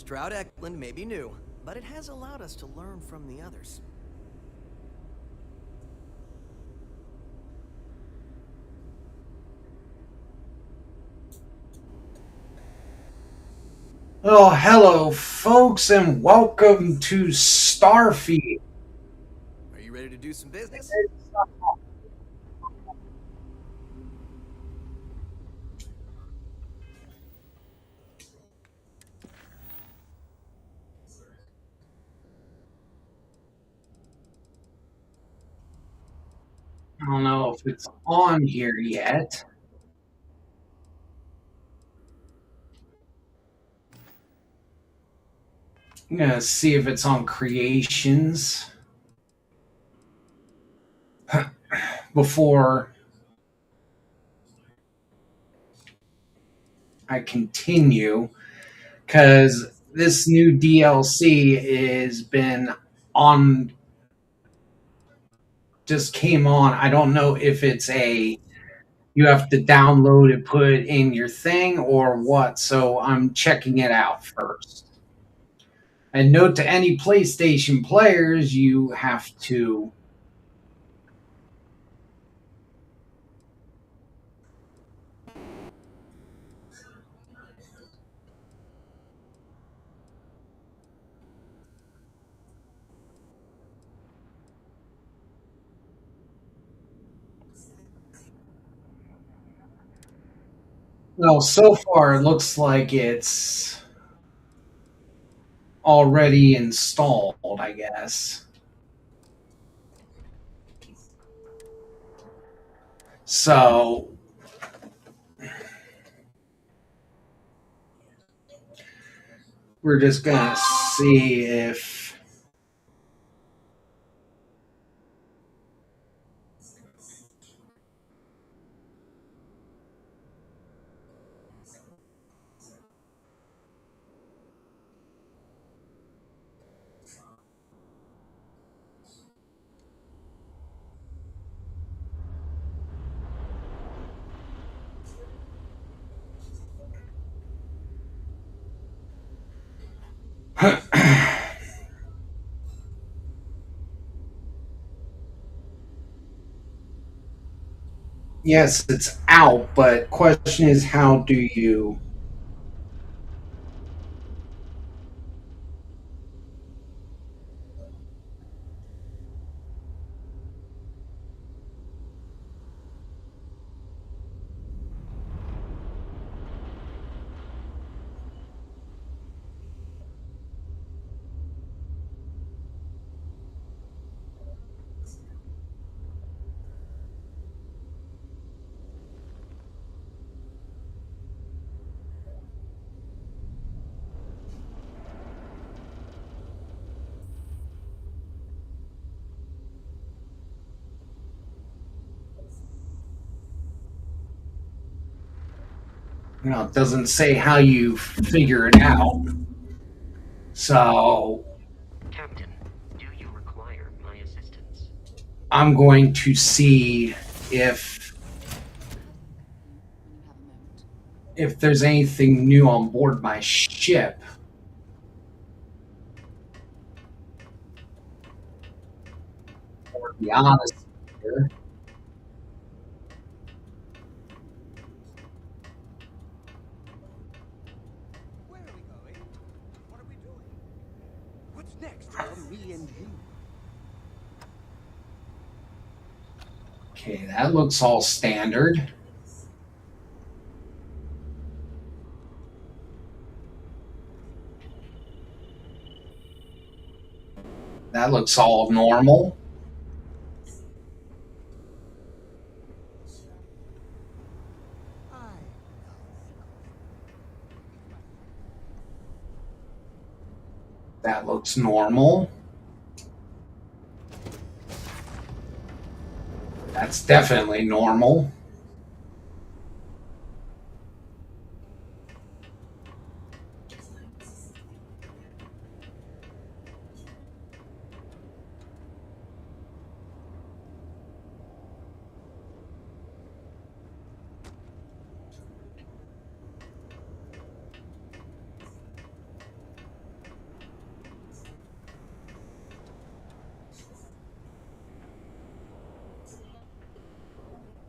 Stroud Eklund may be new, but it has allowed us to learn from the others. Well, hello, folks, and welcome to Starfield. Are you ready to do some business? I don't know if it's on here yet. I'm going to see if it's on creations before I continue, because this new DLC has been on, just came on. I don't know if it's you have to download it, put it in your thing, or what, so I'm checking it out first. And note to any PlayStation players, you have to. Well, so far it looks like it's already installed, I guess. So we're just gonna see if. Yes, it's out, but question is, how do you? It doesn't say how you figure it out. So Captain, do you require my assistance? I'm going to see if there's anything new on board my ship. To be honest here. Where are we going? What are we doing? What's next for me and you? Okay, that looks all standard. That looks all normal. I That looks normal. That's definitely normal.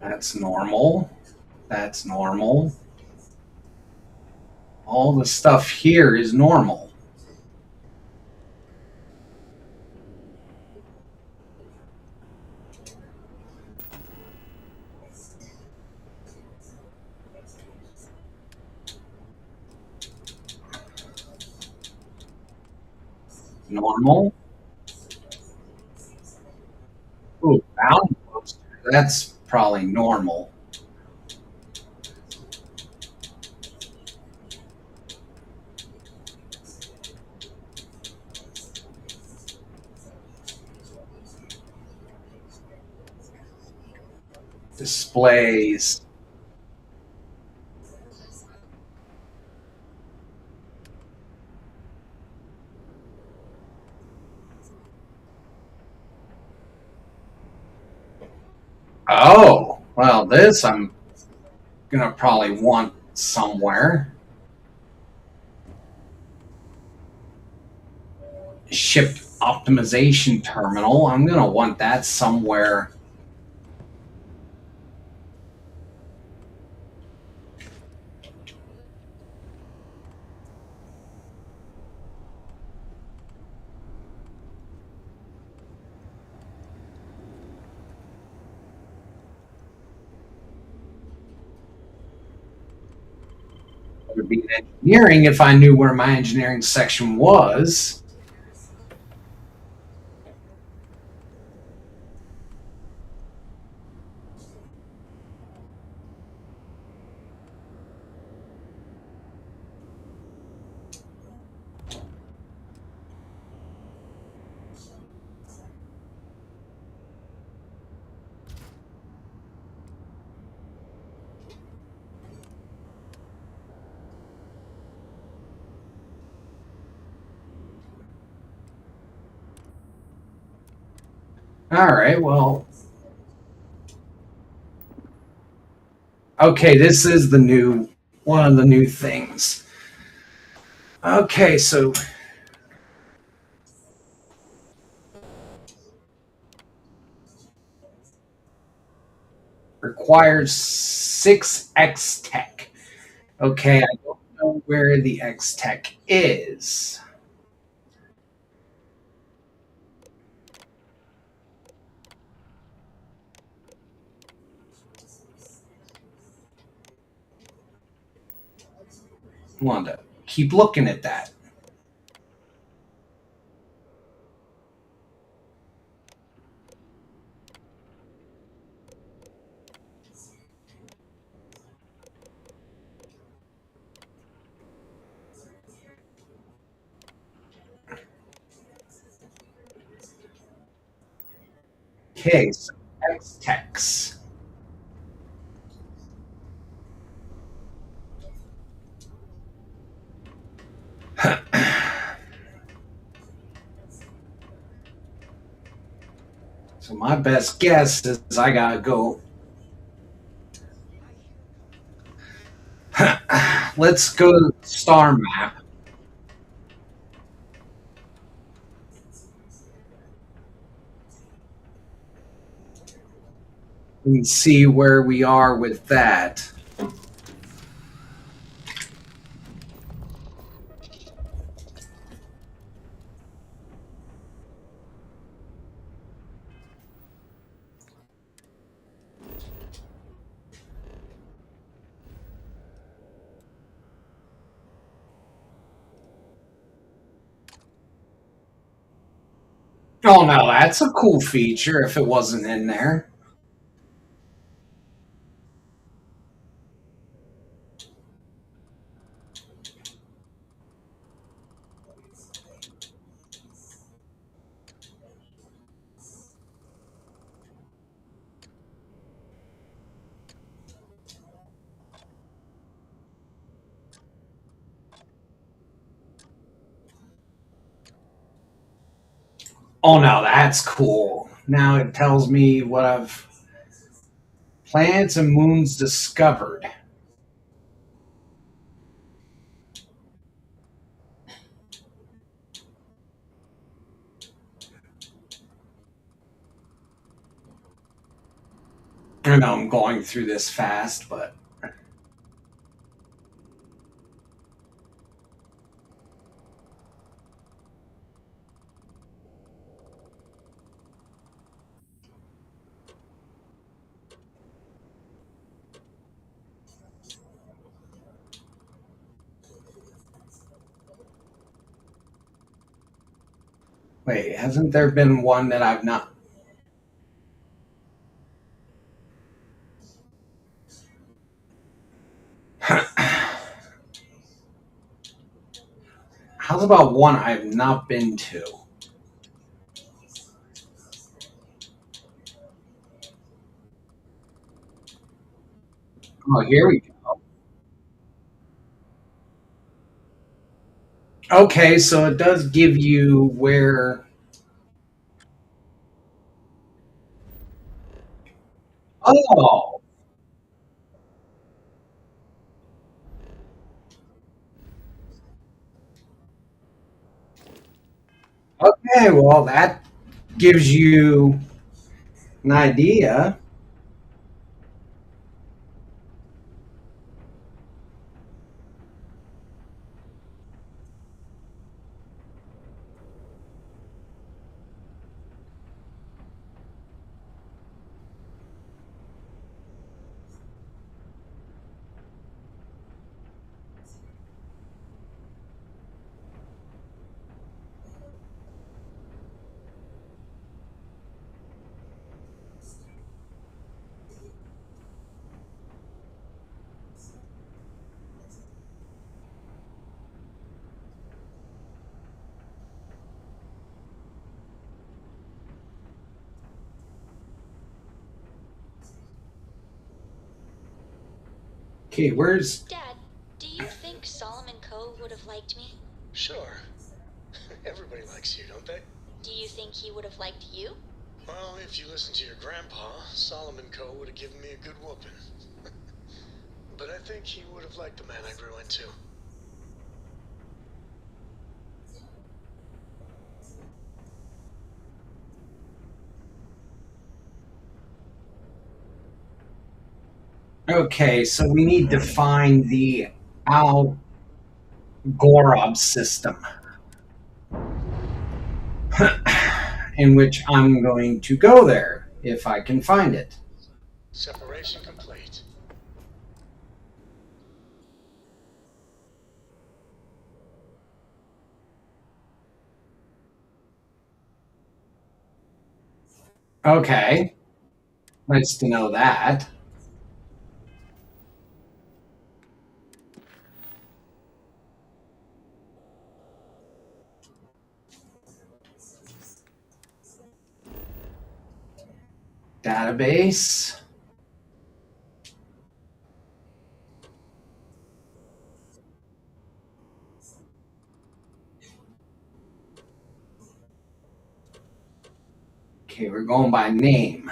That's normal. That's normal. All the stuff here is normal. Normal. Ooh, bound poster. That's probably normal. Displays. Oh, well, this I'm gonna probably want somewhere. Ship optimization terminal. I'm gonna want that somewhere. It would be engineering if I knew where my engineering section was. All right, well, okay, this is the new one of the new things. Okay, so requires 6x tech. Okay, I don't know where the X tech is. Wanda, keep looking at that. Okay, so X techs. So my best guess is I gotta go. Let's go to the star map and see where we are with that. Oh no, that's a cool feature if it wasn't in there. Oh no, that's cool. Now it tells me what I've planets and moons discovered. All I know I'm going through this fast, but wait, hasn't there been one that I've not? How's about one I've not been to? Oh, here we go. Okay, so it does give you where. Oh, okay. Well, that gives you an idea. Okay, where's. Dad, do you think Solomon Cove would have liked me? Sure. Everybody likes you, don't they? Do you think he would have liked you? Well, if you listen to your grandpa, Solomon Coe would have given me a good whooping. But I think he would have liked the man I grew into. Okay, so we need to find the Algorab system, in which I'm going to go there if I can find it. Separation complete. Okay, nice to know that. Database. Okay, we're going by name.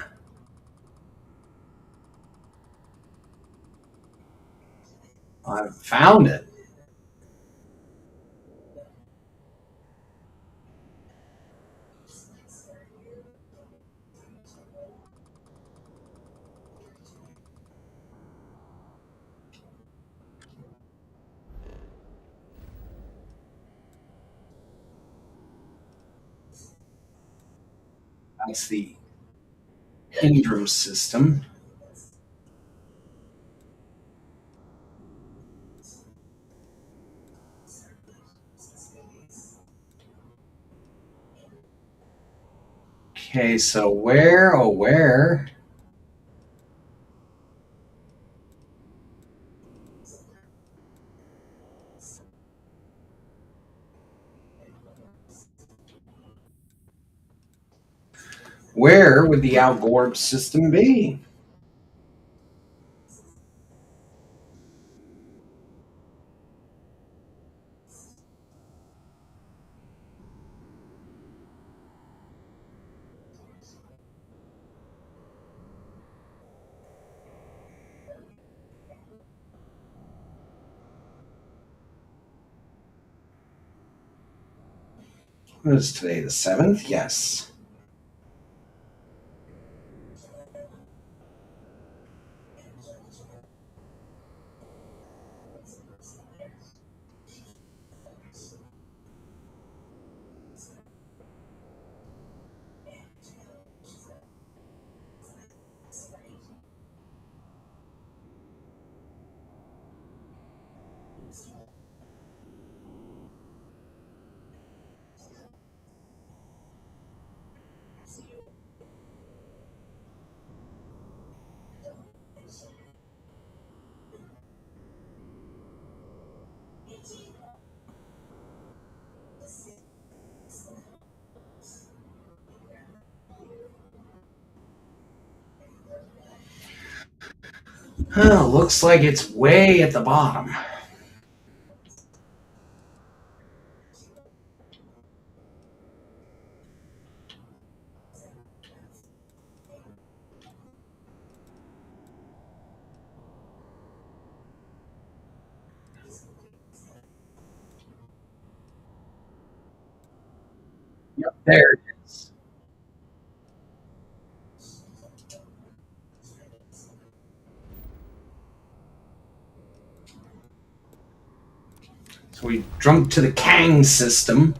I found it. That's the Indrum system. Okay, so where, oh, where? Where would the Algorab system be? What is today, the 7th? Yes. Looks like it's way at the bottom. Yep, there it is. So we jumped to the Kang system.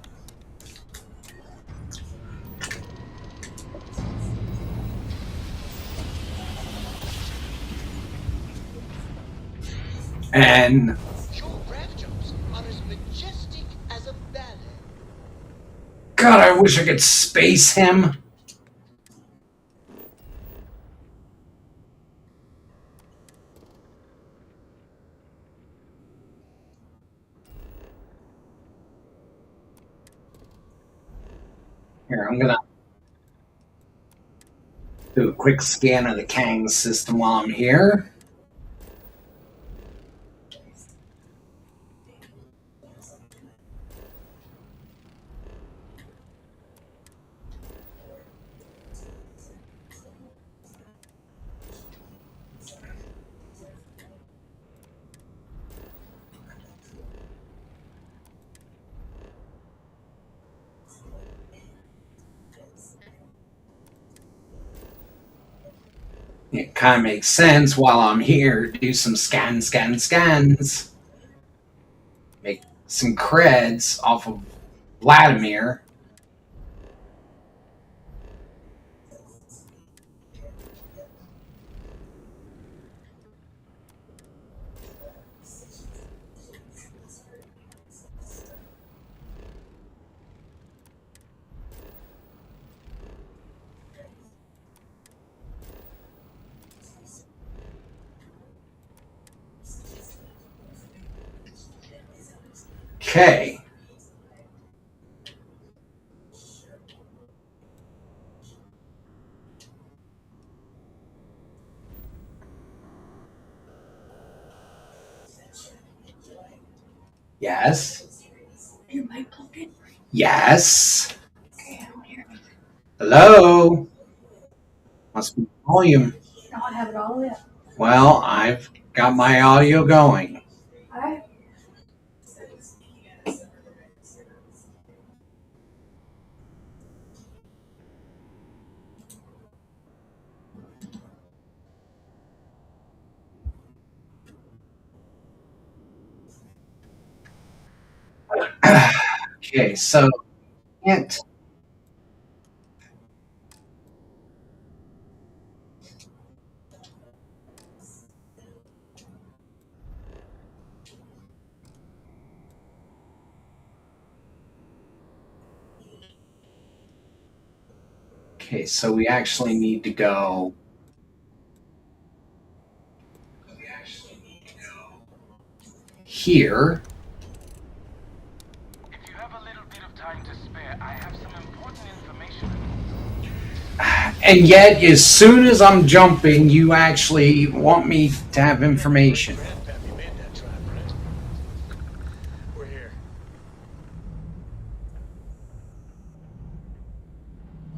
And Your ramp jumps are as majestic as a ballet. God, I wish I could space him. Here, I'm gonna do a quick scan of the Kang system while I'm here. It kind of makes sense while I'm here. Do some scans. Make some creds off of Vladimir. Okay. Yes. Your mic plugged in? Yes. Okay, I don't hear anything. Hello. Must be volume. No, I have it all the way up. Well, I've got my audio going. Alright. Okay, so can't. Okay, so we actually need to go. Here. If you have a little bit of time to spare, I have some important information. And yet, as soon as I'm jumping, you actually want me to have information. Grandpappy made that trap, right? We're here.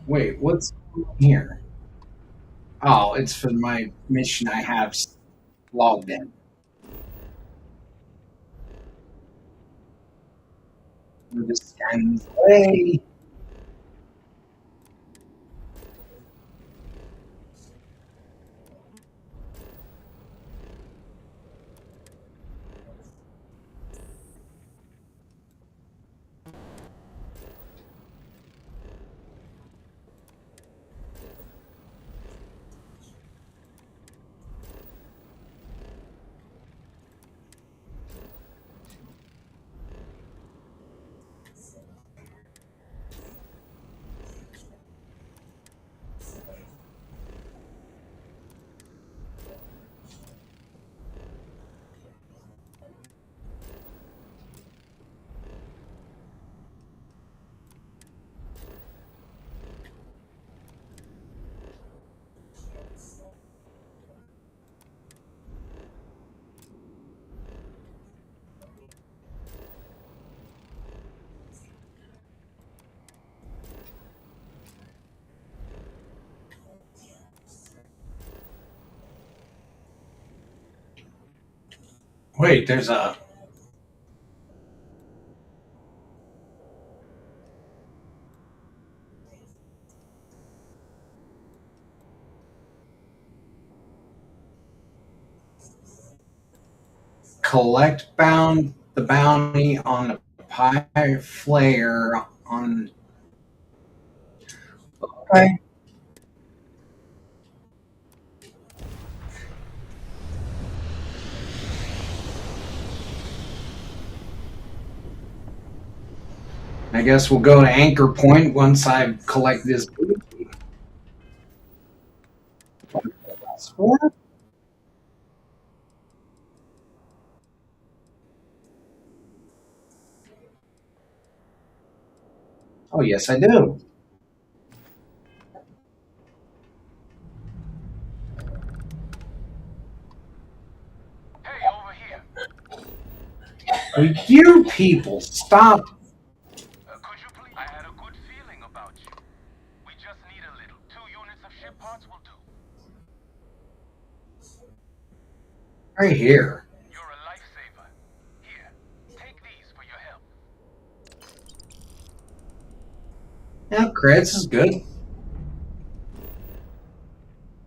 Wait, what's here? Oh, it's for my mission I have logged in. Move the scans away. Wait, there's a collect the bounty on the pie flare on. Okay. I guess we'll go to Anchor Point once I collect this. Oh, yes, I do. Hey, over here. Will you people stop? Could you please? I had a good feeling about you. We just need a little. 2 units of ship parts will do. Right here. You're a lifesaver. Here, take these for your help. Yeah, credits is good.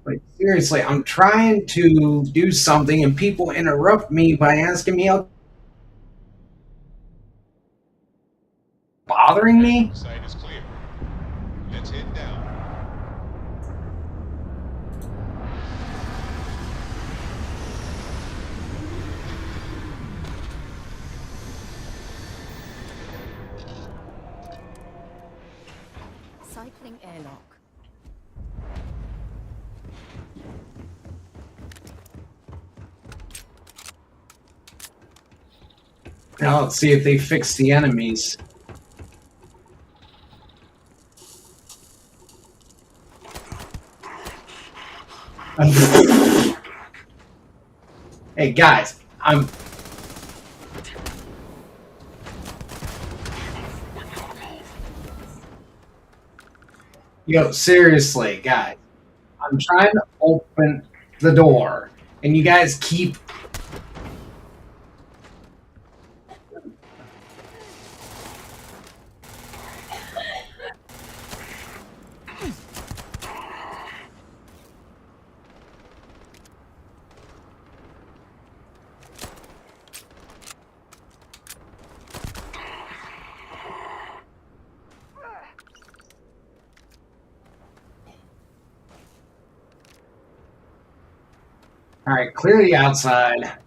Like, seriously, I'm trying to do something and people interrupt me by asking me out, bothering me. Site is clear. Let's head down. Cycling airlock. Now let's see if they fix the enemies. Hey guys, seriously, guys. I'm trying to open the door, and you guys keep. All right, clear the outside.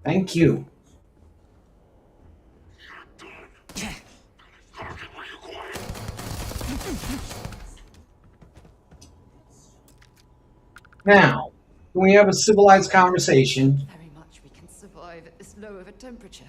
Thank you. Now, can we have a civilized conversation? Very much we can survive at this low of a temperature.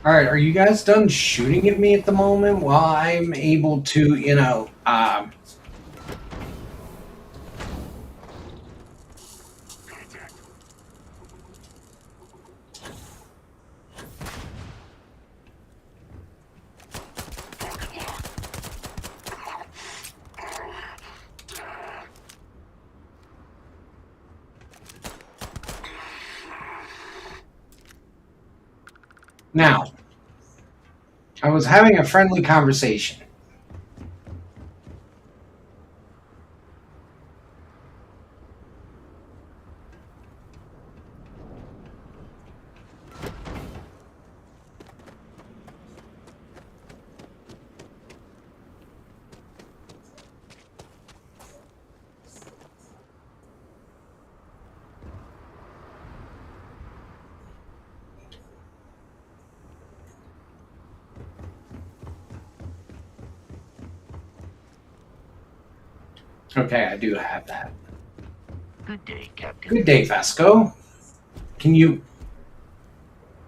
All right, are you guys done shooting at me at the moment? While I'm able to, now, I was having a friendly conversation. Okay, I do have that. Good day, Captain. Good day, Vasco. Can you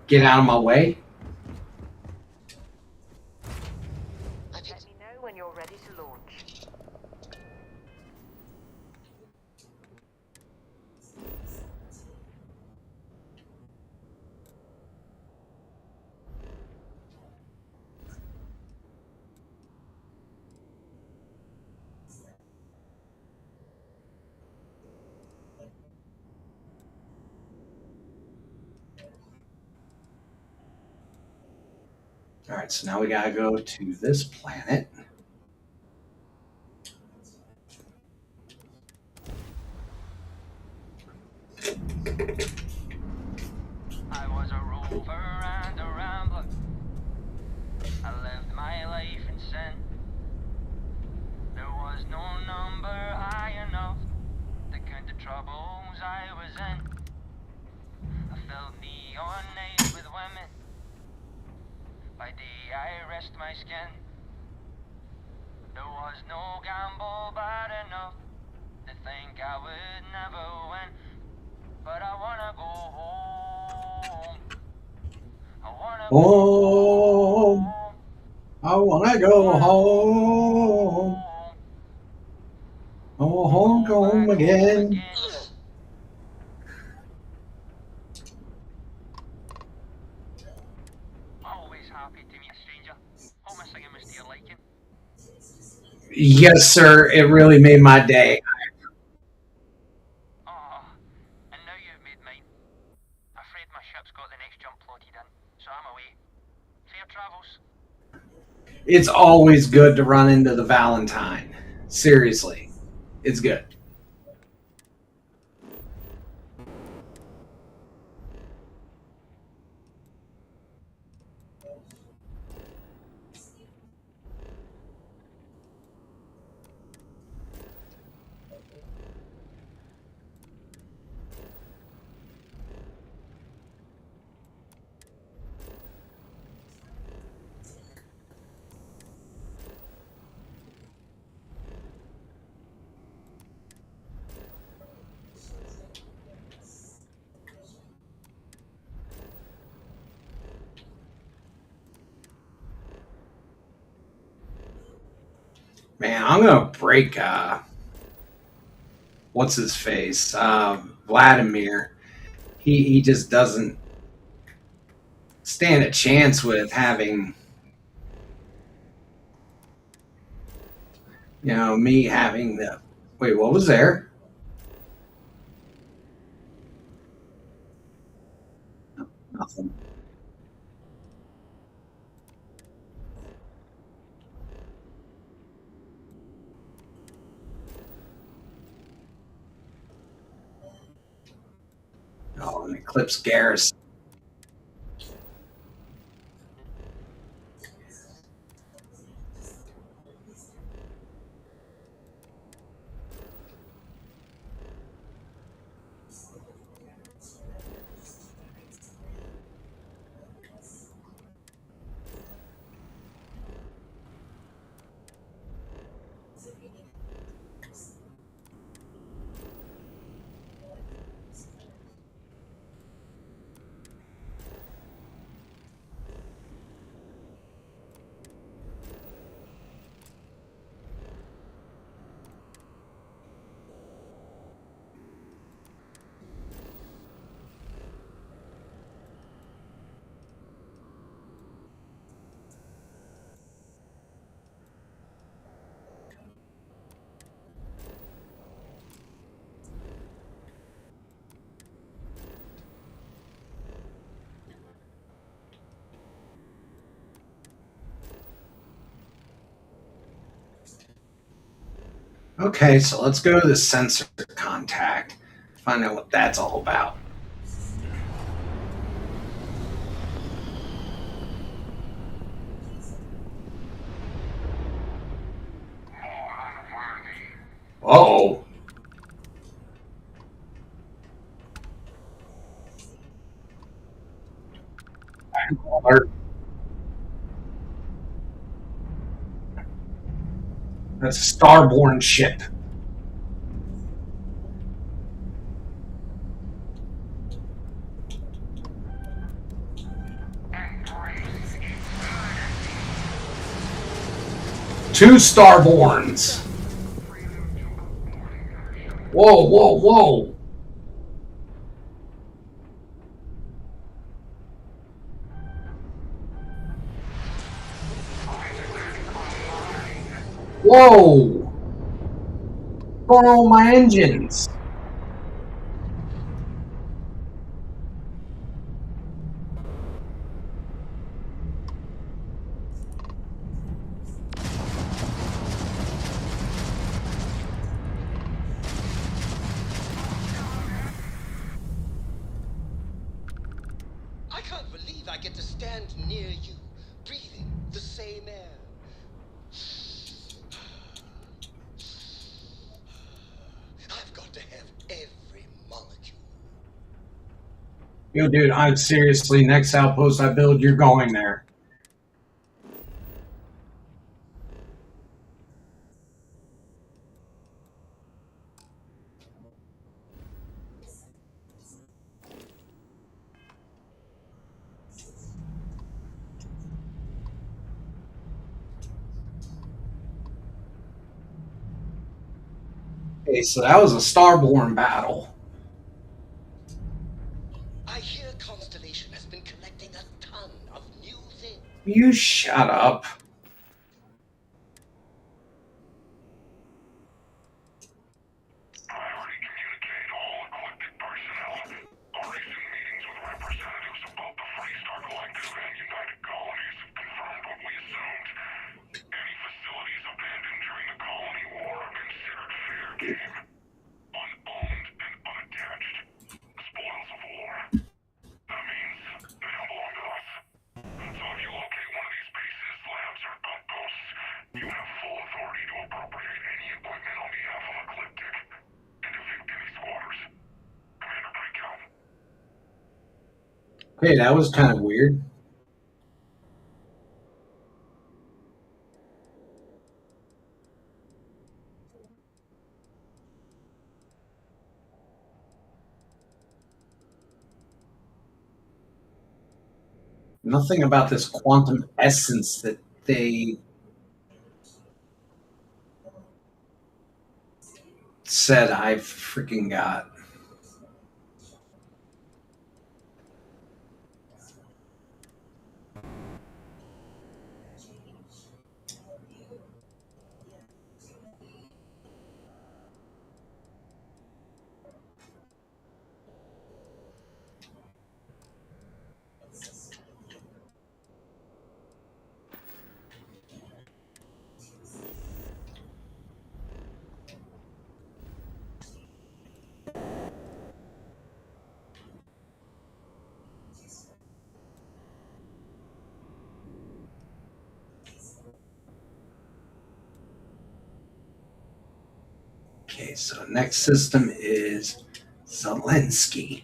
get out of my way? Let me know when you're ready to launch. All right, so now we gotta go to this planet. I was a rover and a rambler. I lived my life in sin. There was no number high enough to count the troubles I was in. I filled neon nights with women. By day I rest my skin. There was no gamble bad enough to think I would never win. But I wanna go home. I wanna go Home. home. I wanna go home. I want home again. Always happy to meet a stranger. Hope my singing was to your liking. Yes, sir. It really made my day. Oh, and now you've made mine. Afraid my ship's got the next jump plotted in, so I'm away. Fair travels. It's always good to run into the Valentine. Seriously, it's good. Man, I'm gonna break. What's his face? Vladimir. He just doesn't stand a chance with having, me having the. Wait, what was there? Nothing. Oh, an Eclipse Garrison. Okay, so let's go to the sensor contact. Find out what that's all about. Oh. Alert. That's a starborn ship. Two starborns. Whoa, whoa, whoa. Whoa. What's going on with my engines? I can't believe I get to stand near you, breathing the same air. I've got to have every molecule. Yo, dude, I'm seriously, next outpost I build, you're going there. Okay, so that was a starborn battle. I hear Constellation has been collecting a ton of new things. You shut up. Okay, that was kind of weird. Nothing about this quantum essence that they said I freaking got. Okay, so next system is Zelensky.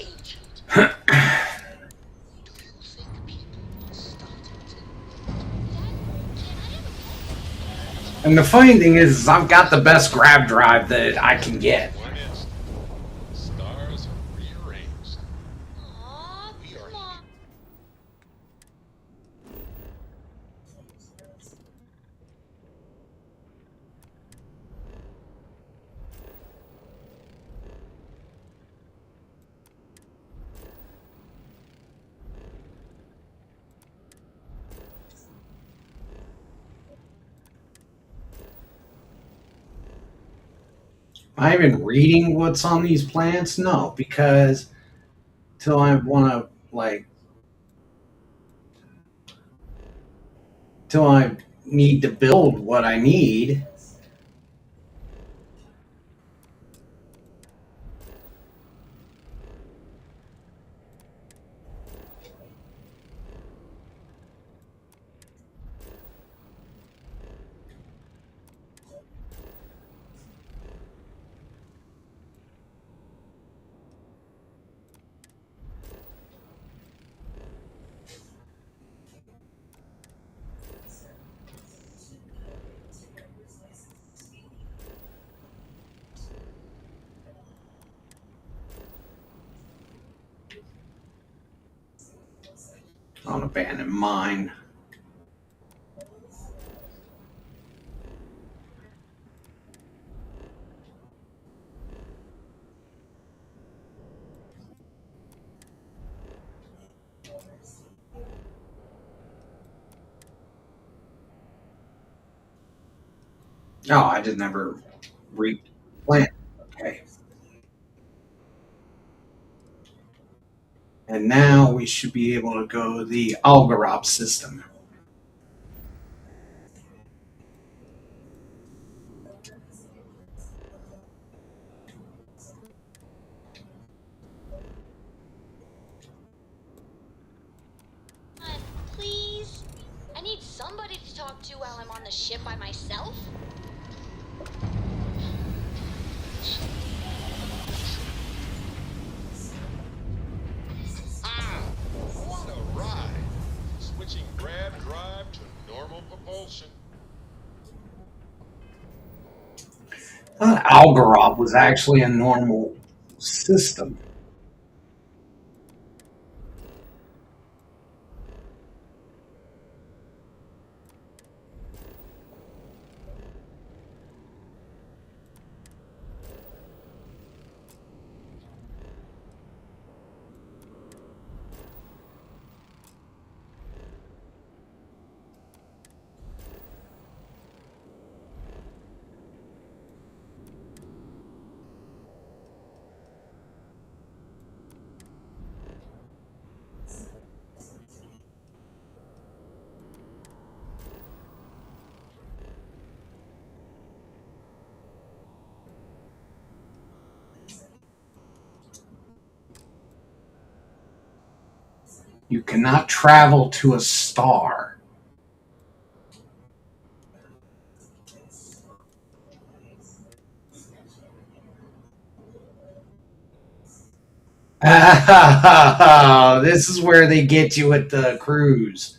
Ancient. Do you think people are starting to... And the funny thing is I've got the best grab drive that I can get. One instant. Stars are rearranged. Aw, We are come on. Am I even reading what's on these plants? No, because till I want to till I need to build what I need. on abandoned mine. Oh, I just never replant. Okay. And now we should be able to go the Algarop system. Please? I need somebody to talk to while I'm on the ship by myself. Ah! What a ride! Switching grab drive to normal propulsion. I thought Algarop was actually a normal system. You cannot travel to a star. This is where they get you at the cruise.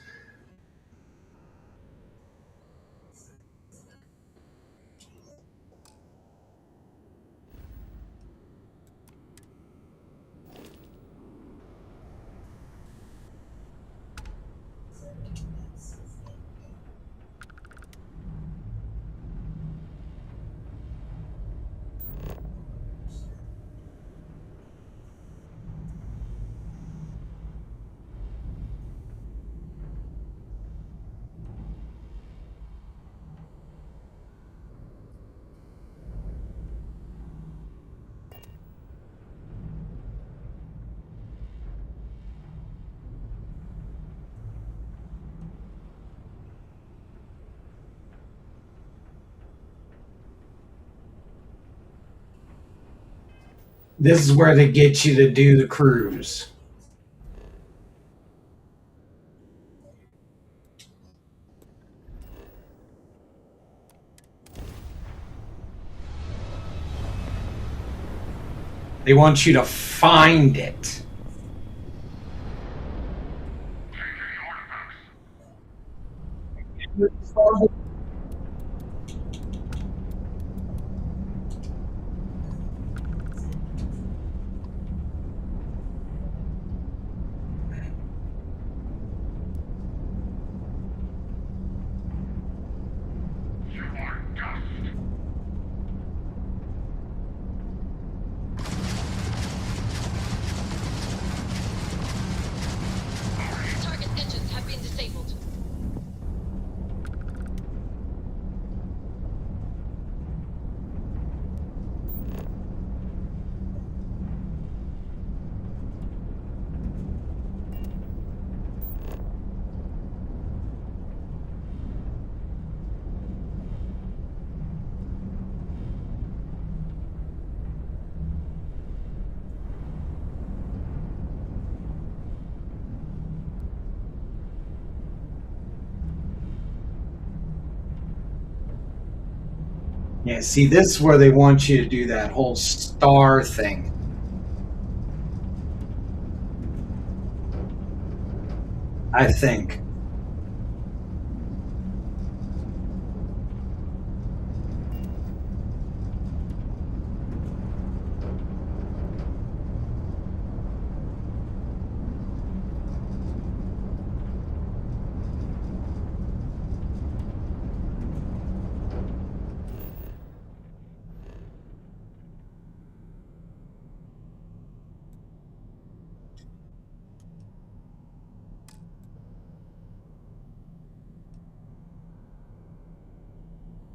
This is where they get you to do the cruise. They want you to find it. Target engines have been disabled. Yeah, see, this is where they want you to do that whole star thing. I think.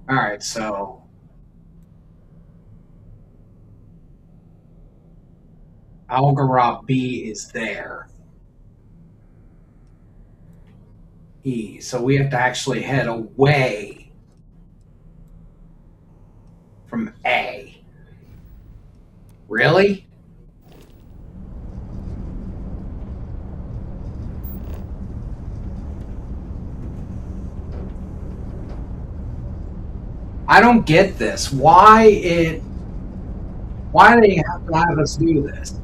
All right, so Algarab B is there. E. So we have to actually head away from A. Really? I don't get this. Why do they have to have us do this?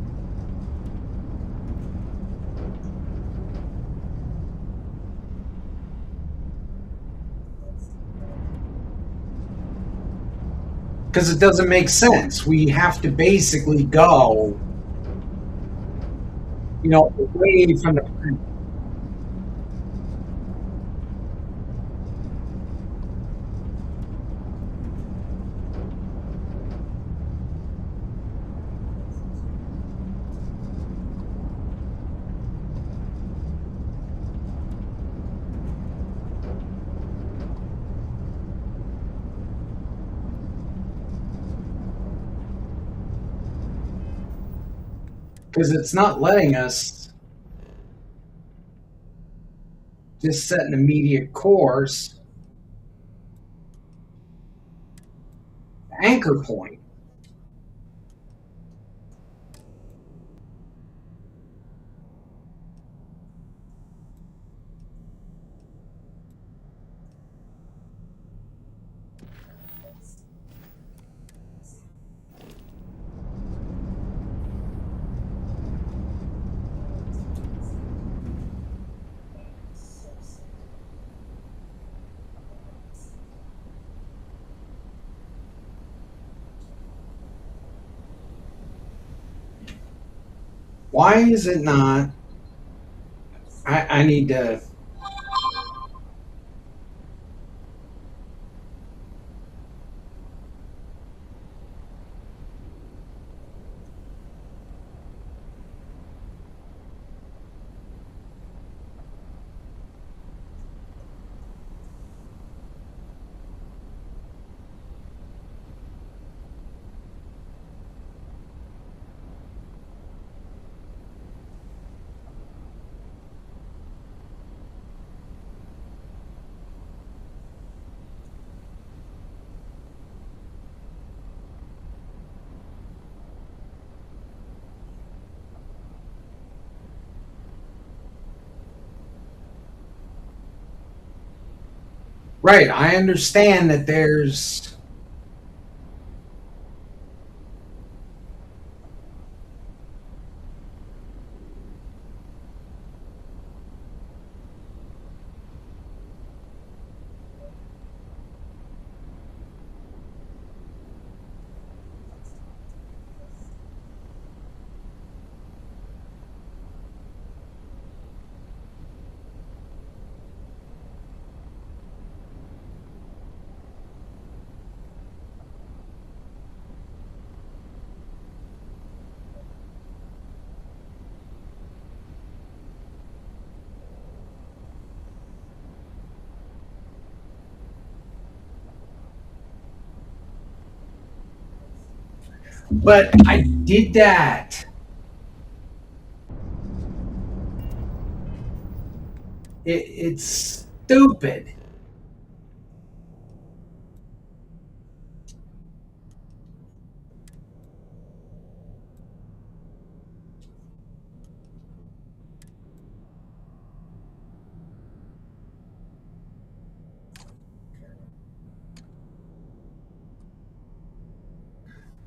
Because it doesn't make sense. We have to basically go, away from the planet. Because it's not letting us just set an immediate course. Anchor point. Why is it not? I need to. Right, I understand that there's. But I did that. It's stupid.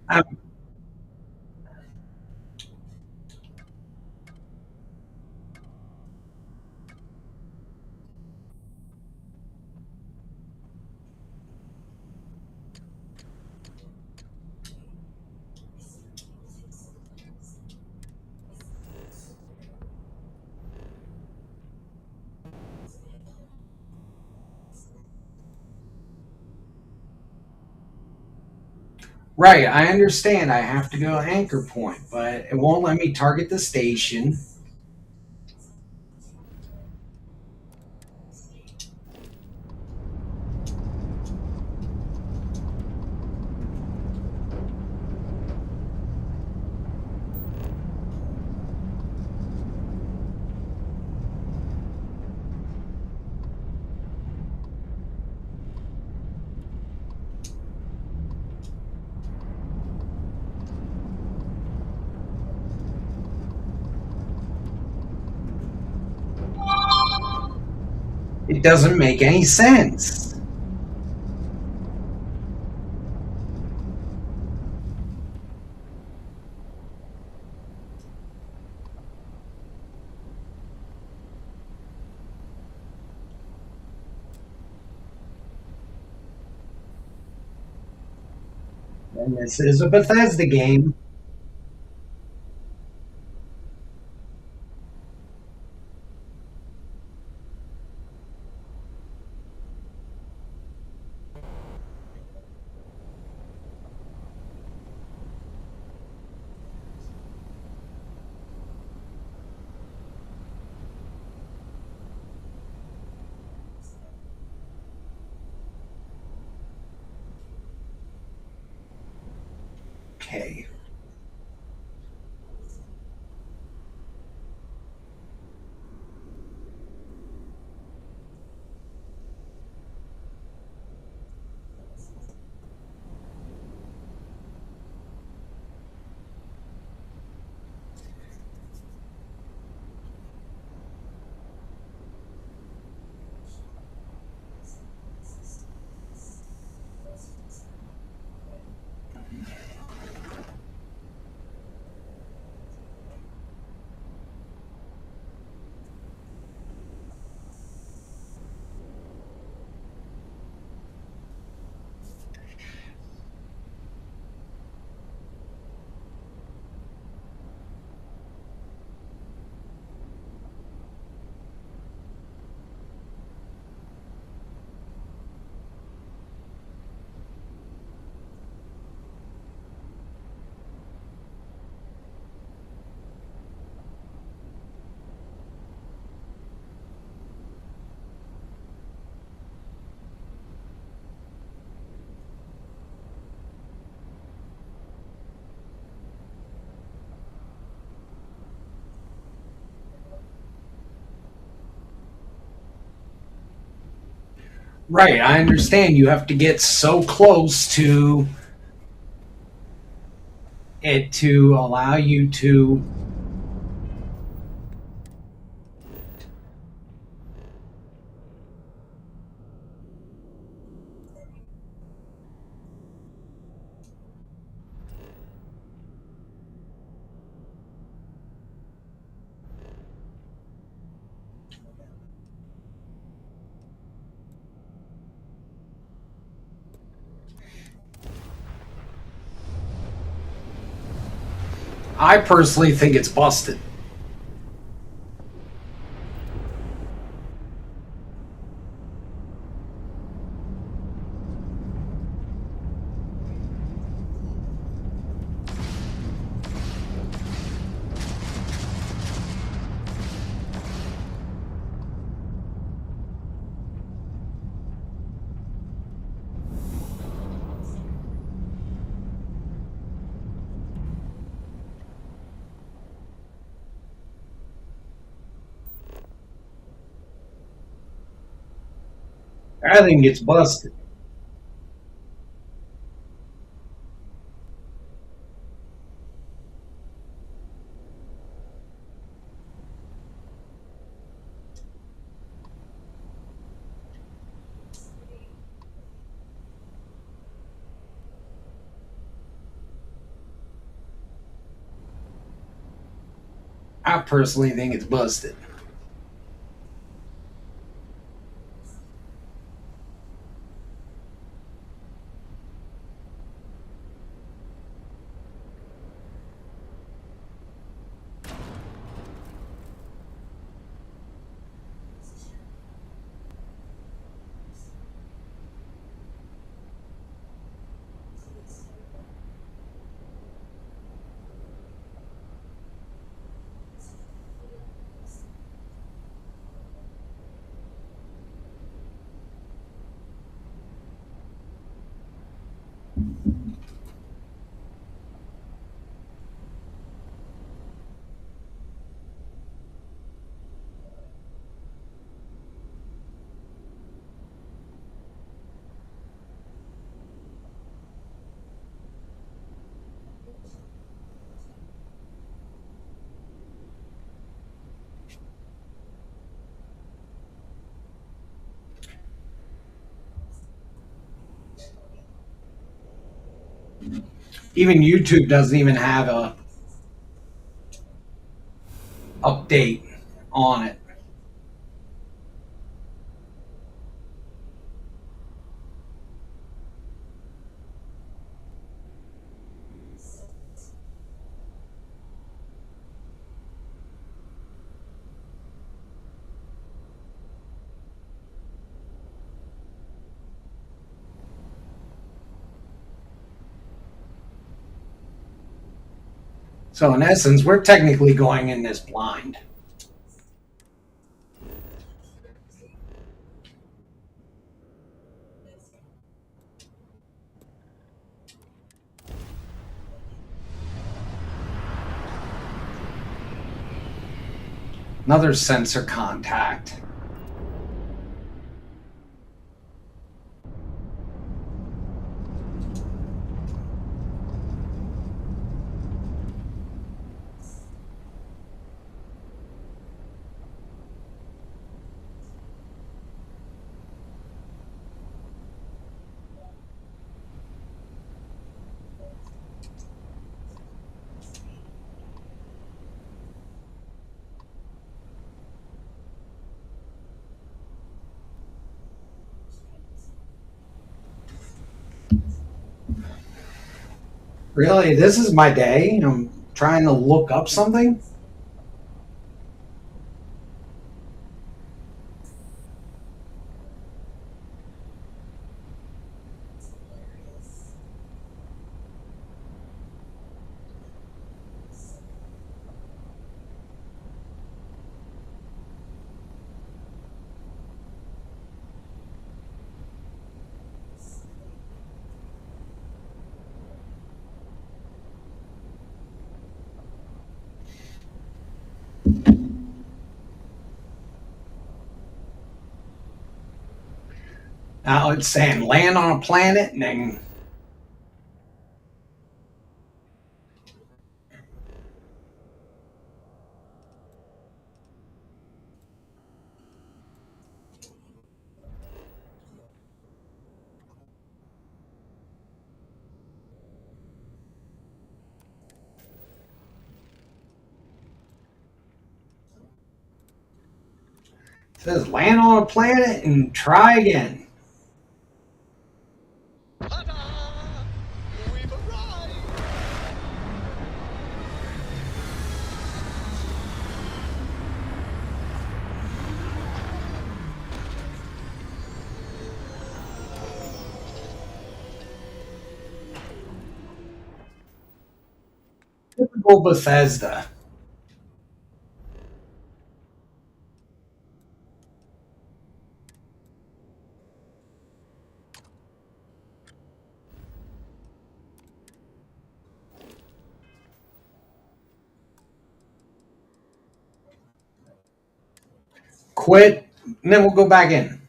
Um, right, I understand I have to go anchor point, but it won't let me target the station. It doesn't make any sense. And this is a Bethesda game. Okay. Right, I understand you have to get so close to it to allow you to. I personally think it's busted. I think it's busted. I personally think it's busted. Even YouTube doesn't even have a update on it. So in essence, we're technically going in this blind. Another sensor contact. Really? This is my day? I'm trying to look up something? Now it's saying land on a planet and then it says land on a planet and try again. Ta-da! We've arrived! Typical Bethesda. Quit, and then we'll go back in.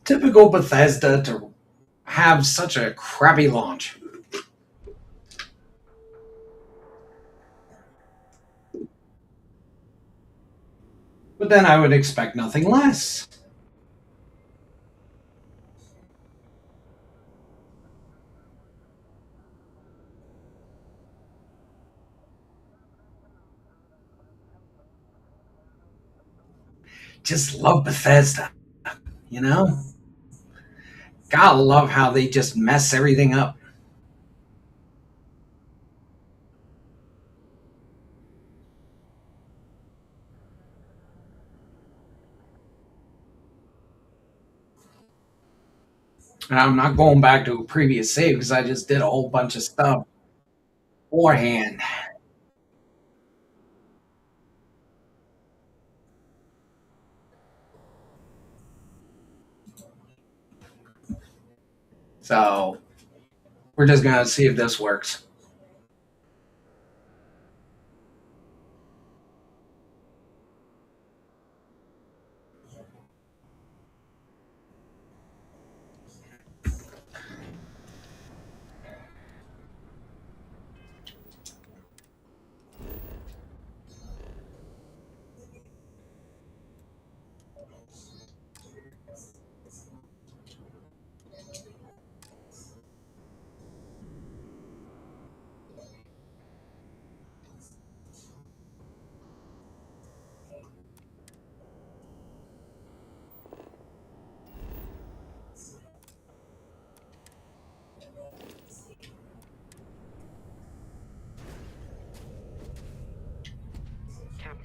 Typical Bethesda to have such a crappy launch. But then I would expect nothing less. Just love Bethesda, you know? Gotta love how they just mess everything up. And I'm not going back to a previous save because I just did a whole bunch of stuff beforehand. So we're just gonna see if this works.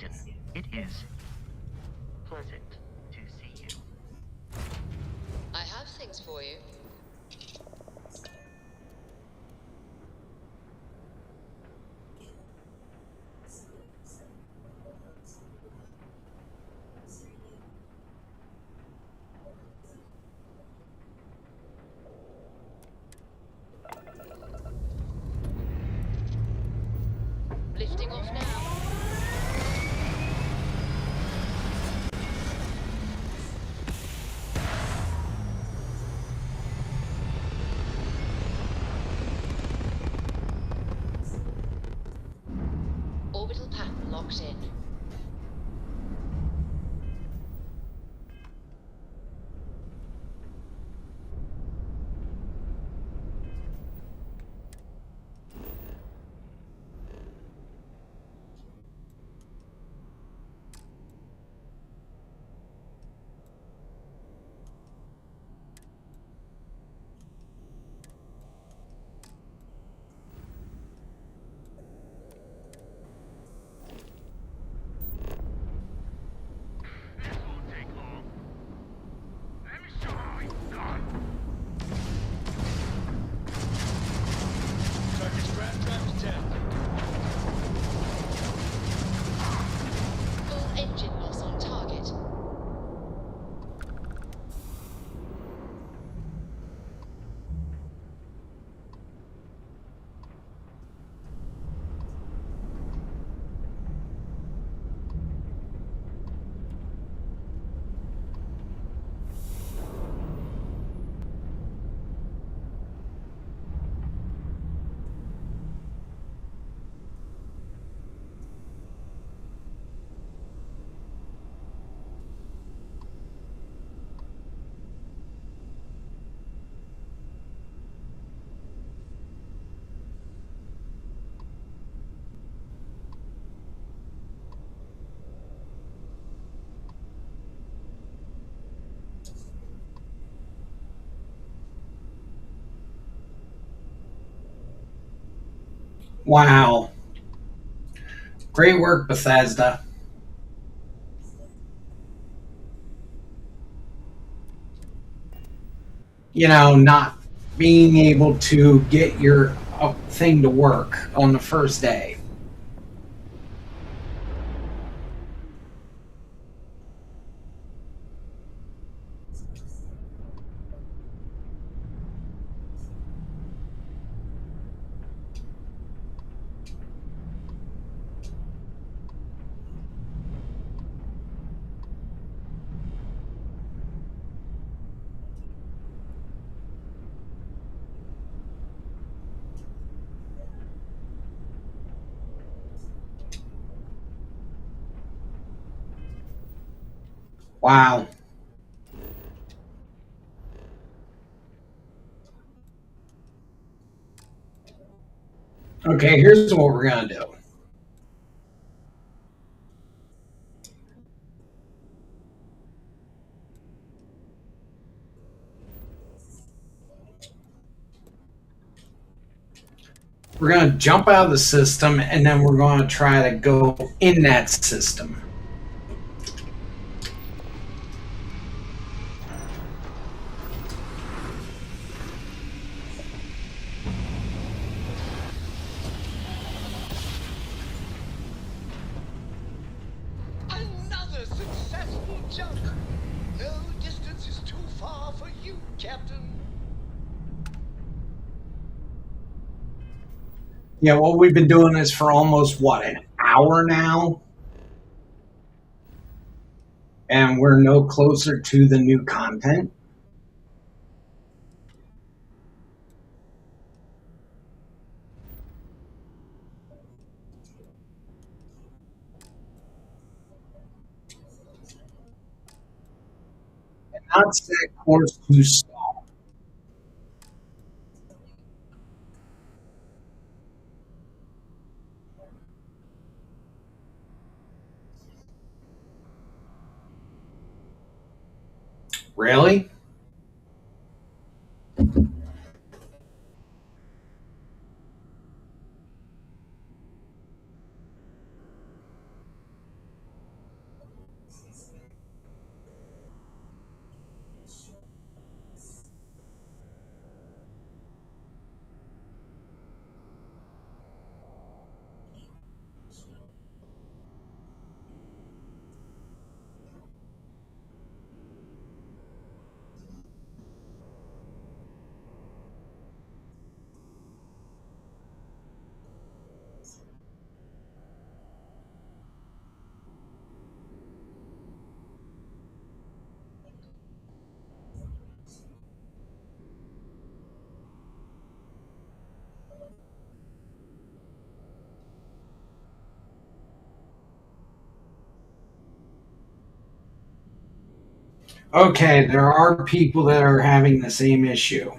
Captain. It is pleasant to see you. I have things for you. Lifting off now. Orbital pattern locked in. Target's grav drive is down. Full engine loss on target. Wow. Great work, Bethesda. You know, not being able to get your thing to work on the first day. Wow. Okay, here's what we're going to do. We're going to jump out of the system and then we're going to try to go in that system. Another successful jump. No distance is too far for you, Captain. Yeah, well, we've been doing this for almost, what, an hour now? And we're no closer to the new content. Not set course to stall. Really? Okay, there are people that are having the same issue.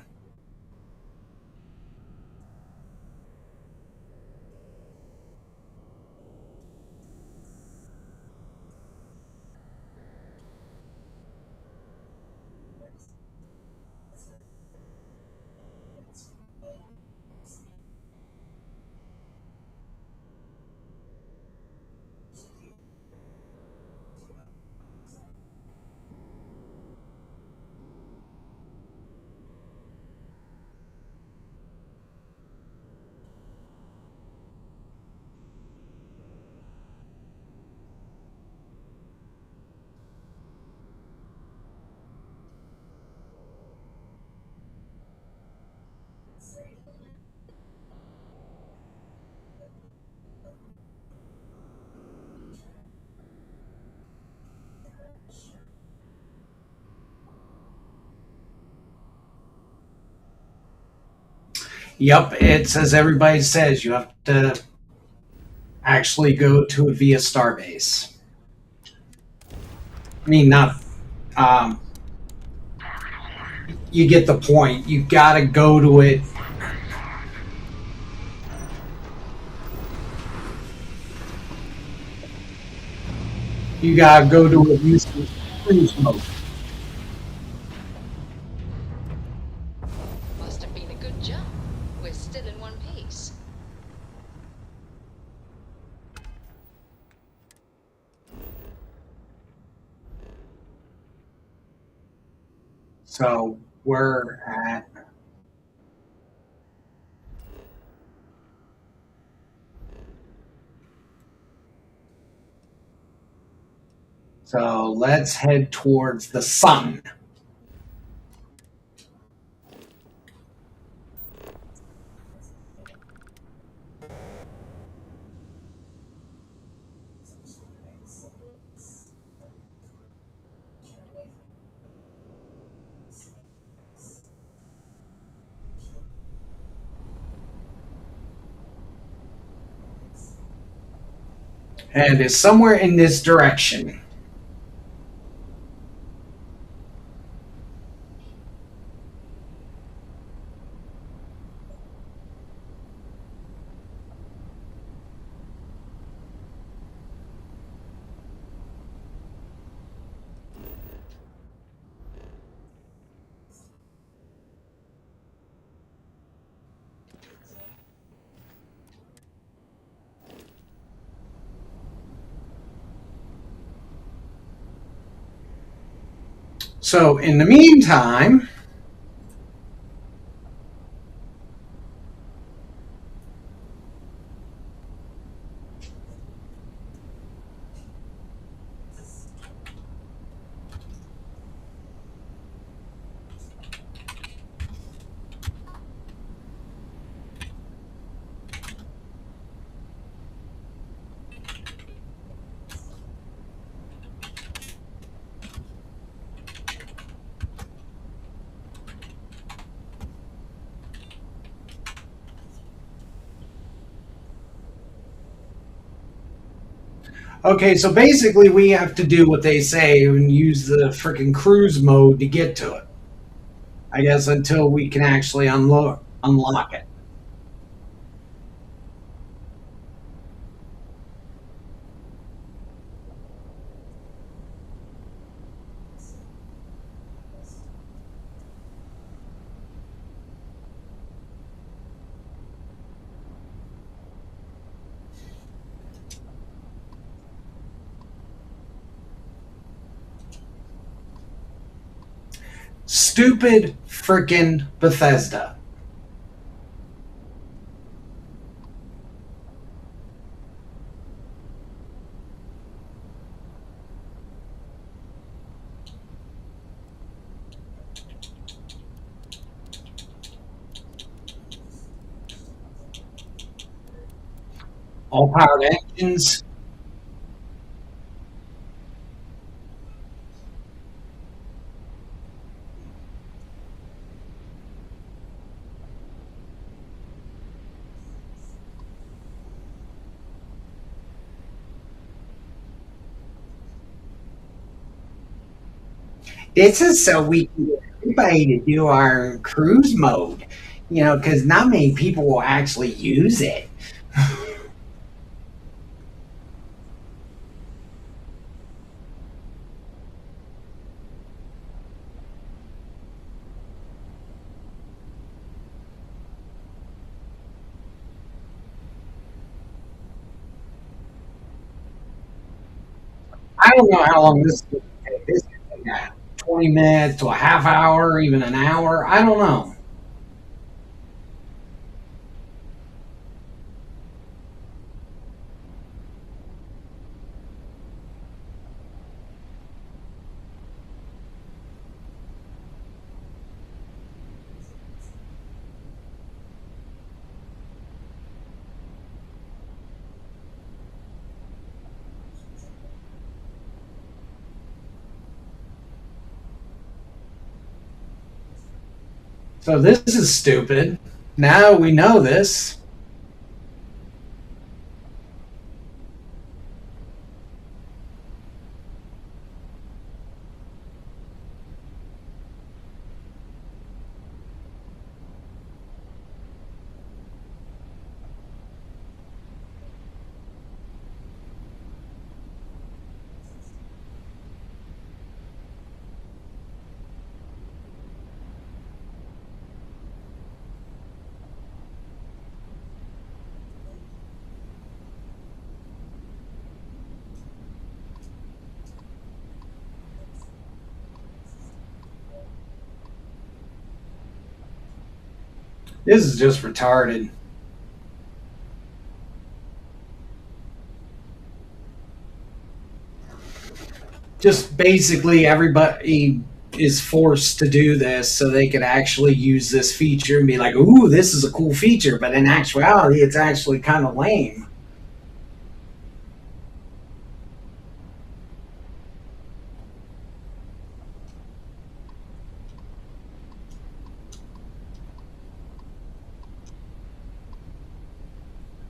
Yep, it's as everybody says, you have to actually go to it via Starbase. I mean, not. Um, you get the point. You gotta go to it. You gotta go to it using cruise mode. Must have been a good jump. We're still in one piece. So we're at. So let's head towards the sun. And it's somewhere in this direction. So in the meantime, okay, so basically we have to do what they say and use the freaking cruise mode to get to it. I guess until we can actually unlock it. Stupid freaking Bethesda. All powered engines. This is so we can get everybody to do our cruise mode, because not many people will actually use it. I don't know how long this is going to take. This could take 20 minutes to a half hour, even an hour. I don't know. So this is stupid. Now we know this. This is just retarded. Just basically everybody is forced to do this so they could actually use this feature and be like, ooh, this is a cool feature. But in actuality, it's actually kind of lame.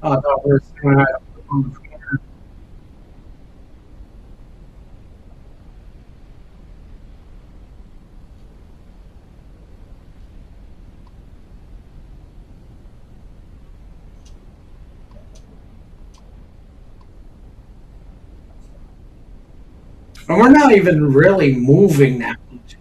I thought we were and we're not even really moving that much.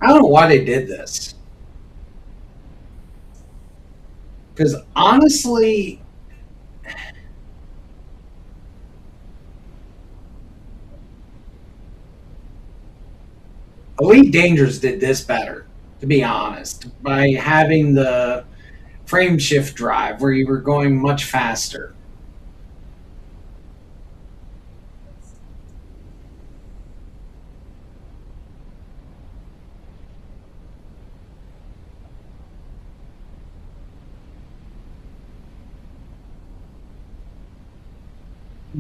I don't know why they did this. Because honestly, Elite Dangerous did this better, to be honest, by having the frame shift drive where you were going much faster.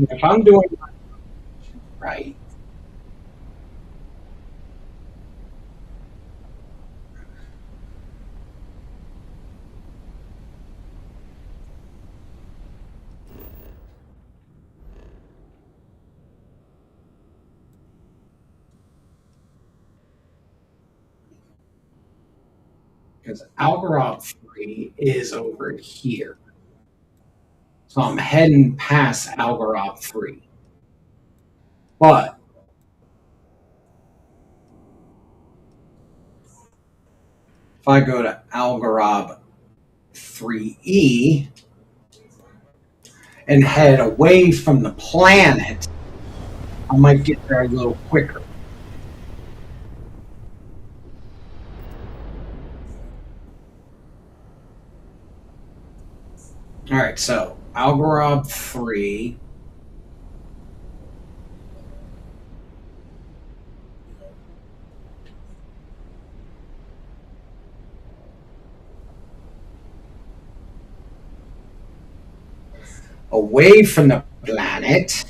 If I'm doing it right, because Algorand 3 is over here. So I'm heading past Algorand 3. But if I go to Algorand 3E and head away from the planet, I might get there a little quicker. All right, so Algorand 3. away from the planet.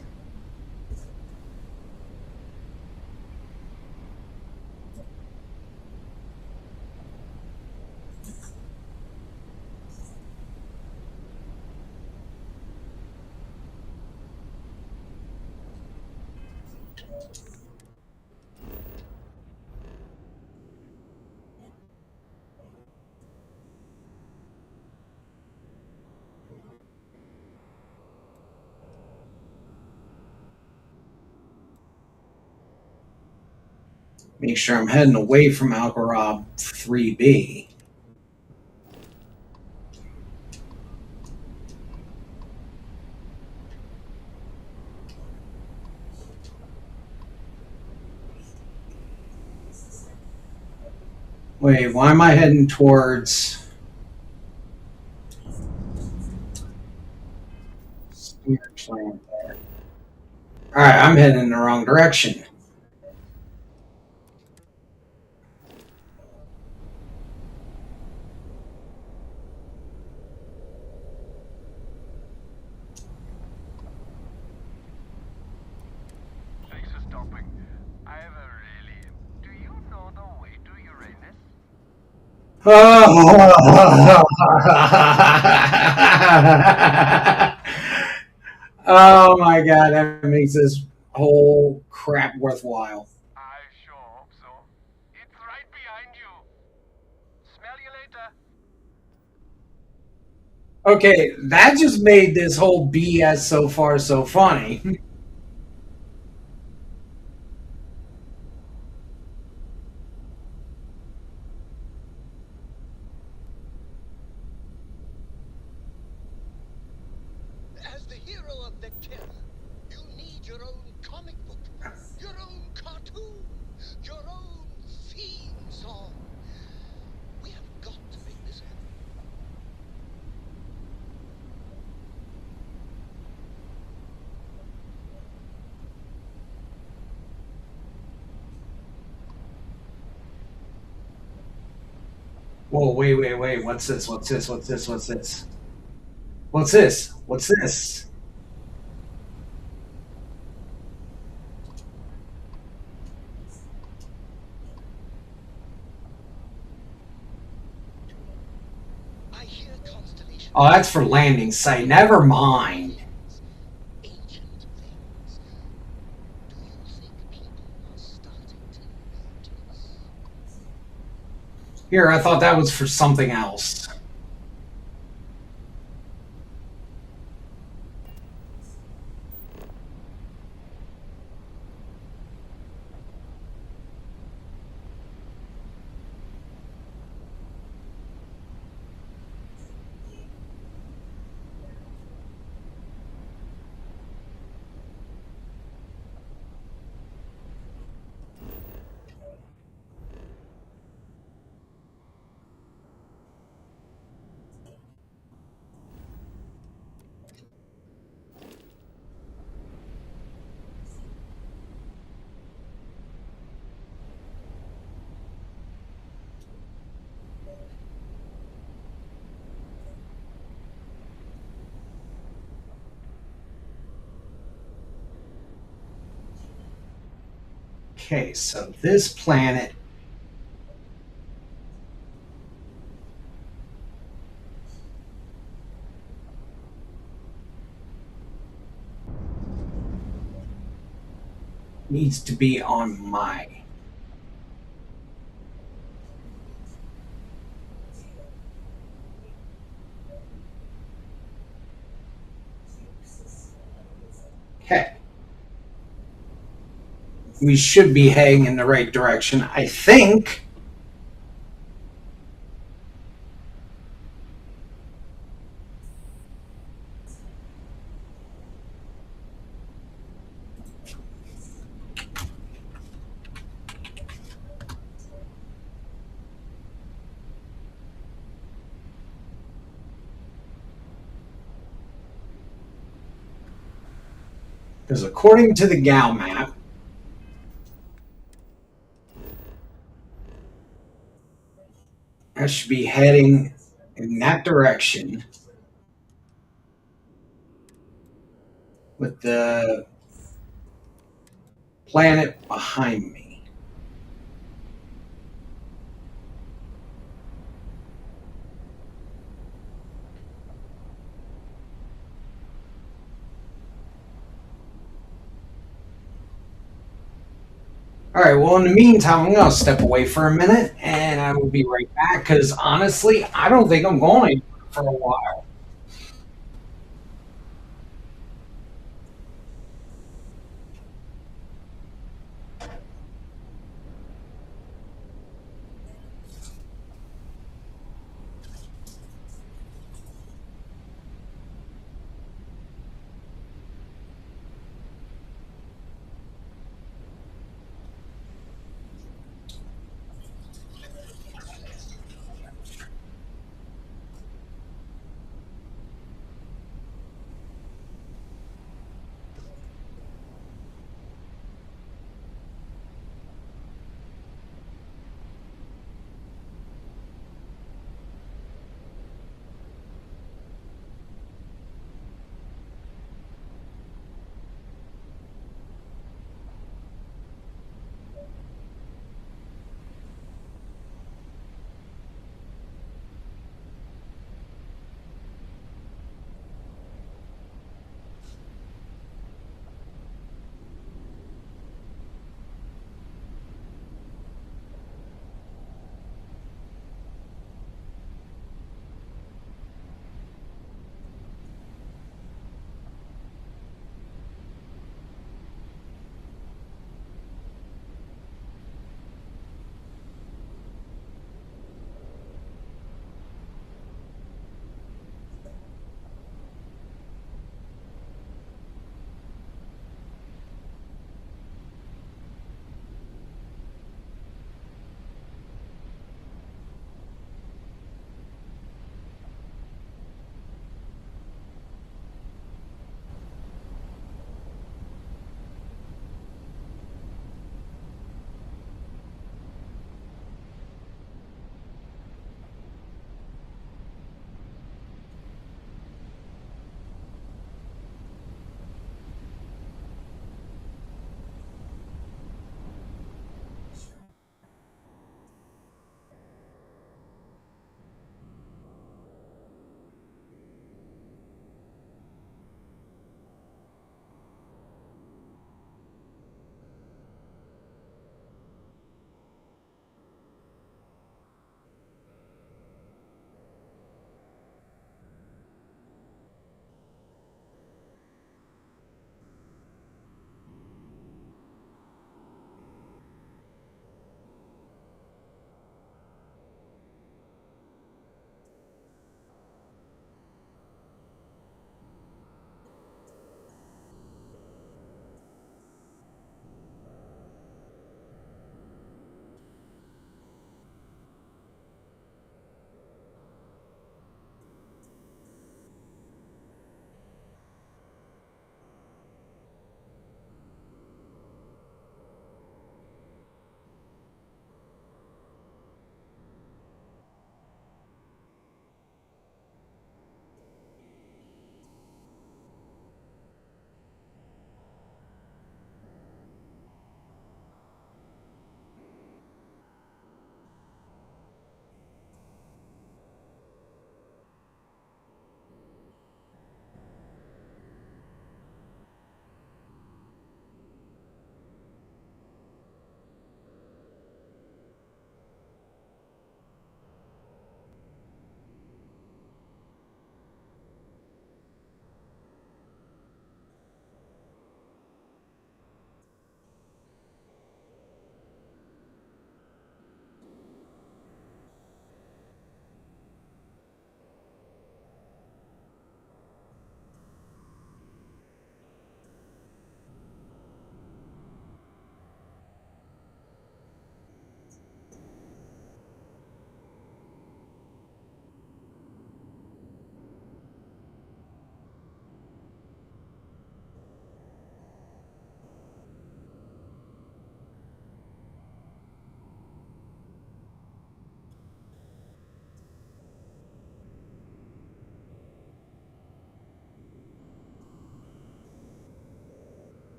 Make sure I'm heading away from Algarab 3B. Wait, why am I heading towards... Alright, I'm heading in the wrong direction. Thanks for stopping. I have a really... Do you know the way to Uranus? Oh my god, that makes this whole crap worthwhile. I sure hope so. It's right behind you. Smell you later. Okay, that just made this whole BS so far so funny. As the hero of Vectera, you need your own comic book, your own cartoon, your own theme song. We have got to make this happen. Whoa, wait. What's this? What's this? What's this? What's this? What's this? What's this? I hear constellations. Oh, that's for landing site. Never mind. Ancient things. Do you think people are starting to notice? Here, I thought that was for something else. Okay, so this planet needs to be on my... Okay. We should be heading in the right direction, I think. Because according to the Gal map, I should be heading in that direction. with the planet behind me. All right, well, in the meantime, I'm going to step away for a minute and I will be right back because honestly, I don't think I'm going for a while.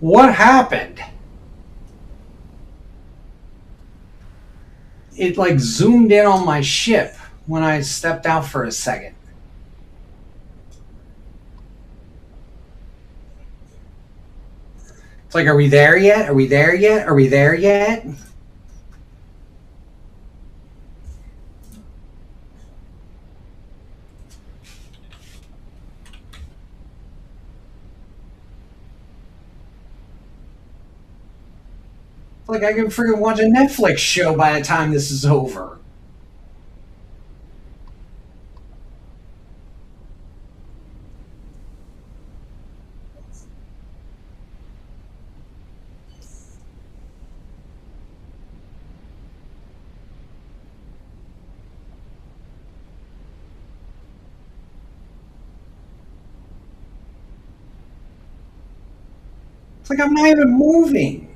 What happened? It like zoomed in on my ship when I stepped out for a second. It's like, are we there yet? Are we there yet? Are we there yet? It's like I can freaking watch a Netflix show by the time this is over. It's like I'm not even moving.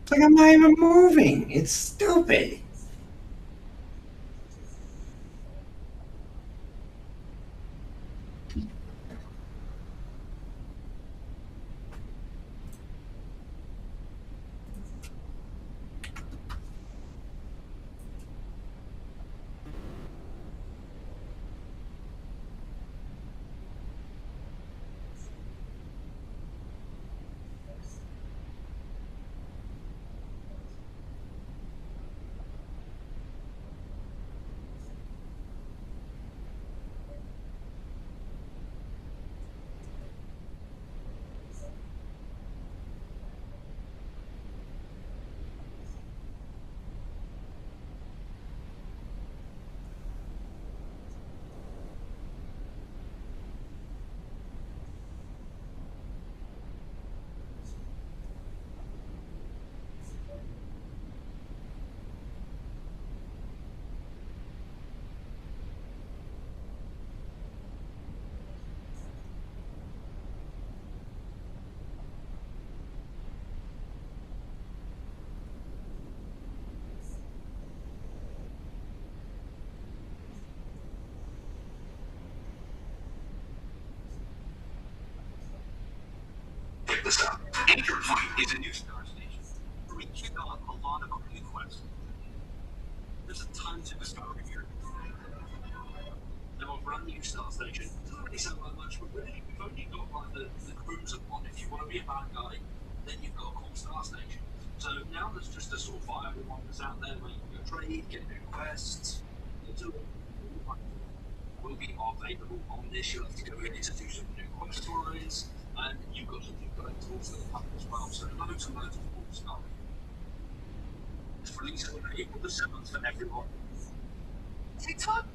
It's like I'm not even moving. It's stupid. Check this out. Anchor Point is a new star station where we kick off a lot of new quests. There's a ton to discover here. Now, a brand new star station doesn't really sound like much, but really, we've only got like the cruiser one. If you want to be a bad guy, then you've got a cool star station. So now there's just a sort of fire everyone that's out there where you can go trade, get new quests, do will be available on this. You'll have to go in to do some new quest lines, and you've got some new collectibles that come as well. So loads and loads of cool stuff. It's released on April the 7th for everyone. TikTok.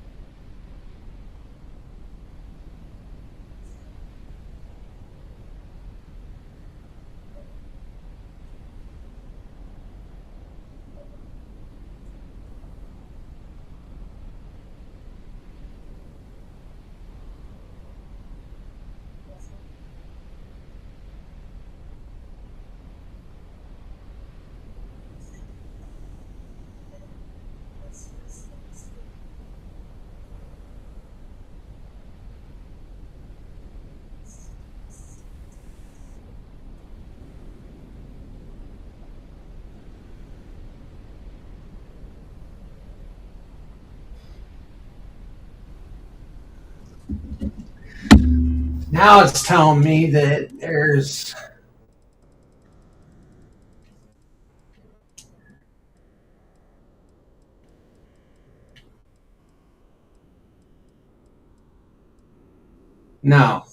Now it's telling me that there's no.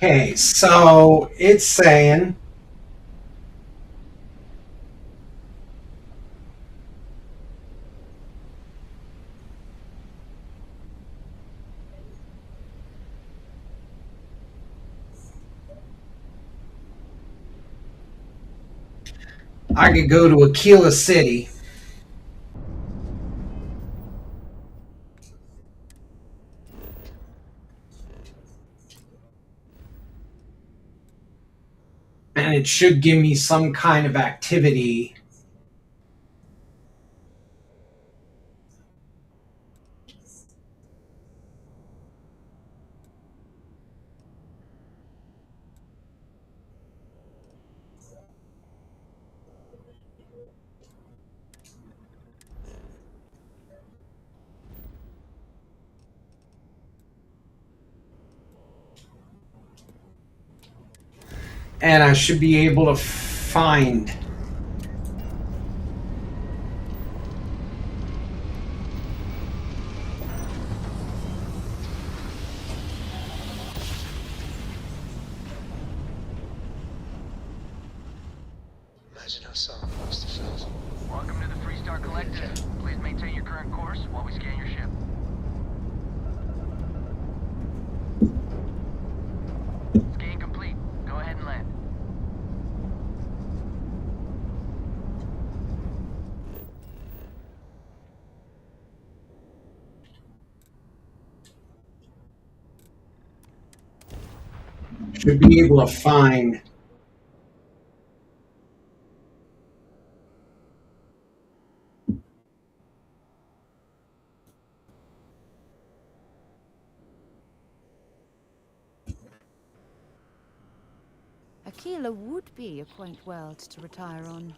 Okay, so it's saying I could go to Aquila City. And it should give me some kind of activity. And I should be able to find. Imagine how someone must have felt. Welcome to the Freestar Collective. Please maintain your current course while we scan your ship. Scan complete. Go ahead and land. Should be able to find. Aquila would be a quaint world to retire on,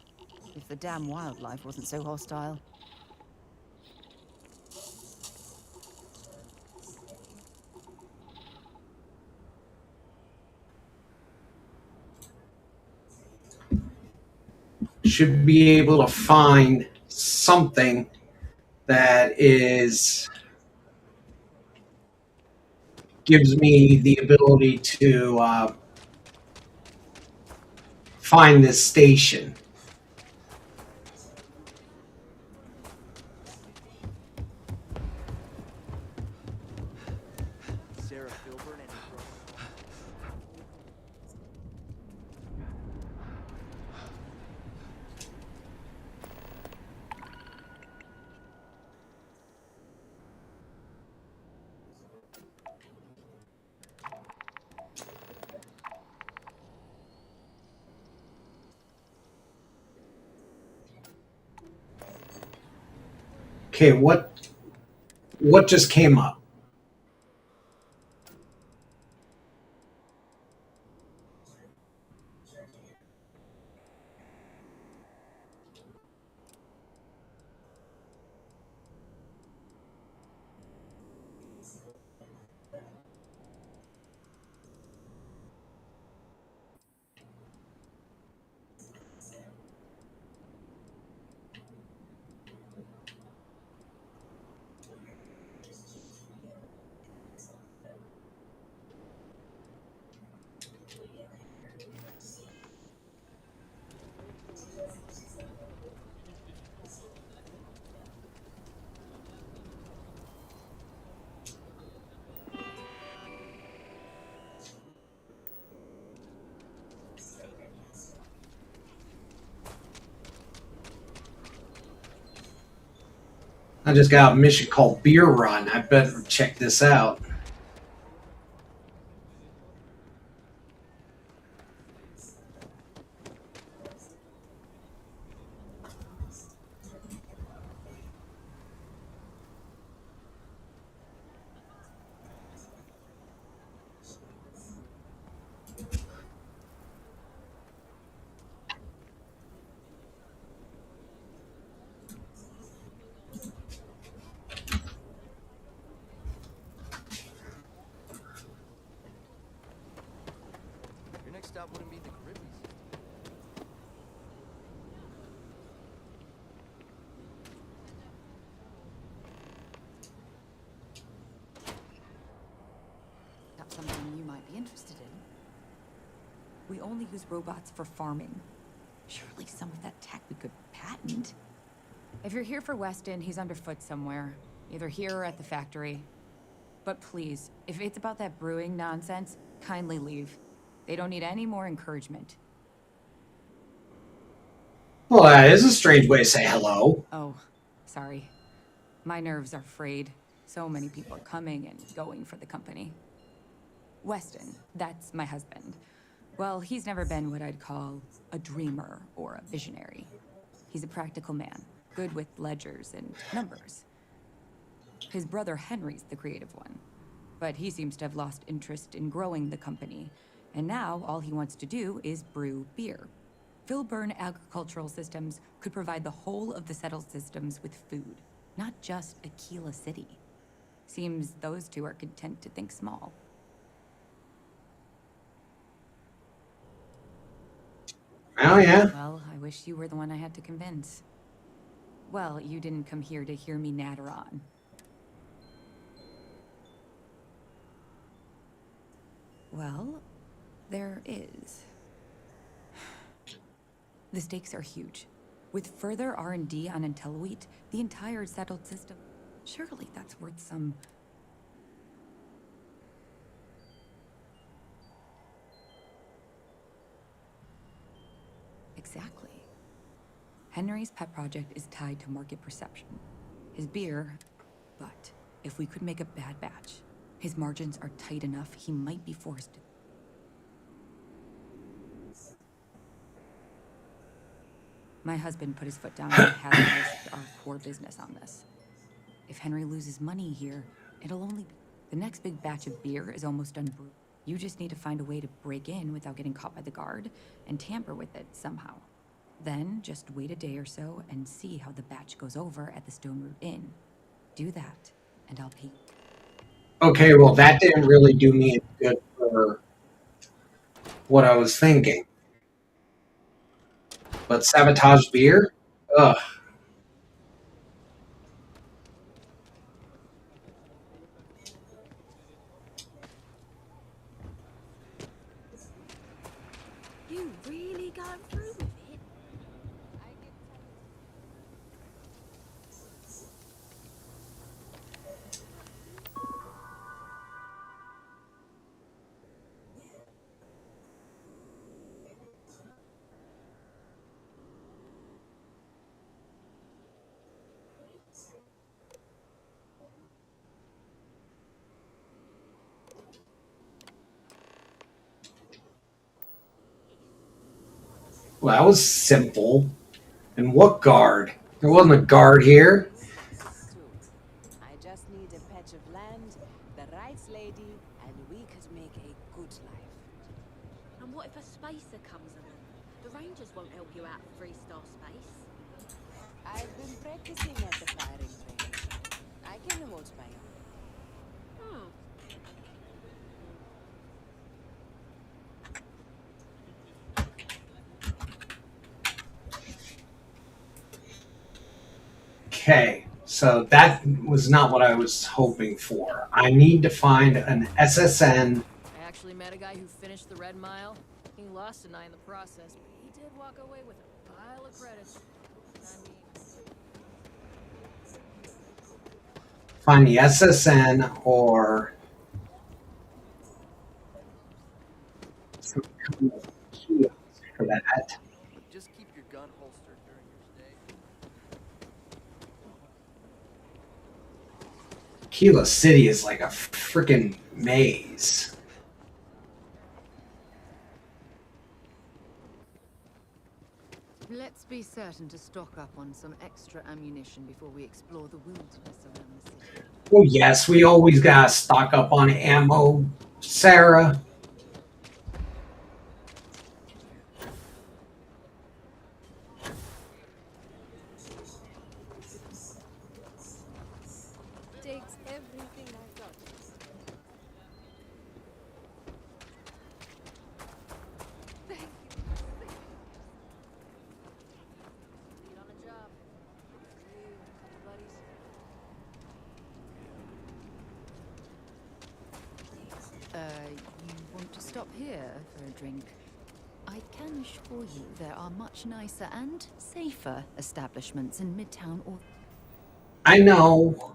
if the damn wildlife wasn't so hostile. Should be able to find something that is gives me the ability to find this station. Sarah Filburn and his brother. Okay, what just came up? I just got a mission called Beer Run. I better check this out. Your next stop wouldn't be the Caribbean. That's something you might be interested in. We only use robots for farming. Surely some of that tech we could patent. If you're here for Weston, he's underfoot somewhere. Either here or at the factory. But please, if it's about that brewing nonsense, kindly leave. They don't need any more encouragement. Well, that is a strange way to say hello. Oh, sorry. My nerves are frayed. So many people are coming and going for the company. Weston, that's my husband. Well, he's never been what I'd call a dreamer or a visionary. He's a practical man, good with ledgers and numbers. His brother Henry's the creative one, but he seems to have lost interest in growing the company, and now all he wants to do is brew beer. Filburn Agricultural Systems could provide the whole of the settled systems with food, not just Aquila City. Seems those two are content to think small. Oh, yeah. Well, I wish you were the one I had to convince. Well, you didn't come here to hear me natter on. Well, there is. The stakes are huge. With further R&D on IntelliWheat, the entire settled system... Surely that's worth some... Exactly. Henry's pet project is tied to market perception. His beer... But if we could make a bad batch, his margins are tight enough he might be forced to... My husband put his foot down and has risked our core business on this. If Henry loses money here, it'll only be... The next big batch of beer is almost done brewing. You just need to find a way to break in without getting caught by the guard and tamper with it somehow. Then just wait a day or so and see how the batch goes over at the Stone Root Inn. Do that, and I'll pay you. Okay, well, that didn't really do me any good for what I was thinking. But sabotage beer? Ugh. You really going through with it? Well, that was simple. And what guard? There wasn't a guard here. I just need a patch of land, the right lady, and we could make a good life. And what if a spacer comes along? The Rangers won't help you out of 3-star space. I've been practicing at the firing range. I can hold my own. Hmm. Okay, so that was not what I was hoping for. I need to find an SSN. I actually met a guy who finished the Red Mile. He lost an eye in the process, but he did walk away with a pile of credits. Find the SSN or some kind of kiosk for that. Just keep your gun holstered during your stay. Aquila City is like a freaking maze. Let's be certain to stock up on some extra ammunition before we explore the wilderness around the city. Oh yes, we always gotta stock up on ammo, Sarah. Takes everything I've got. Thank you. Get on a job. You, buddies. You want to stop here for a drink? I can assure you there are much nicer and safer establishments in Midtown or... I know.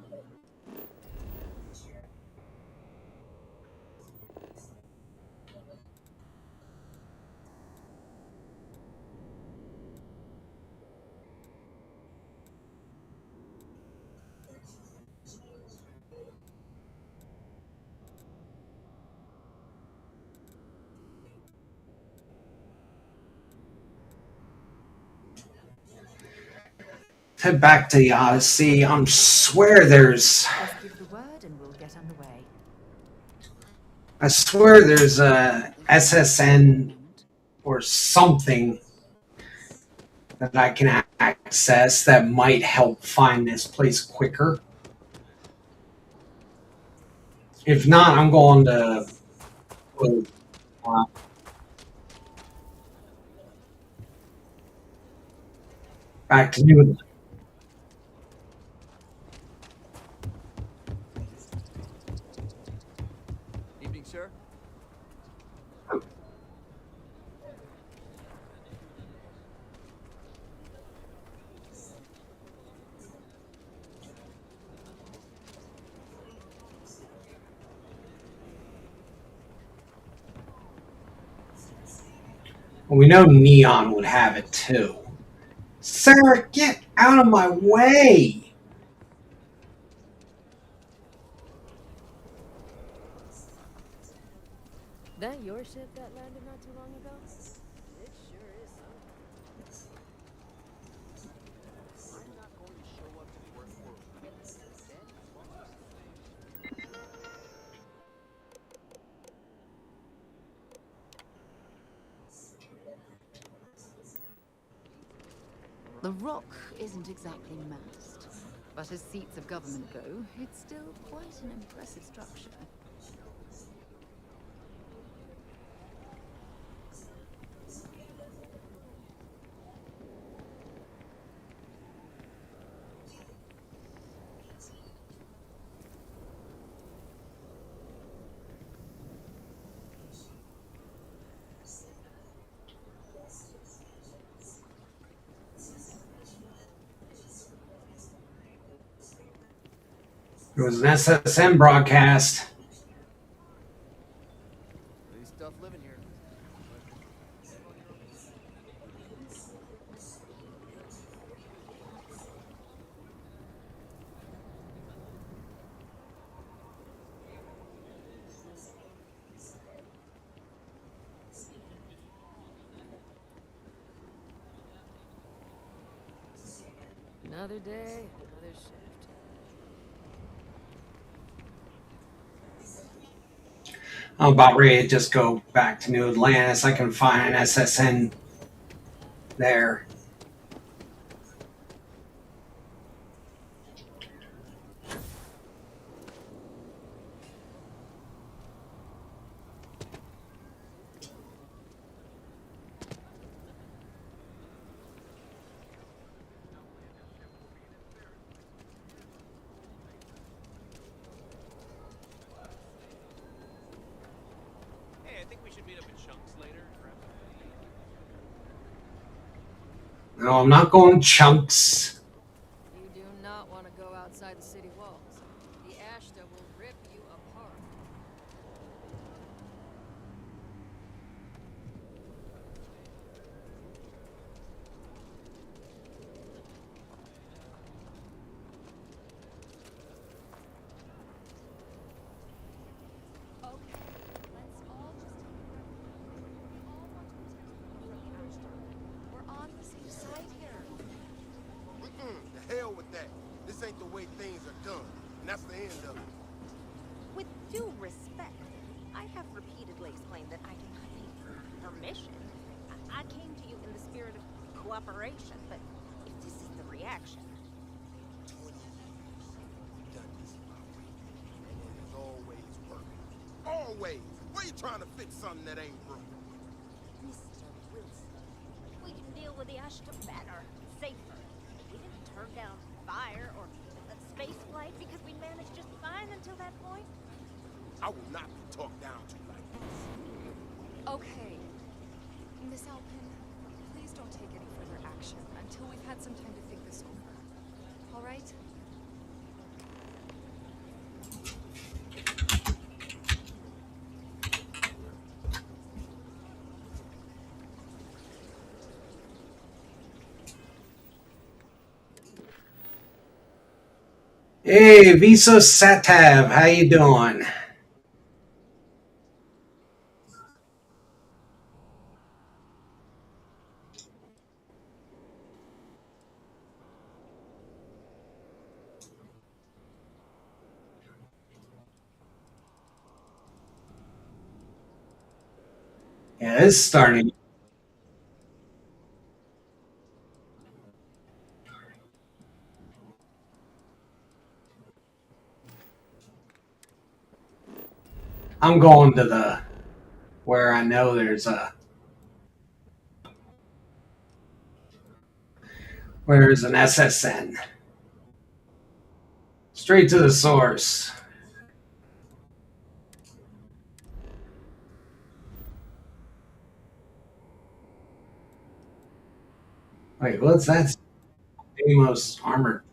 Head back to the Odyssey. I swear there's... Just give the word and we'll get underway. I swear there's a SSN or something that I can access that might help find this place quicker. If not, I'm going to back to New. Evening, sir. We know Neon would have it too. Sarah, get out of my way! That your ship that landed not too long ago? It sure is something. I'm not going to show up to work for a week. Then The Rock isn't exactly massed, but as seats of government go, it's still quite an impressive structure. It was an SSN broadcast. Pretty tough living here. Another day, another shift. I'm about ready to just go back to New Atlantis. I can find an SSN there. Hey, I think we should meet up in Chunks later. No, I'm not going chunks. You do not want to go outside the city walls. The Ashta will rip you apart. The hell with that. This ain't the way things are done. And that's the end of it. With due respect, I have repeatedly explained that I do not need permission. I came to you in the spirit of cooperation, but if this is the reaction... 20 years. Done this my way. And it has always worked. Always! Why you trying to fix something that ain't broke? Mr. Wilson, we can deal with the Ashta better, safer. We didn't turn down fire or a space flight because we managed just fine until that point. I will not be talked down to like this. Okay. Miss Alpin, please don't take any further action until we've had some time to think this over. All right? Hey, Visa Satav, how you doing? Yeah, it's starting. I'm going to the where I know there's an SSN. Straight to the source. Wait, what's that? Deimos armored.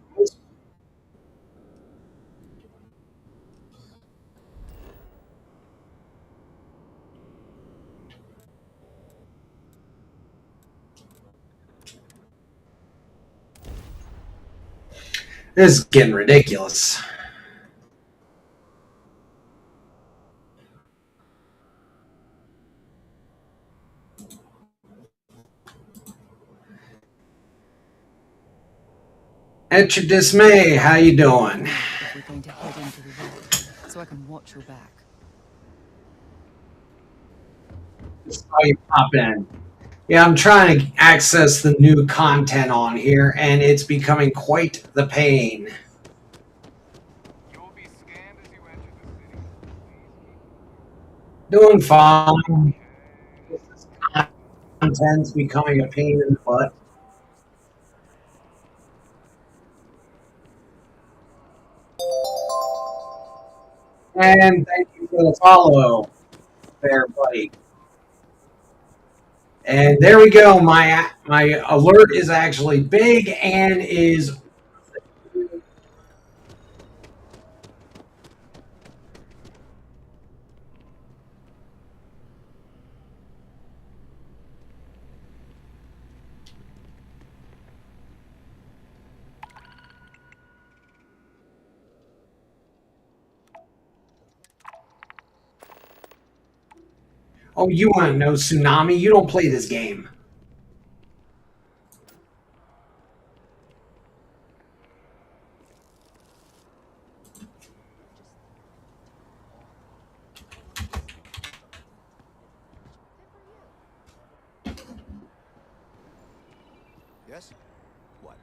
This is getting ridiculous. At your dismay, how you doing? If we're going to head into the rock, so I can watch your back. Just saw you pop in. Yeah, I'm trying to access the new content on here, and it's becoming quite the pain. Doing fine. Content's becoming a pain in the butt. And thank you for the follow there, buddy. And there we go. My alert is actually big and is. Oh, you want to know Tsunami? You don't play this game. Yes? What?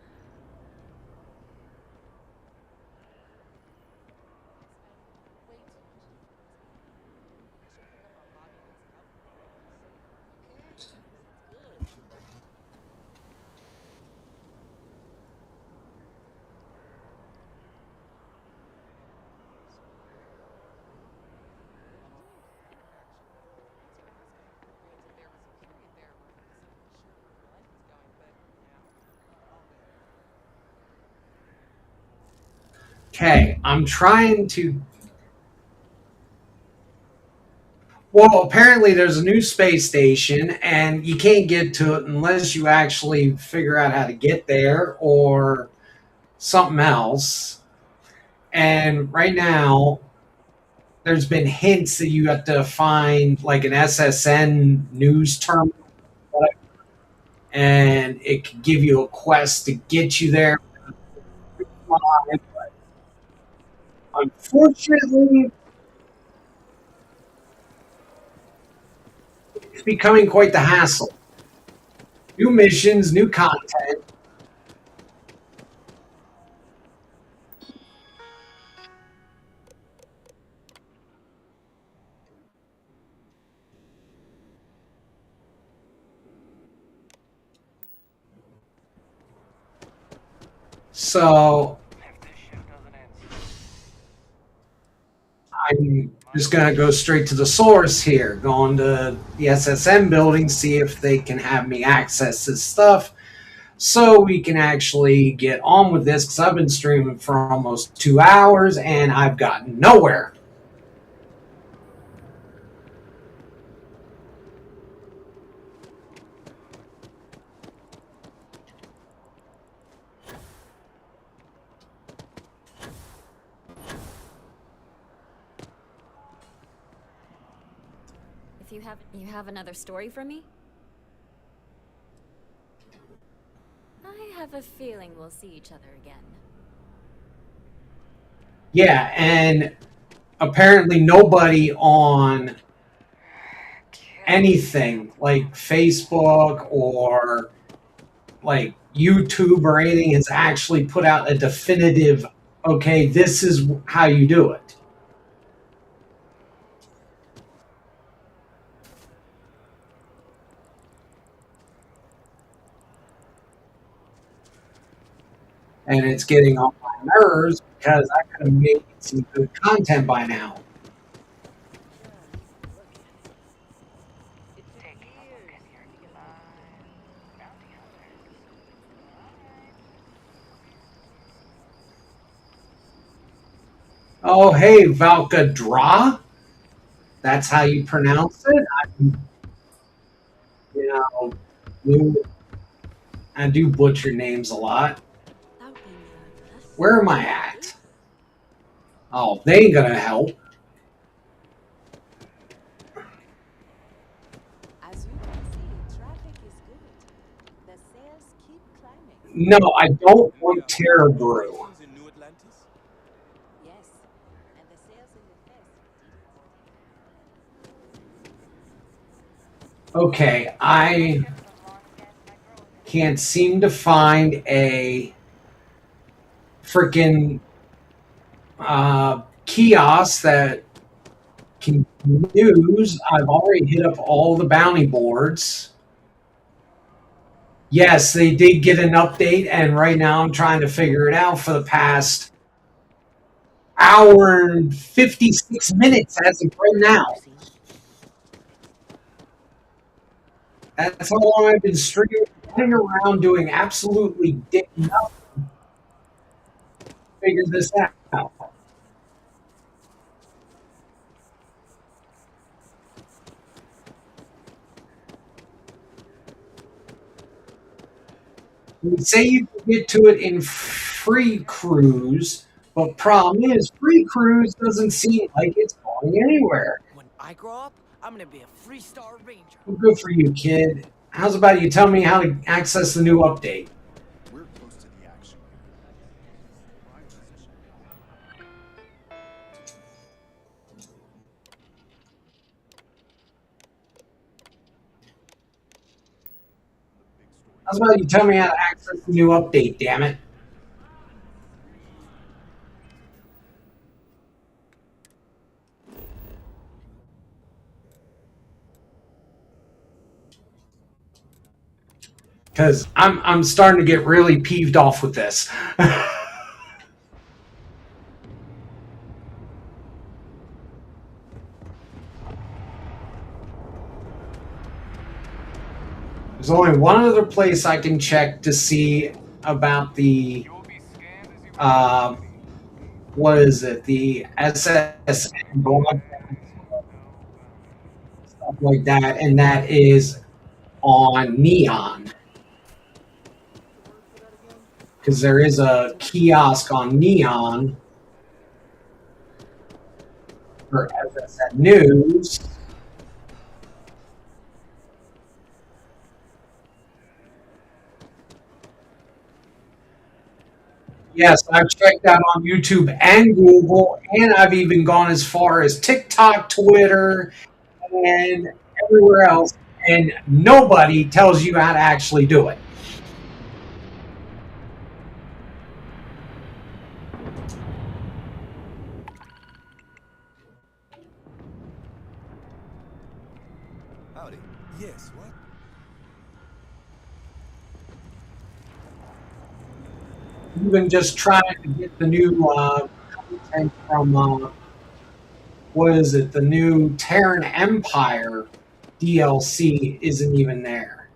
Okay, I'm trying to. Well, apparently there's a new space station, and you can't get to it unless you actually figure out how to get there or something else. And right now, there's been hints that you have to find like an SSN news terminal, and it can give you a quest to get you there. Unfortunately, it's becoming quite the hassle. New missions, new content. So I'm Just gonna go straight to the source here. Going to the SSM building, see if they can have me access this stuff, so we can actually get on with this. Because I've been streaming for almost 2 hours and I've gotten nowhere. If you have another story for me? I have a feeling we'll see each other again. Yeah, and apparently nobody on anything like Facebook or like YouTube or anything has actually put out a definitive, okay, this is how you do it. And it's getting on my nerves because I could have made some good content by now. Oh, hey, Valkadra. That's how you pronounce it. I do butcher names a lot. Where am I at? Oh, they ain't gonna help. As you can see, traffic is good. The sales keep climbing. No, I don't want Terror Brew. Yes, and the sales in the fest. Okay, I can't seem to find a freaking kiosk that can use. I've already hit up all the bounty boards. Yes, they did get an update, and right now I'm trying to figure it out for the past hour and 56 minutes as of right now. That's how long I've been streaming, running around doing absolutely dick nothing to figure this out. You say you can get to it in free cruise, but problem is free cruise doesn't seem like it's going anywhere. When I grow up, I'm gonna be a 3-star ranger. Well, good for you, kid. How's about you tell me how to access the new update? We're close to the action. How's about you tell me how to access the new update, damn it? Because I'm starting to get really peeved off with this. There's only one other place I can check to see about the what is it? The SSN broadcast, stuff like that, and that is on Neon. Because there is a kiosk on Neon for SSN News. Yes, I've checked out on YouTube and Google, and I've even gone as far as TikTok, Twitter, and everywhere else, and nobody tells you how to actually do it. Howdy. Yes, what? Even just trying to get the new content from what is it? The new Terran Empire DLC isn't even there.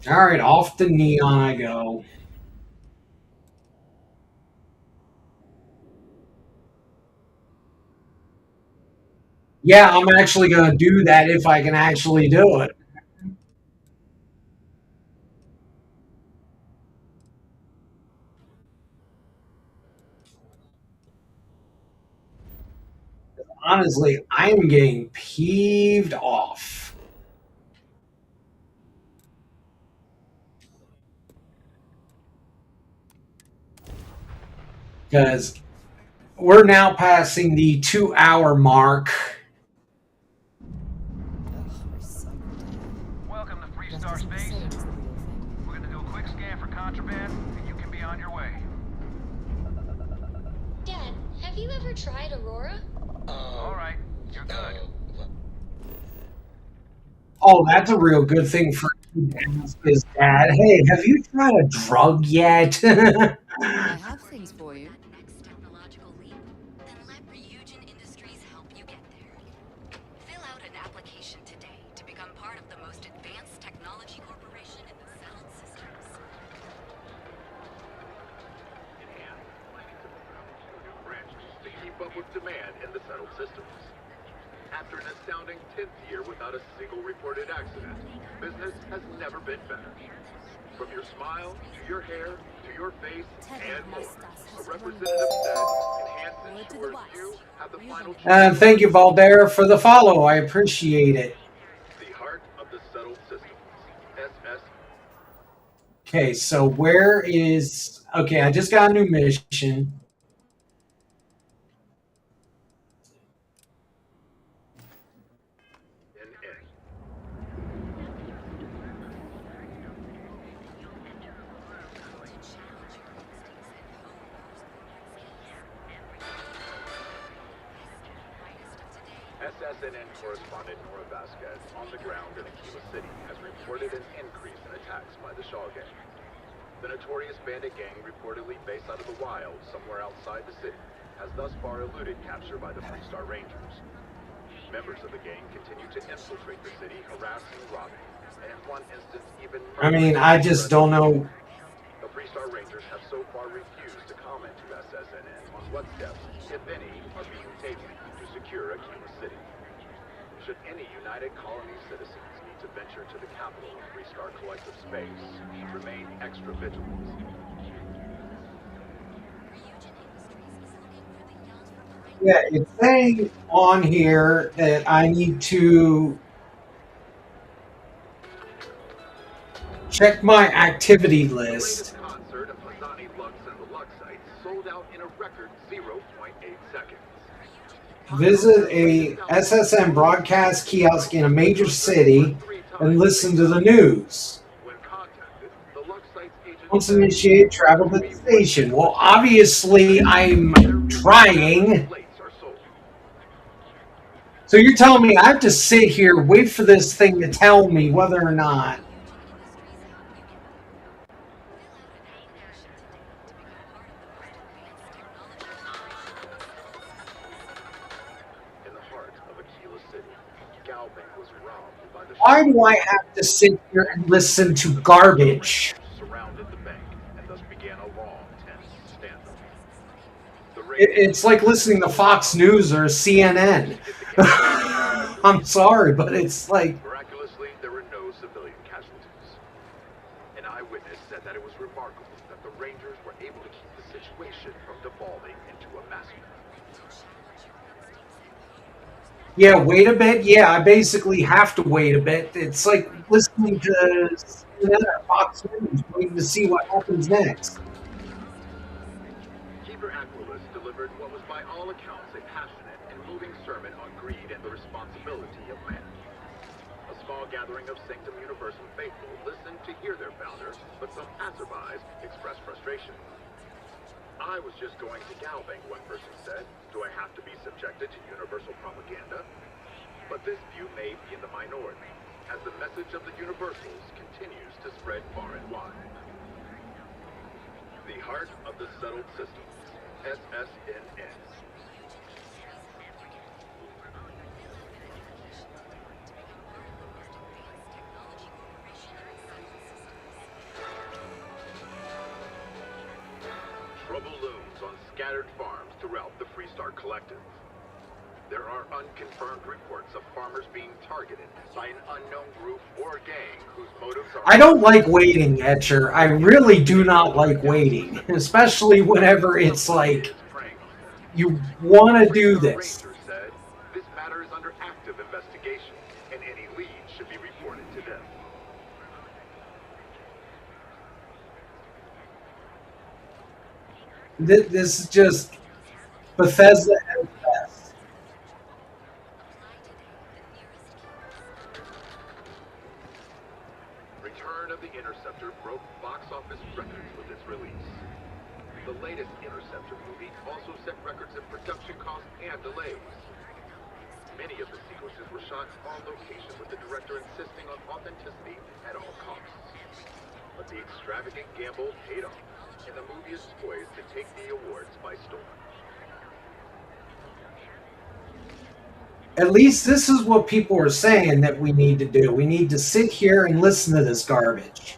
All right, off to Neon I go. Yeah, I'm actually going to do that if I can actually do it. Honestly, I'm getting peeved off. Because we're now passing the 2-hour mark. Welcome to Freestar Space. We're gonna do a quick scan for contraband, and you can be on your way. Dad, have you ever tried Aurora? All right, you're good. Oh, that's a real good thing for him to ask his dad. Hey, have you tried a drug yet? I have things for you. Next technological leap? Then let Ryujin Industries help you get there. Fill out an application today to become part of the most advanced technology corporation in the settled systems. To keep up with demand in the settled systems. After an astounding 10th year without a single reported accident, business has never been better. From your smile, to your hair, to your face, and more. A representative said, Enhanced ensures you have the final And thank you, Valdera, for the follow. I appreciate it. The heart of the settled systems. SS. Okay, so where is... Okay, I just got a new mission. SSNN correspondent Nora Vasquez, on the ground in Aquila City, has reported an increase in attacks by the Shaw Gang. The notorious bandit gang, reportedly based out of the wild, somewhere outside the city, has thus far eluded capture by the Freestar Rangers. Members of the gang continue to infiltrate the city, harassing, robbing, and in one instance even I mean, I just don't know. The Freestar Rangers have so far refused to comment to SSNN on what steps, if any, are being taken to secure Aquila City. Should any United Colony citizens need to venture to the capital of Freestar Collective Space, remain extra vigilant. Yeah, it's saying on here that I need to check my activity list. Concert of Hazani Lux and the Luxites sold out in a record 0.8 seconds. Visit a SSN broadcast kiosk in a major city and listen to the news. Once initiated, travel to the station. Well, obviously, I'm trying. So you're telling me I have to sit here, wait for this thing to tell me whether or not. Why do I have to sit here and listen to garbage? It's like listening to Fox News or CNN. I'm sorry, but it's like... Miraculously, there were no civilian casualties. An eyewitness said that it was remarkable that the Rangers were able to keep the situation from devolving into a massacre. Yeah, wait a bit. Yeah, I basically have to wait a bit. It's like listening to CNN or Fox News, waiting to see what happens next. Keeper Aquilus delivered what was by all accounts a passionate and moving sermon on greed and the responsibility of man. A small gathering of Sanctum Universum faithful listened to hear their founder, but some passerbys expressed frustration. I was just going to Galbank, one person said. Do I have to be subjected to universal propaganda? But this view may be in the minority, as the message of the Universals continues to spread far and wide. The heart of the settled systems. SSNN. Trouble looms on scattered farms throughout the Freestar Collective. There are unconfirmed reports of farmers being targeted by an unknown group or gang whose motives are... I don't like waiting, Etcher. I really do not like waiting, especially whenever it's like you want to do this. Ranger said, this matter is under active investigation, and any leads should be reported to them. This is just Bethesda at best. Return of the Interceptor broke box office records with its release. The latest Interceptor movie also set records in production costs and delays. Many of the sequences were shot on location, with the director insisting on authenticity at all costs. But the extravagant gamble paid off, and the movie is poised to take the awards by storm. At least this is what people are saying that we need to do. We need to sit here and listen to this garbage.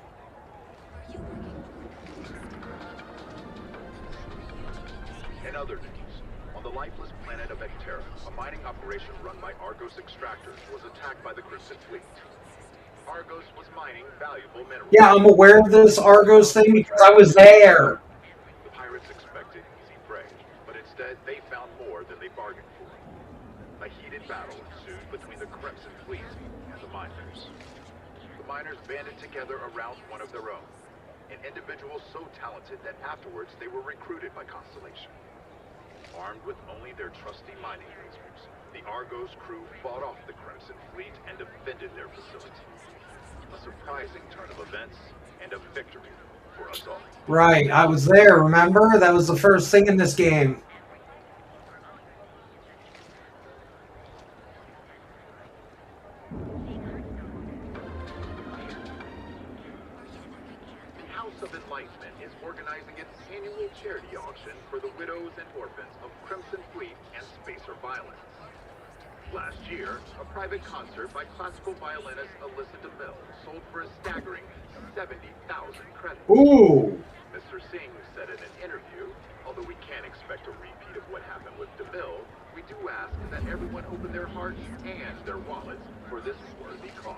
In other news, on the lifeless planet of Vectera, a mining operation run by Argos extractors was attacked by the Crimson Fleet. Argos was mining valuable minerals. Yeah, I'm aware of this Argos thing because I was there. The pirates expected easy prey, but instead they found more than they bargained for. A heated battle ensued between the Crimson Fleet and the miners. The miners banded together around one of their own, an individual so talented that afterwards they were recruited by Constellation. Armed with only their trusty mining lasers, the Argos crew fought off the Crimson Fleet and defended their facility. A surprising turn of events and a victory for us all. Right, I was there, remember? That was the first thing in this game. The House of Enlightenment is organizing its annual charity auction for the widows and orphans of Crimson Fleet and Spacer violence. Last year, a private concert by classical violinist Alyssa DeMille sold for a staggering 70,000 credits. Ooh! Mr. Singh said in an interview, although we can't expect a repeat of what happened with DeMille, we do ask that everyone open their hearts and their wallets for this worthy cause.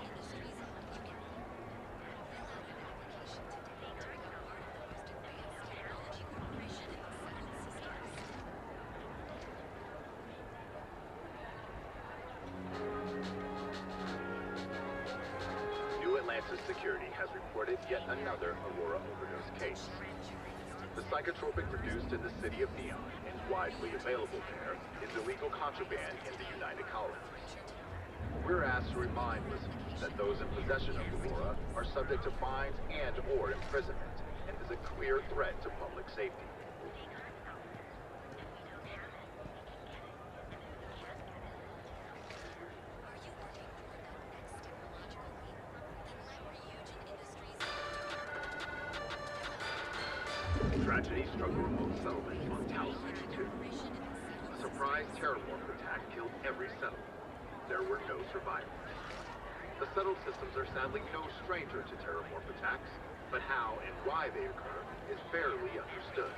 Security has reported yet another Aurora overdose case. The psychotropic produced in the city of Neon and widely available there is illegal contraband in the United Colonies. We're asked to remind listeners that those in possession of Aurora are subject to fines and or imprisonment and is a clear threat to public safety. Tragedy struck a remote settlement on Tau 62. A surprise terrormorph attack killed every settlement. There were no survivors. The settled systems are sadly no stranger to terrormorph attacks, but how and why they occur is barely understood.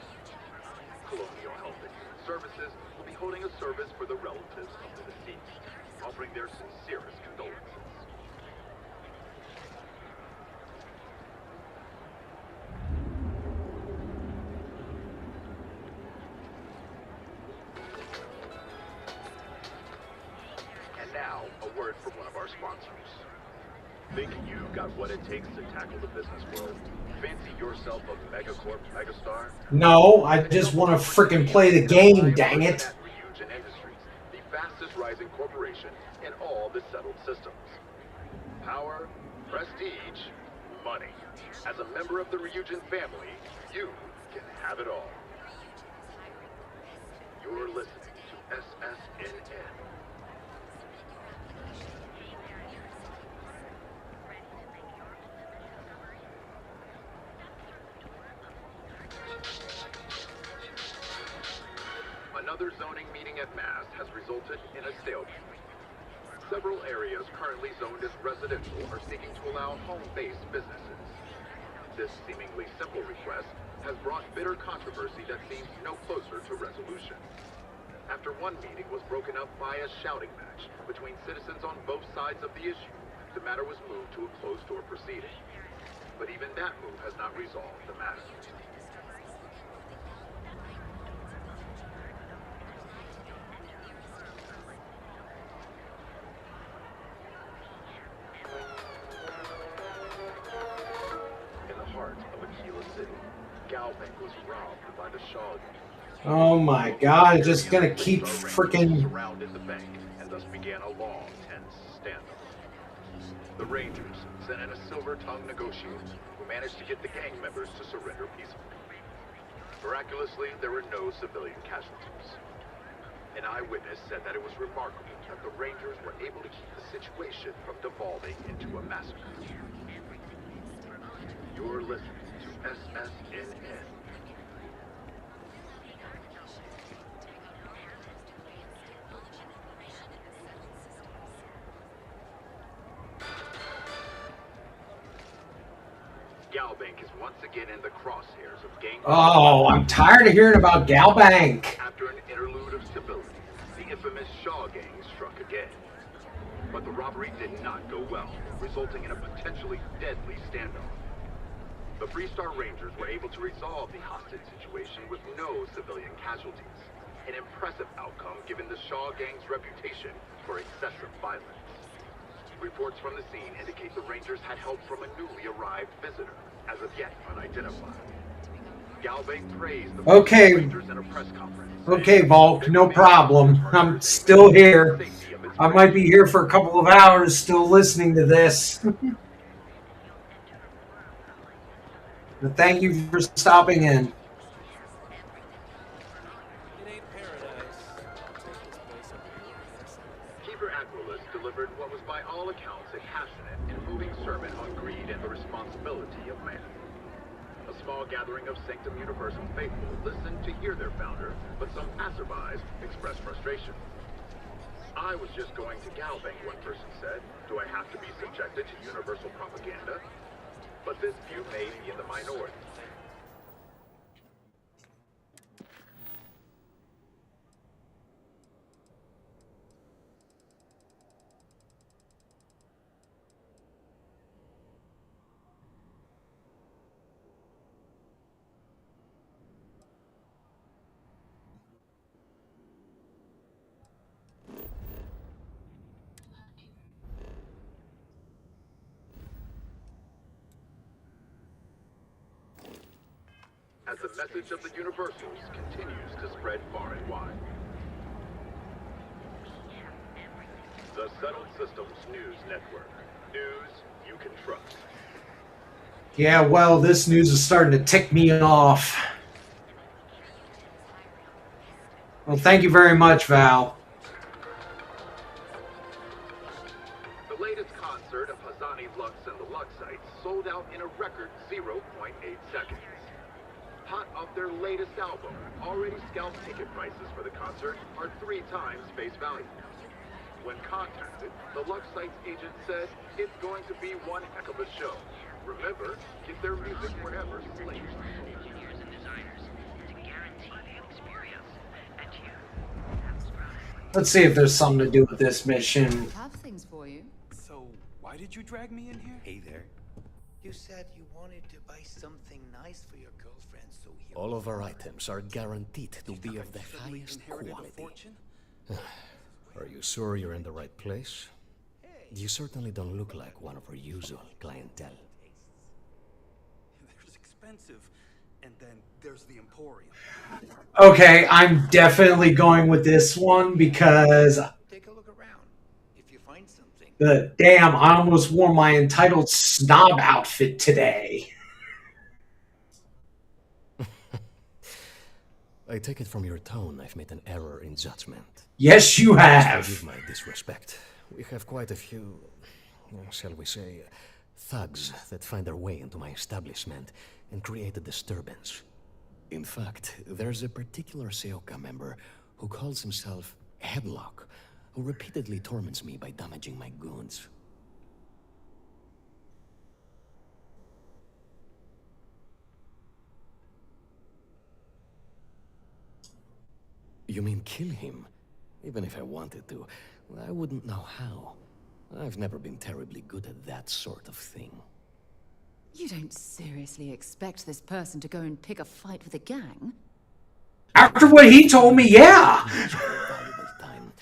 Colonial Health and Human Services will be holding a service for the relatives of the deceased, offering their sincerest condolences. Now, a word from one of our sponsors. Think you got what it takes to tackle the business world? Fancy yourself a megacorp megastar? No, I just want to frickin' play the game, dang it. Ryujin Industries, the fastest rising corporation in all the settled systems. Power, prestige, money. As a member of the Ryujin family, you can have it all. You're listening to SSNN. Another zoning meeting at Mast has resulted in a stalemate. Several areas currently zoned as residential are seeking to allow home-based businesses. This seemingly simple request has brought bitter controversy that seems no closer to resolution. After one meeting was broken up by a shouting match between citizens on both sides of the issue, the matter was moved to a closed-door proceeding. But even that move has not resolved the matter. In the heart of Aquila City, Galbank was robbed by the Shaw. Oh my god, it's just gonna keep freaking. Surrounded the bank, and thus began a long, tense standoff. The Rangers sent in a silver-tongued negotiator who managed to get the gang members to surrender peacefully. Miraculously, there were no civilian casualties. An eyewitness said that it was remarkable that the Rangers were able to keep the situation from devolving into a massacre. You're listening to SSNN. Galbank is once again in the crosshairs of gang. Oh, I'm tired of hearing about Galbank. After an interlude of stability, the infamous Shaw gang struck again. But the robbery did not go well, resulting in a potentially deadly standoff. The Freestar Rangers were able to resolve the hostage situation with no civilian casualties, an impressive outcome given the Shaw gang's reputation for excessive violence. Reports from the scene indicate the Rangers had help from a newly arrived visitor, as of yet unidentified. Galbank praised the Okay. Rangers in a press conference. Okay, Volk, no problem. I'm still here. I might be here for a couple of hours still listening to this. But thank you for stopping in. It ain't paradise. I'll take this place over here. Keeper Aquilus delivered what was by all accounts a passionate and moving sermon on greed and the responsibility of man. A small gathering of Sanctum Universum faithful listened to hear their founder, but some passerbys expressed frustration. I was just going to Galbank, one person said. Do I have to be subjected to universal propaganda? But this view may be in the minority. As the message of the Universals continues to spread far and wide. The Settled Systems News Network. News you can trust. Yeah, well, this news is starting to tick me off. Well, thank you very much, Val. The latest concert of Hazani Lux and the Luxites sold out in a record 0.8 seconds. Hot off their latest album, already scalped ticket prices for the concert are 3 times face value. When contacted, the Luxites agent said it's going to be one heck of a show. Remember, get their music wherever slaves are sold. Engineers and designers to guarantee the experience. And you, Let's see if there's something to do with this mission. Have things for you. So, why did you drag me in here? Hey there. You said you wanted to buy something nice for your girlfriend, so here. All of our items are guaranteed to be of the highest Inherited a quality. fortune? Are you sure you're in the right place? You certainly don't look like one of our usual clientele. There's expensive, and then there's the Emporium. Okay, I'm definitely going with this one because Take a look around. If you find something. damn, I almost wore my entitled snob outfit today. I take it from your tone I've made an error in judgment. Yes, you have. Forgive my disrespect. We have quite a few, shall we say, thugs that find their way into my establishment and create a disturbance. In fact, there's a particular Seoka member who calls himself Headlock, who repeatedly torments me by damaging my goons. You mean kill him? Even if I wanted to, I wouldn't know how. I've never been terribly good at that sort of thing. You don't seriously expect this person to go and pick a fight with a gang? After what he told me, yeah. Valuable time.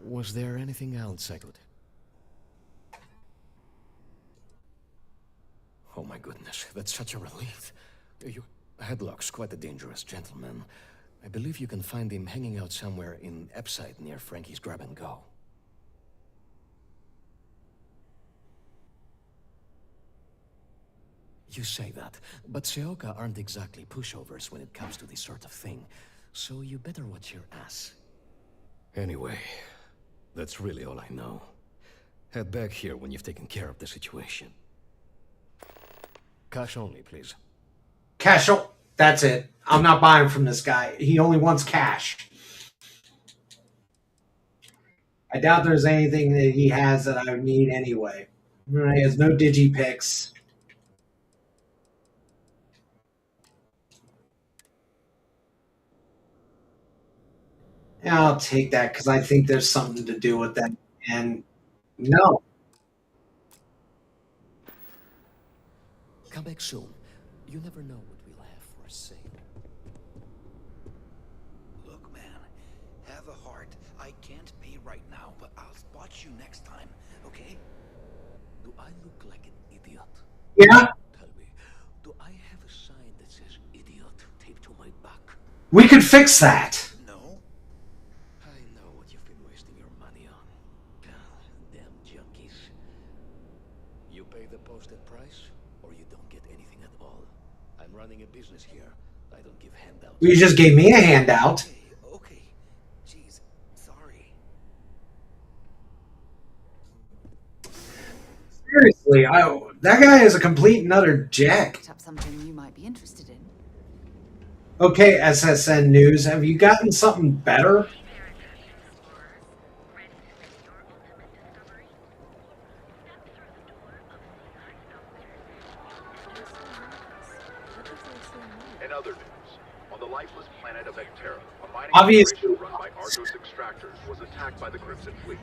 Was there anything else I could? Oh my goodness, that's such a relief. Headlock's quite a dangerous gentleman. I believe you can find him hanging out somewhere in Epside near Frankie's Grab and Go. You say that, but Seoka aren't exactly pushovers when it comes to this sort of thing, so you better watch your ass. Anyway, that's really all I know. Head back here when you've taken care of the situation. Cash only, please. Cash. That's it. I'm not buying from this guy. He only wants cash. I doubt there's anything that he has that I would need anyway. He has no digipicks. Yeah, I'll take that because I think there's something to do with that. And no. Come back soon. You never know what we'll have for sale. Look, man, have a heart. I can't pay right now, but I'll spot you next time, okay? Do I look like an idiot? Yeah. Tell me, do I have a sign that says idiot taped to my back? We could fix that. No. I know what you've been wasting your money on. Damn junkies. You pay the posted price, or you don't get anything at all. I'm running a business here. I don't give handouts. You just gave me a handout. Okay. Jeez, sorry. Seriously, that guy is a complete and utter jack. Picked up something you might be interested in. Okay, SSN News, have you gotten something better? In other news, on the lifeless planet of Ecterra, a mining Obviously. operation run by Argos extractors was attacked by the Crimson Fleet.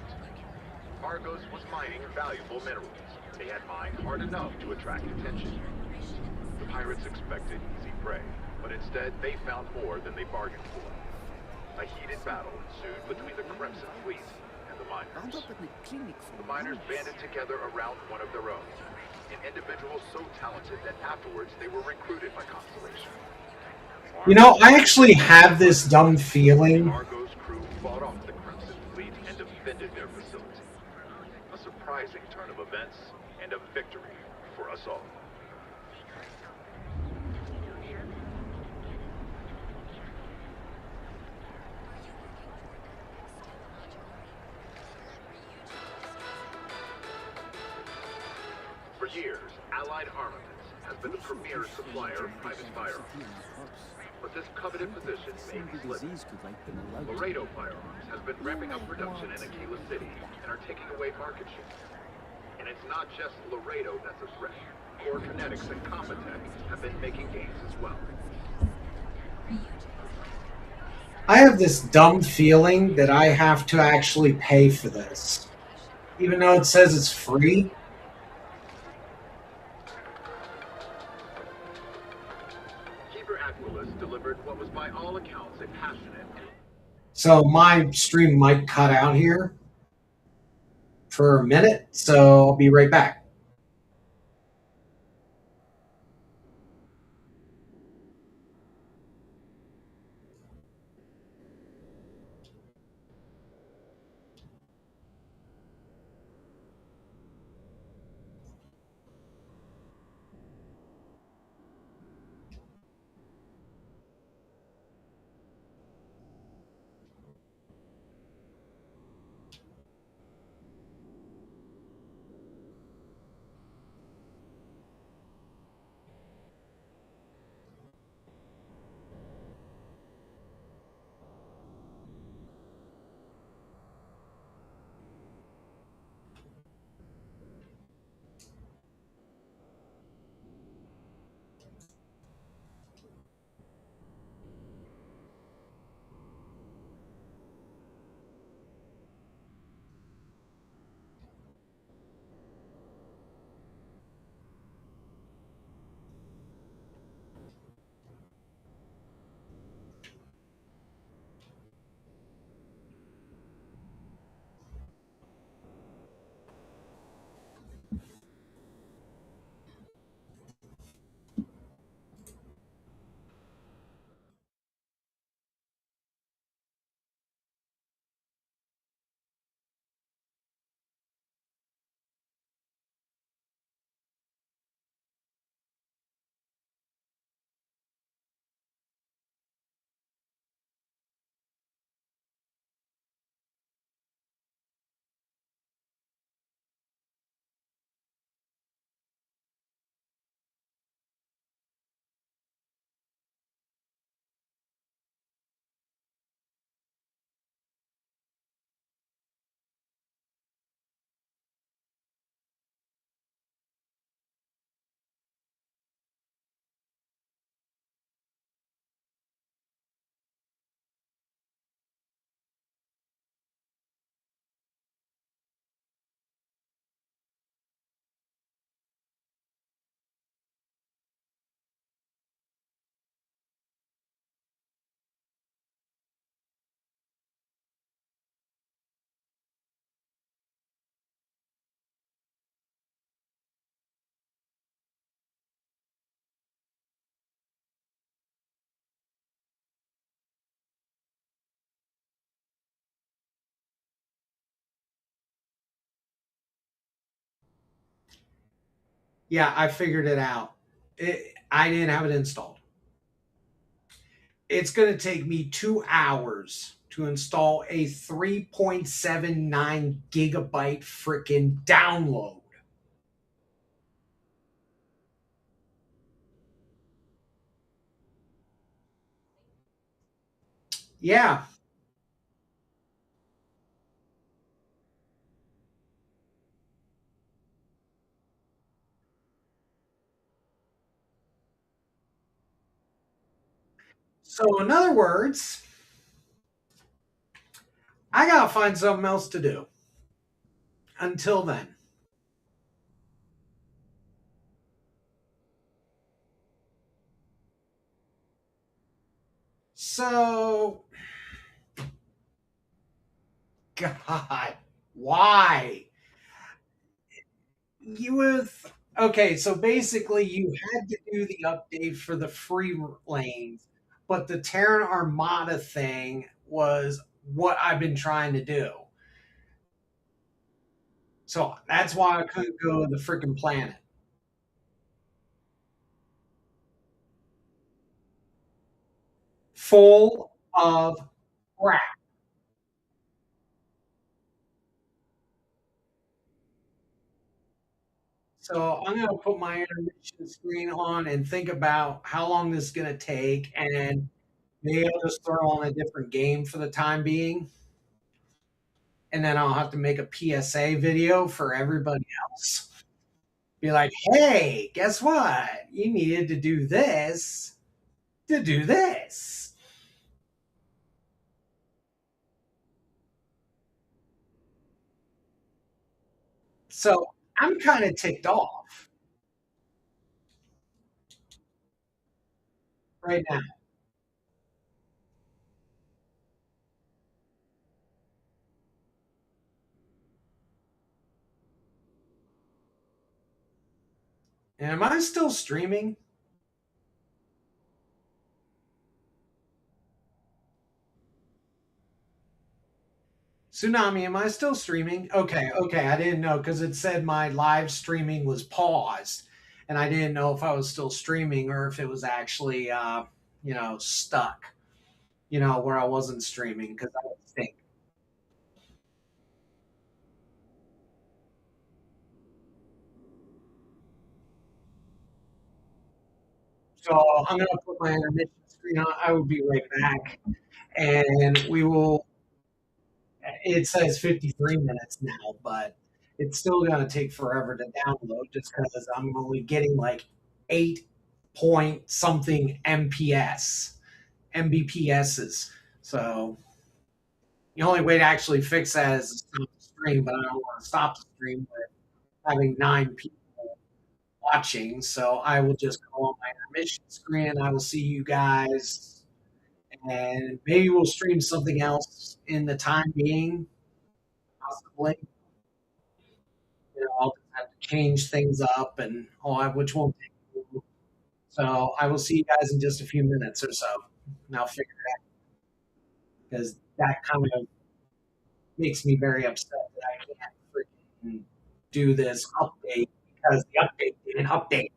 Argos was mining valuable minerals. They had mined hard enough to attract attention. The pirates expected easy prey, but instead they found more than they bargained for. A heated battle ensued between the Crimson Fleet and the miners. The miners banded together around one of their own, an individual so talented that afterwards they were recruited by Constellation. You know, I actually have this dumb feeling. Argo's crew fought off the Crimson Fleet and defended their facility. A surprising turn of events and a victory for us all. For years, Allied Armaments has been the premier supplier of private firearms. But this coveted position may be slipping. Laredo Firearms has been ramping up production in Aquila City and are taking away market share. And it's not just Laredo that's a threat. Core Kinetics and Compotech have been making gains as well. I have this dumb feeling that I have to actually pay for this. Even though it says it's free. Delivered what was by all accounts a passionate. So my stream might cut out here for a minute, so I'll be right back. Yeah, I figured it out. I didn't have it installed. It's going to take me 2 hours to install a 3.79 gigabyte freaking download. Yeah. So, in other words, I got to find something else to do until then. So, God, why? You with okay, so basically you had to do the update for the free lanes, but the Terran Armada thing was what I've been trying to do. So that's why I couldn't go to the freaking planet. Full of crap. So I'm gonna put my intermission screen on and think about how long this is gonna take, and maybe I'll just throw on a different game for the time being, and then I'll have to make a PSA video for everybody else. Be like, hey, guess what? You needed to do this to do this. So I'm kind of ticked off right now. And am I still streaming? Tsunami, am I still streaming? Okay, okay. I didn't know because it said my live streaming was paused, and I didn't know if I was still streaming or if it was actually, stuck. Where I wasn't streaming because I was think. So I'm gonna put my intermission screen on. I will be right back, and we will. It says 53 minutes now, but it's still going to take forever to download just because I'm only getting like 8 point something mbps's. So the only way to actually fix that is to stop the stream, but I don't want to stop the stream with having 9 people watching. So I will just go on my intermission screen. I will see you guys, and maybe we'll stream something else in the time being, possibly. I'll just have to change things up and all that, which won't take long. So I will see you guys in just a few minutes or so. And I'll figure it out because that kind of makes me very upset that I can't freaking do this update because the update didn't update.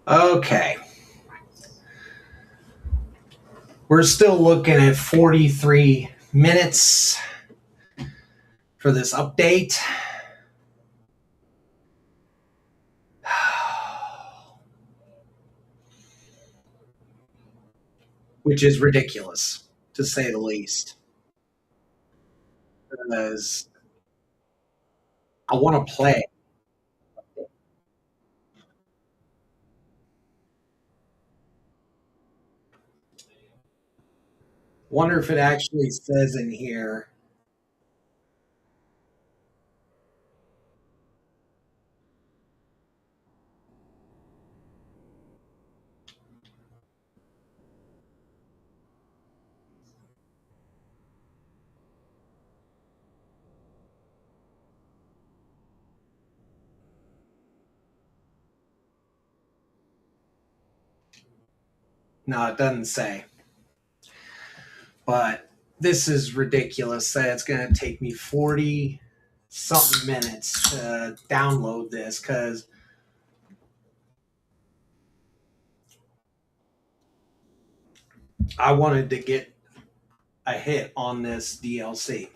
Okay. We're still looking at 43 minutes for this update. Which is ridiculous, to say the least. Because I want to play. Wonder if it actually says in here. No, it doesn't say. But this is ridiculous that it's going to take me 40 something minutes to download this because I wanted to get a hit on this DLC.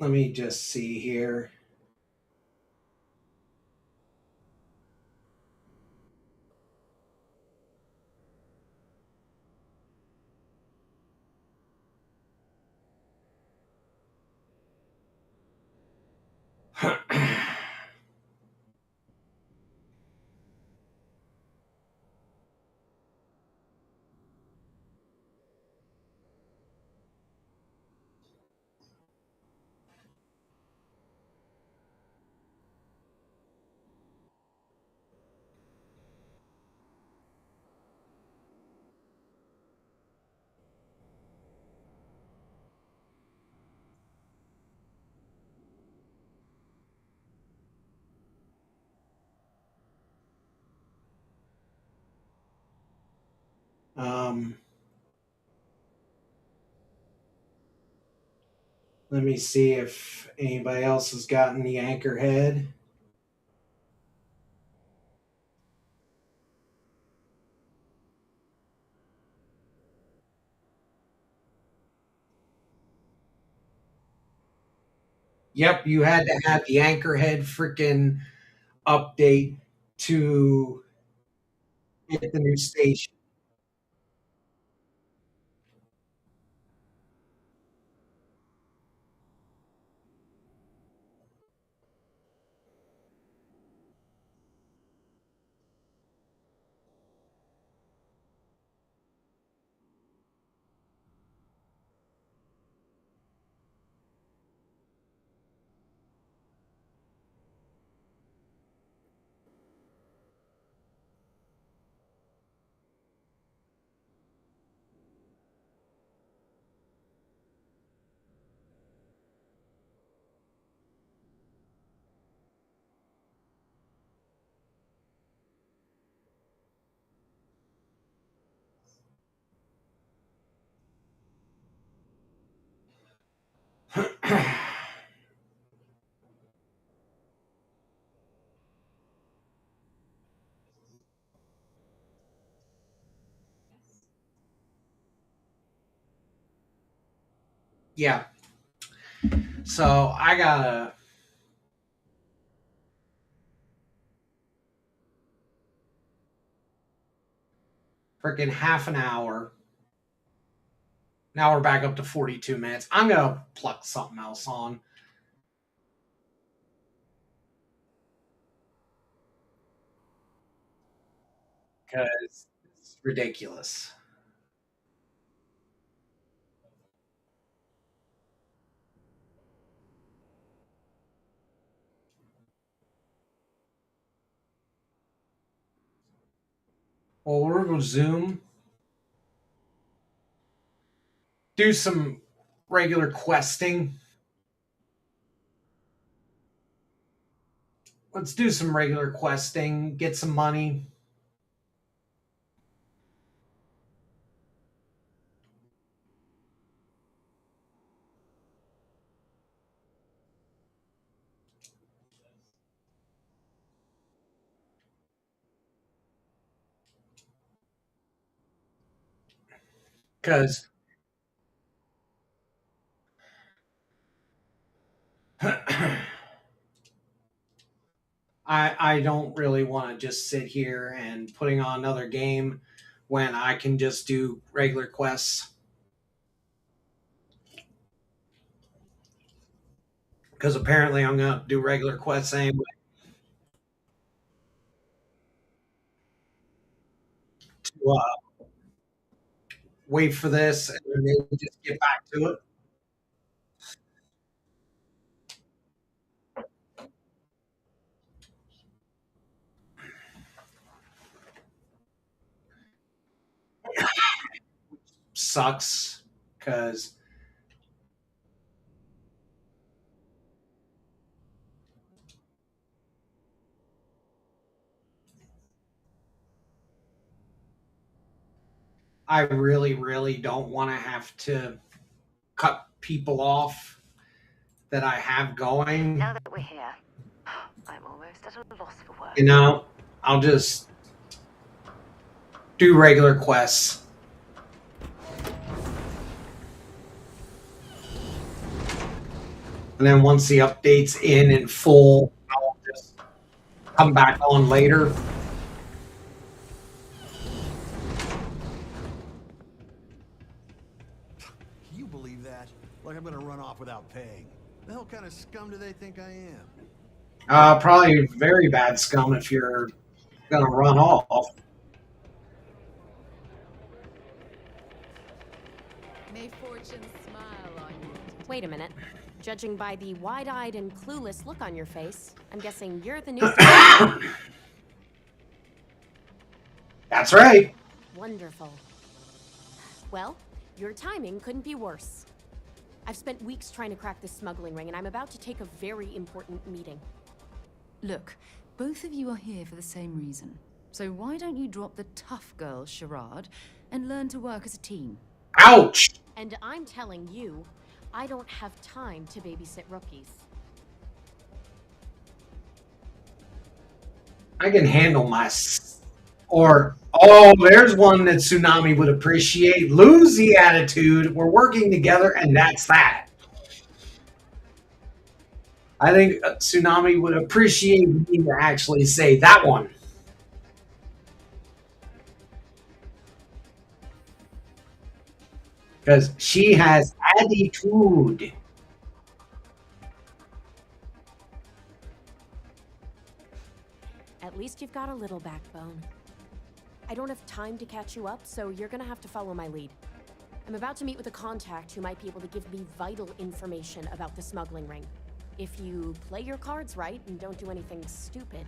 Let me just see here. Um, Let me see if anybody else has gotten the Anchorhead. Yep, you had to have the Anchorhead freaking update to get the new station. Yeah. So I got a freaking half an hour. Now we're back up to 42 minutes. I'm going to pluck something else on. Because it's ridiculous. Well, we're going to zoom. do some regular questing. Let's do some regular questing, get some money. Because I don't really want to just sit here and putting on another game when I can just do regular quests. Because apparently I'm going to do regular quests anyway. To wait for this and then maybe just get back to it. Sucks because I really, really don't want to have to cut people off that I have going. Now that we're here, I'm almost at a loss for words. You know, I'll just do regular quests. And then once the update's in full, I'll just come back on later. Can you believe that? Like I'm gonna run off without paying. The hell kind of scum do they think I am? Probably very bad scum if you're gonna run off. May fortune smile on you. Wait a minute. Judging by the wide-eyed and clueless look on your face, I'm guessing you're the new... That's right. Wonderful. Well, your timing couldn't be worse. I've spent weeks trying to crack this smuggling ring, and I'm about to take a very important meeting. Look, both of you are here for the same reason. So why don't you drop the tough girl charade and learn to work as a team? Ouch! And I'm telling you, I don't have time to babysit rookies. I can handle my... Or, oh, there's one that Tsunami would appreciate. Lose the attitude. We're working together, and that's that. I think Tsunami would appreciate me to actually say that one. Because she has attitude. At least you've got a little backbone. I don't have time to catch you up, so you're gonna have to follow my lead. I'm about to meet with a contact who might be able to give me vital information about the smuggling ring. If you play your cards right and don't do anything stupid,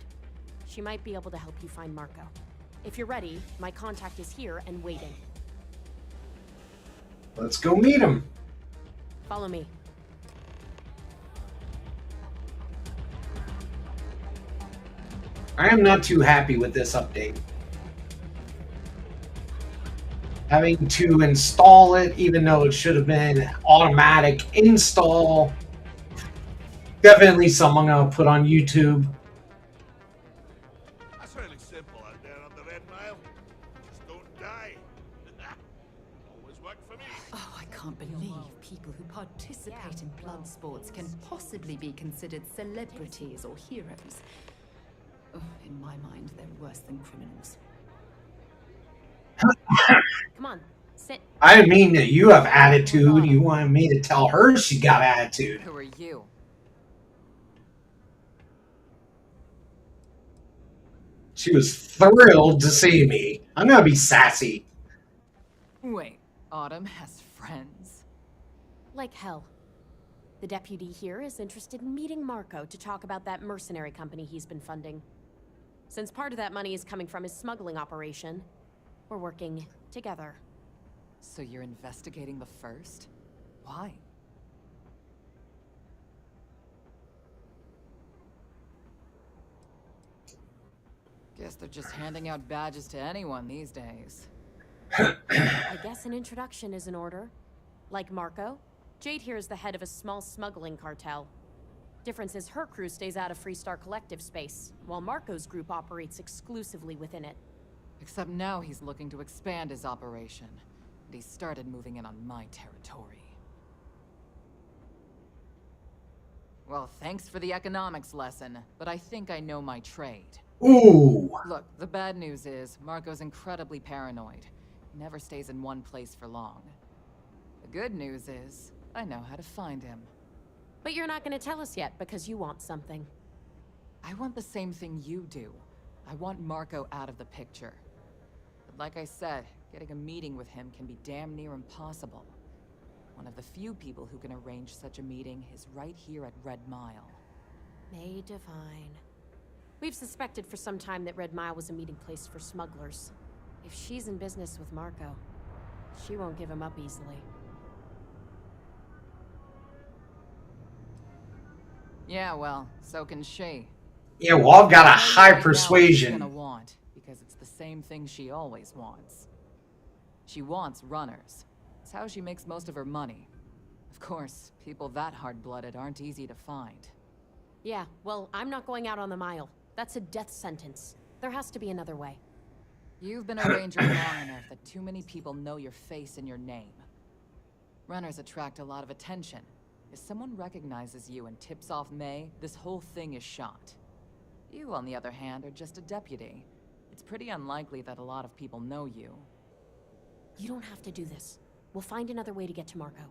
she might be able to help you find Marco. If you're ready, my contact is here and waiting. Let's go meet him. Follow me. I am not too happy with this update. Having to install it, even though it should have been automatic install. Definitely something I'll put on YouTube. That's really simple out there on the Red Mile. Just don't die. Always worked for me. Oh, I can't believe people who participate in blood sports can possibly be considered celebrities or heroes. Oh, in my mind, they're worse than criminals. Come on, sit. I didn't mean that you have attitude. You wanted me to tell her she got attitude. Who are you? She was thrilled to see me. I'm gonna be sassy. Wait, Autumn has friends? Like hell. The deputy here is interested in meeting Marco to talk about that mercenary company he's been funding. Since part of that money is coming from his smuggling operation, we're working together. So you're investigating the first? Why? Guess they're just handing out badges to anyone these days. I guess an introduction is in order. Like Marco, Jade here is the head of a small smuggling cartel. Difference is her crew stays out of Freestar Collective space, while Marco's group operates exclusively within it. Except now he's looking to expand his operation. And he started moving in on my territory. Well, thanks for the economics lesson, but I think I know my trade. Ooh. Look, the bad news is, Marco's incredibly paranoid. He never stays in one place for long. The good news is, I know how to find him. But you're not going to tell us yet, because you want something. I want the same thing you do. I want Marco out of the picture. But like I said, getting a meeting with him can be damn near impossible. One of the few people who can arrange such a meeting is right here at Red Mile. May Divine. We've suspected for some time that Red Mile was a meeting place for smugglers. If she's in business with Marco, she won't give him up easily. Yeah, well, so can she. Yeah, well, I've got a high Right now, persuasion. She's gonna want, because it's the same thing she always wants. She wants runners. It's how she makes most of her money. Of course, people that hard-blooded aren't easy to find. Yeah, well, I'm not going out on the mile. That's a death sentence. There has to be another way. You've been a ranger long enough that too many people know your face and your name. Runners attract a lot of attention. If someone recognizes you and tips off May, this whole thing is shot. You, on the other hand, are just a deputy. It's pretty unlikely that a lot of people know you. You don't have to do this. We'll find another way to get to Marco.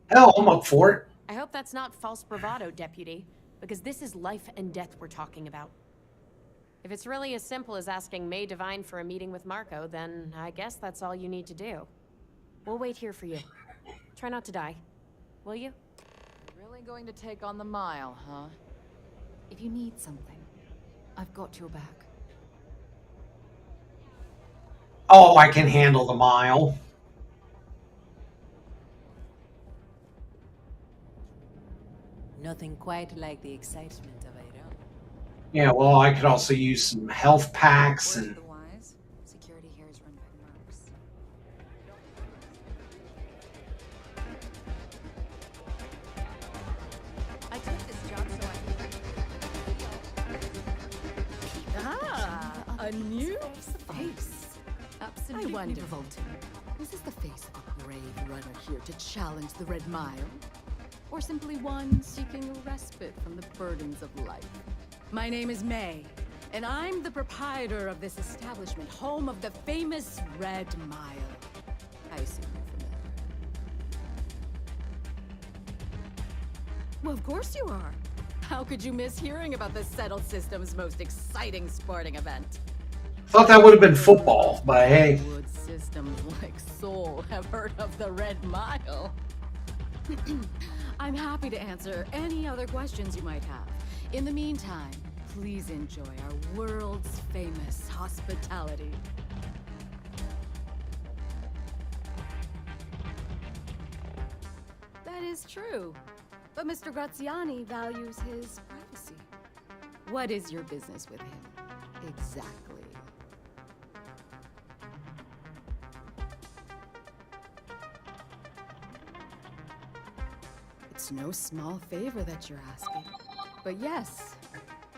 Hell, I'm up for it. I hope that's not false bravado, Deputy, because this is life and death we're talking about. If it's really as simple as asking May Divine for a meeting with Marco, then I guess that's all you need to do. We'll wait here for you. Try not to die. Will you? You're really going to take on the mile, huh? If you need something, I've got your back. Oh, I can handle the mile. Nothing quite like the excitement of a run. Yeah, well, I could also use some health packs and... Otherwise, security here is run by mercs. I took this job so A new face. Absolutely I wonder, revolting. is this the face of a brave runner here to challenge the Red Mile? Or simply one seeking a respite from the burdens of life? My name is May, and I'm the proprietor of this establishment, home of the famous Red Mile. I assume you're familiar. Well, of course you are. How could you miss hearing about the Settled System's most exciting sporting event? Thought that would have been football, but hey. Wood systems like Soul have heard of the Red Mile. I'm happy to answer any other questions you might have. In the meantime, please enjoy our world's famous hospitality. That is true, but Mr. Graziani values his privacy. What is your business with him, exactly? It's no small favor that you're asking. But yes,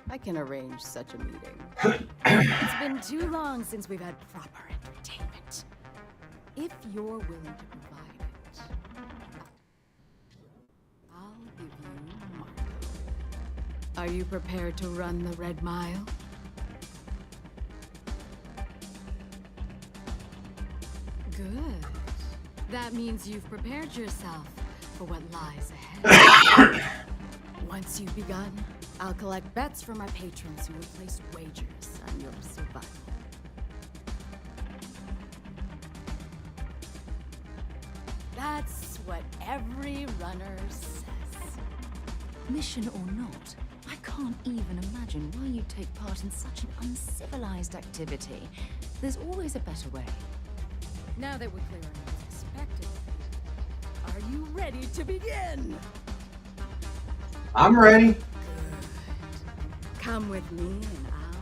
I can arrange such a meeting. It's been too long since we've had proper entertainment. If you're willing to provide it, I'll give you Marco. Are you prepared to run the Red Mile? Good. That means you've prepared yourself for what lies ahead. Once you've begun, I'll collect bets from our patrons who will place wagers on your survival. That's what every runner says. Mission or not, I can't can't even imagine why you'd take part in such an uncivilized activity. There's always a better way. Now that we're clearing what's expected, are you ready to begin? I'm ready. Come with me and I'll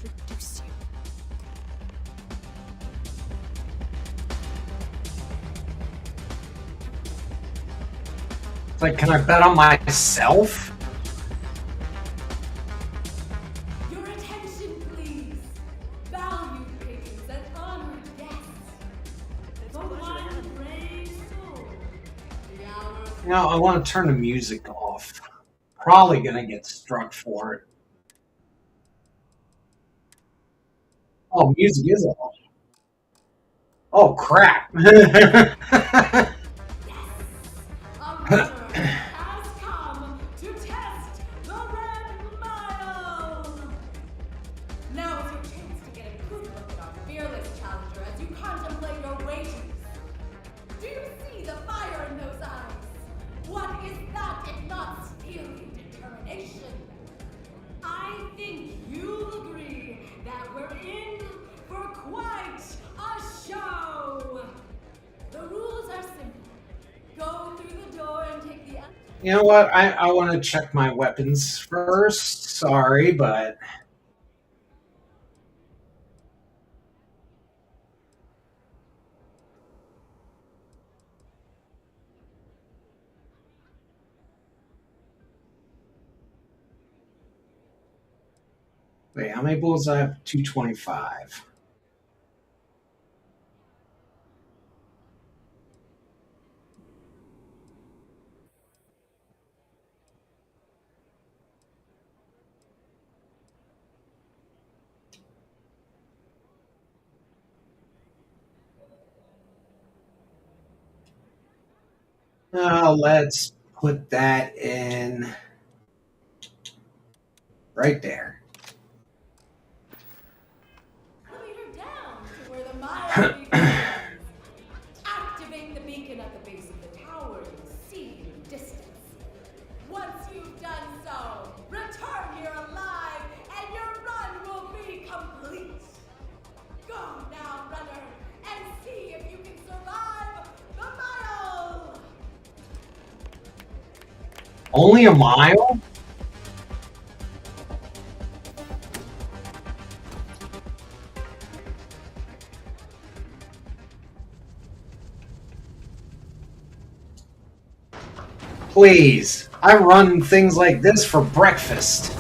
introduce you. It's like, can I bet on myself? Your attention, please. Valued patrons and honored guests. The one brave soul. The hour of You know, I want to turn the music off. Probably gonna get struck for it. Oh, music is off. Oh, crap. has come to test the Red Mile. Now is your chance to get a good look at our fearless challenger as you contemplate your wagers. Do you see the fire in those eyes? What is that if not steely determination? I think you'll agree that we're in for quite a show. The rules are simple. Go through the door and take the... You know what? I want to check my weapons first. Sorry, but... Wait, how many bullets do I have? 225. Let's put that in right there. Elevator down to where the mile begins. Activate the beacon at the base of the tower you see in the distance. Once you've done so, return here alive and your run will be complete. Go now, runner, and see if you can survive the mile. Only a mile? Please, I run things like this for breakfast.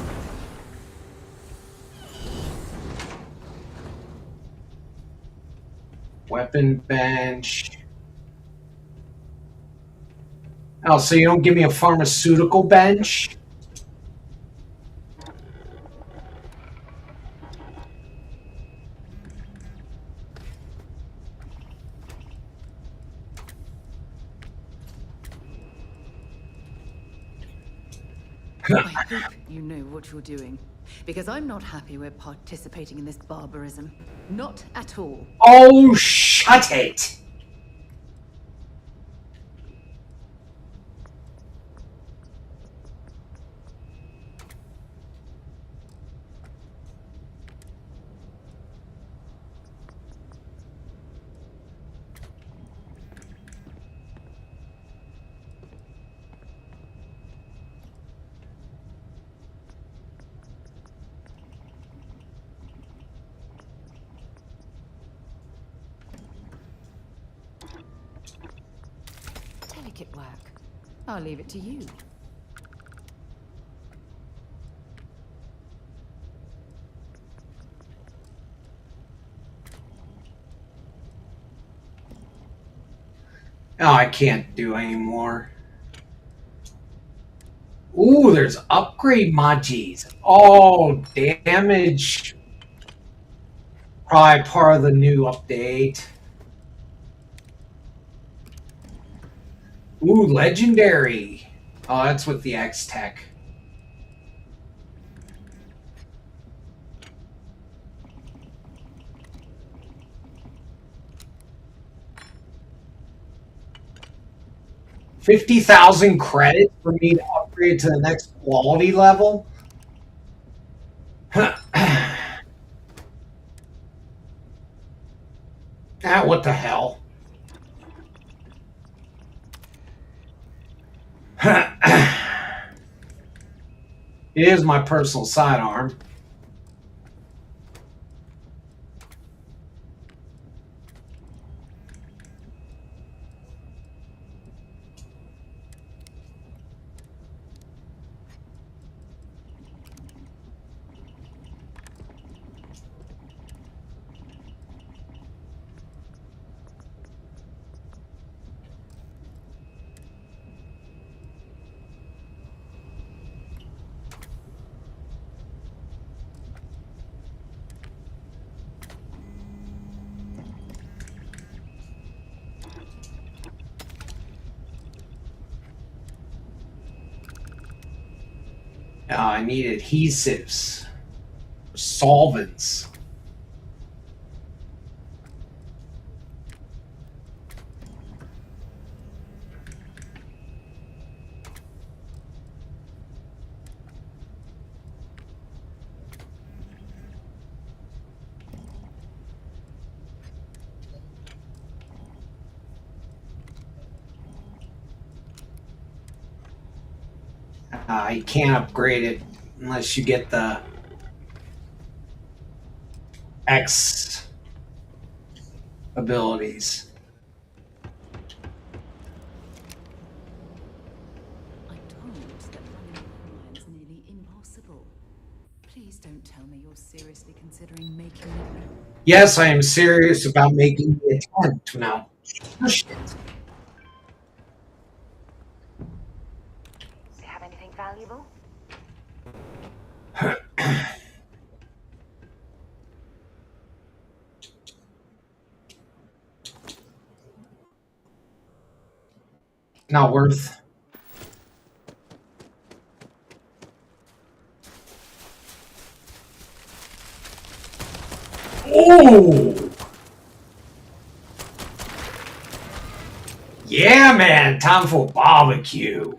Weapon bench. Oh, so you don't give me a pharmaceutical bench? I hope you know what you're doing. Because I'm not happy we're participating in this barbarism. Not at all. Oh, shut it! Delicate work. I'll leave it to you. Oh, I can't do anymore. Ooh, there's upgrade modis. Oh, damage. Probably part of the new update. Ooh, legendary. Oh, that's with the X-Tech. $50,000 credits for me to upgrade to the next quality level? Ah, what the hell? It is my personal sidearm. I need adhesives, solvents. You can't upgrade it unless you get the X abilities. I told that running a is nearly impossible. Please don't tell me you're seriously considering making it. Yes, I am serious about making the attempt now. Oh, shit. Do you have anything valuable? Not worth. Oh! Yeah, man. Time for barbecue.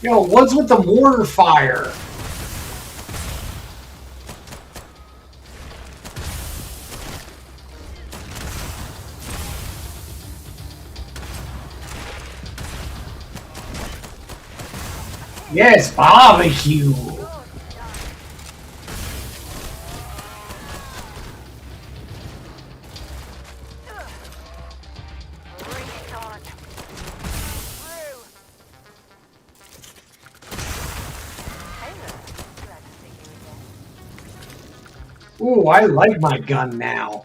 Yo, what's with the mortar fire? Yes, barbecue. Ooh, I like my gun now.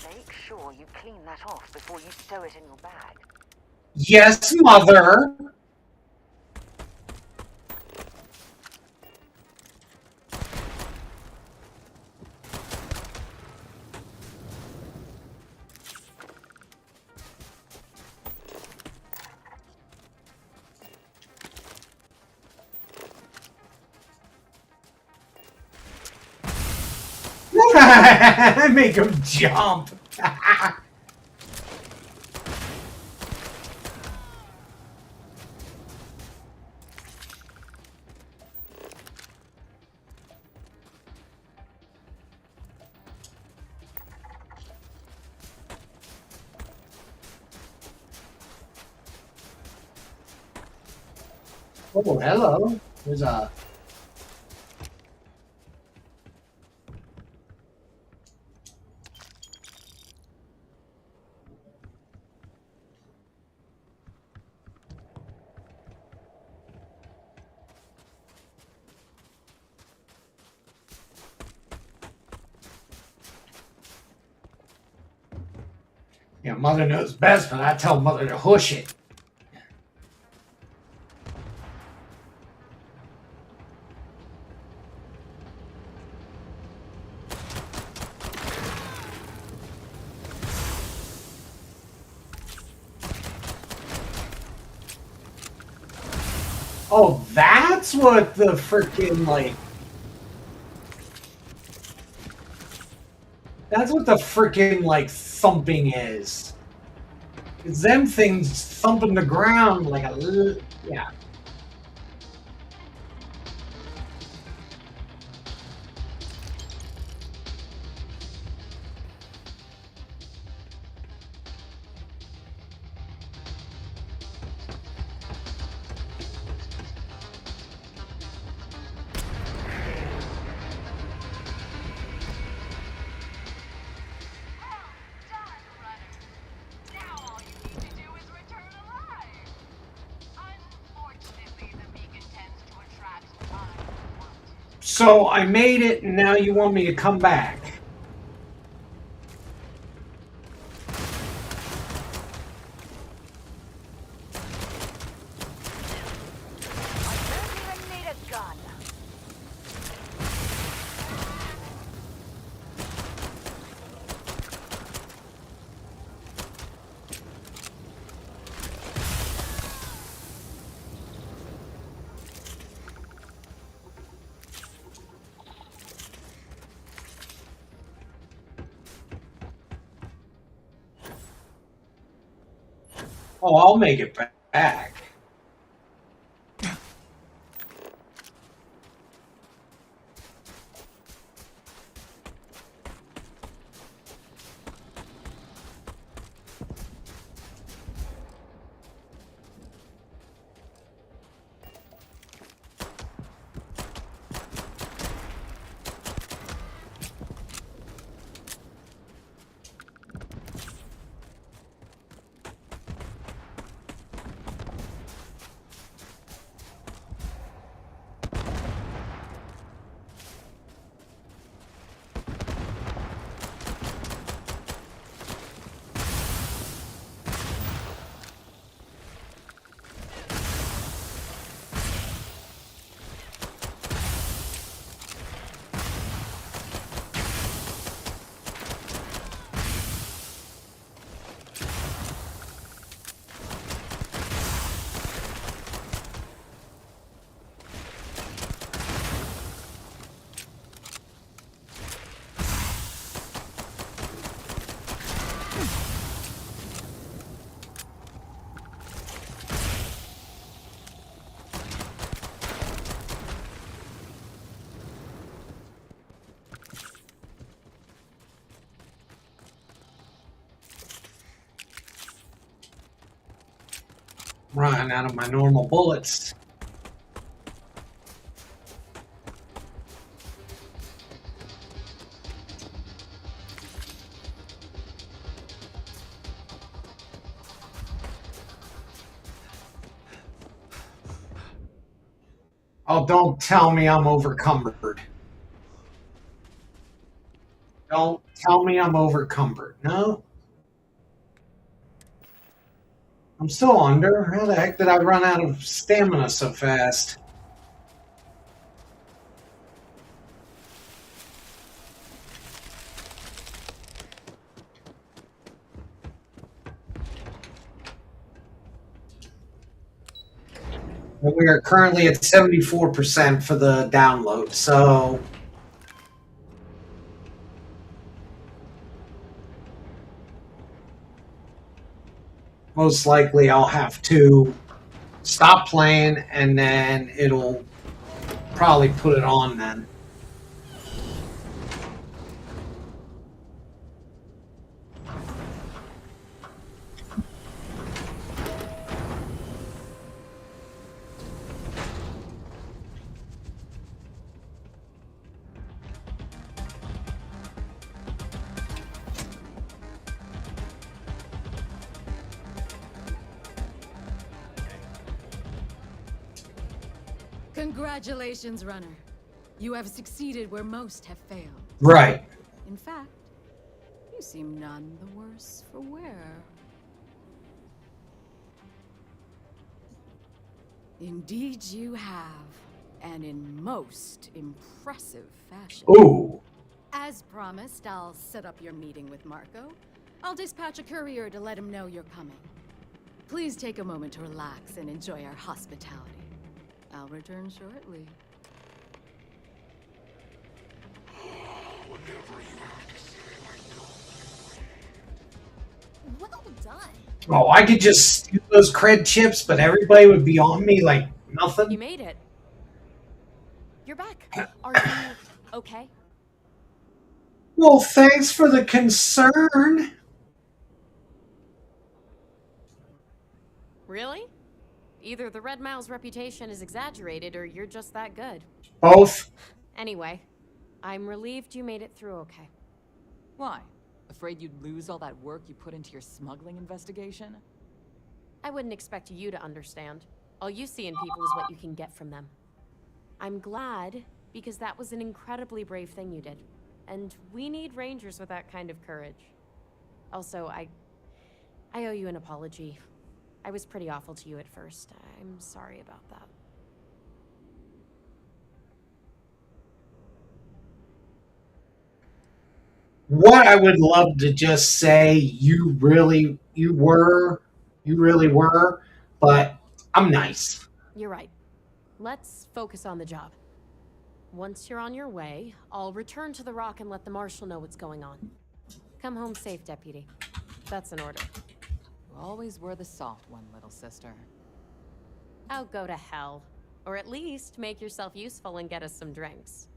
Make sure you clean that off before you stow it in your bag. Yes, mother. Make him jump. Oh, hello. There's a... Yeah, Mother knows best, but I tell Mother to hush it. Oh, that's what the freaking, like... That's what the freaking, like, thumping is. It's them things thumping the ground like a... Yeah. So I made it, and now you want me to come back. Oh, I'll make it back. Running out of my normal bullets. Oh, don't tell me I'm overcumbered. Don't tell me I'm overcumbered. No. I'm still under. How the heck did I run out of stamina so fast? And we are currently at 74% for the download, so... Most likely I'll have to stop playing, and then it'll probably put it on then. Congratulations, runner. You have succeeded where most have failed. Right. In fact, you seem none the worse for wear. Indeed you have, and in most impressive fashion. Ooh. As promised, I'll set up your meeting with Marco. I'll dispatch a courier to let him know you're coming. Please take a moment to relax and enjoy our hospitality. I'll return shortly. Well done. Oh, I could just steal those cred chips, but everybody would be on me like nothing. You made it. You're back. Are you okay? Well, thanks for the concern. Really? Either the Red Mile's reputation is exaggerated or you're just that good. Both. Anyway, I'm relieved you made it through okay. Why? Afraid you'd lose all that work you put into your smuggling investigation? I wouldn't expect you to understand. All you see in people is what you can get from them. I'm glad, because that was an incredibly brave thing you did. And we need rangers with that kind of courage. Also, I owe you an apology. I was pretty awful to you at first. I'm sorry about that. What I would love to just say, you really were, but I'm nice. You're right. Let's focus on the job. Once you're on your way, I'll return to the Rock and let the Marshal know what's going on. Come home safe, Deputy. That's an order. You always were the soft one, little sister. Oh, go to hell. Or at least make yourself useful and get us some drinks.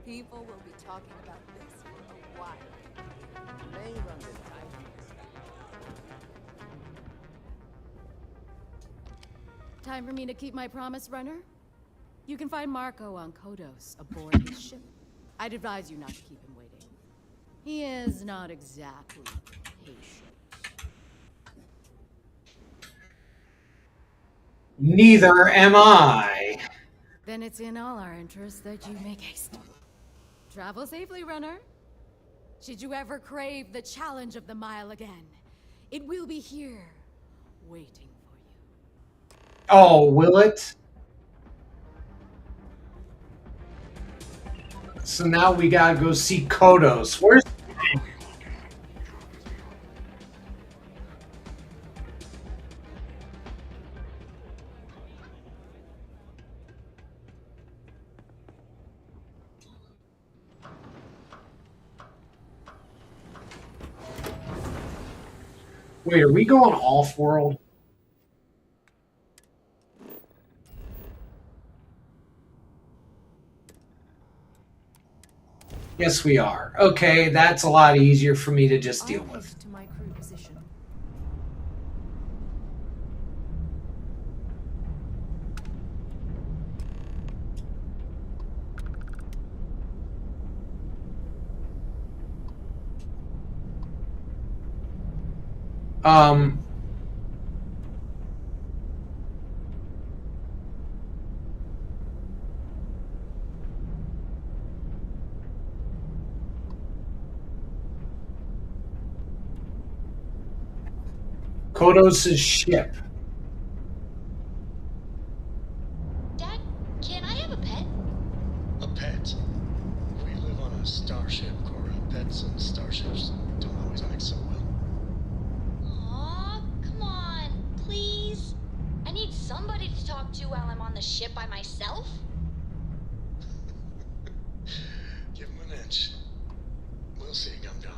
People will be talking about this for a while. May run this time. Time for me to keep my promise, runner? You can find Marco on Kodos aboard his ship. I'd advise you not to keep him waiting. He is not exactly patient. Neither am I. Then it's in all our interests that you make haste. Travel safely, runner. Should you ever crave the challenge of the mile again, it will be here, waiting for you. Oh, will it? So now we gotta go see Kodos. Where's... Wait, are we going off-world? Yes, we are. Okay, that's a lot easier for me to just deal with. To my crew position. Um... Kodos' ship. Dad, can I have a pet? A pet? We live on a starship, Cora. Pets and starships don't always mix so well. Aw, come on, please. I need somebody to talk to while I'm on the ship by myself. Give him an inch. We'll see, Gum-Gum.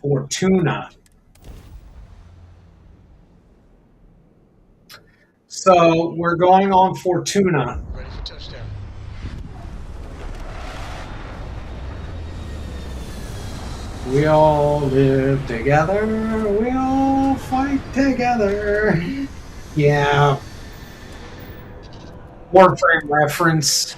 Fortuna. So we're going on Fortuna. Ready for touchdown. We all live together. We all fight together. Yeah. Warframe reference.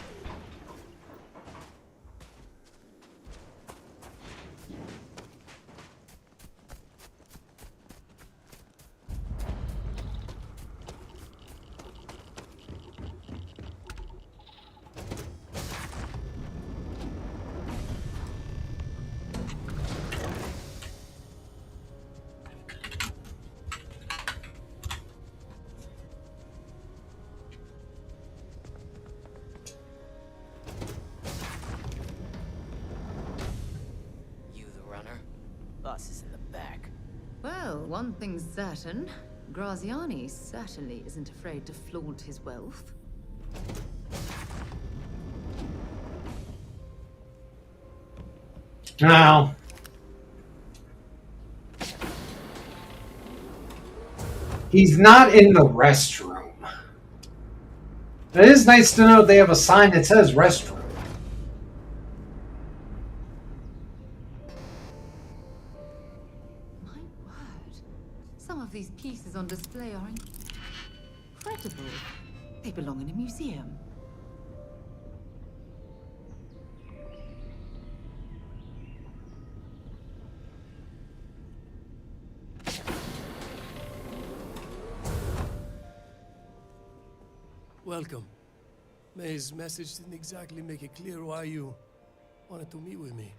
You the runner? Boss is in the back. Well, one thing's certain. Graziani certainly isn't afraid to flaunt his wealth. Now, he's not in the restroom. It is nice to know they have a sign that says restroom. My word. Some of these pieces on display are incredible. They belong in a museum. Welcome. May's message didn't exactly make it clear why you wanted to meet with me.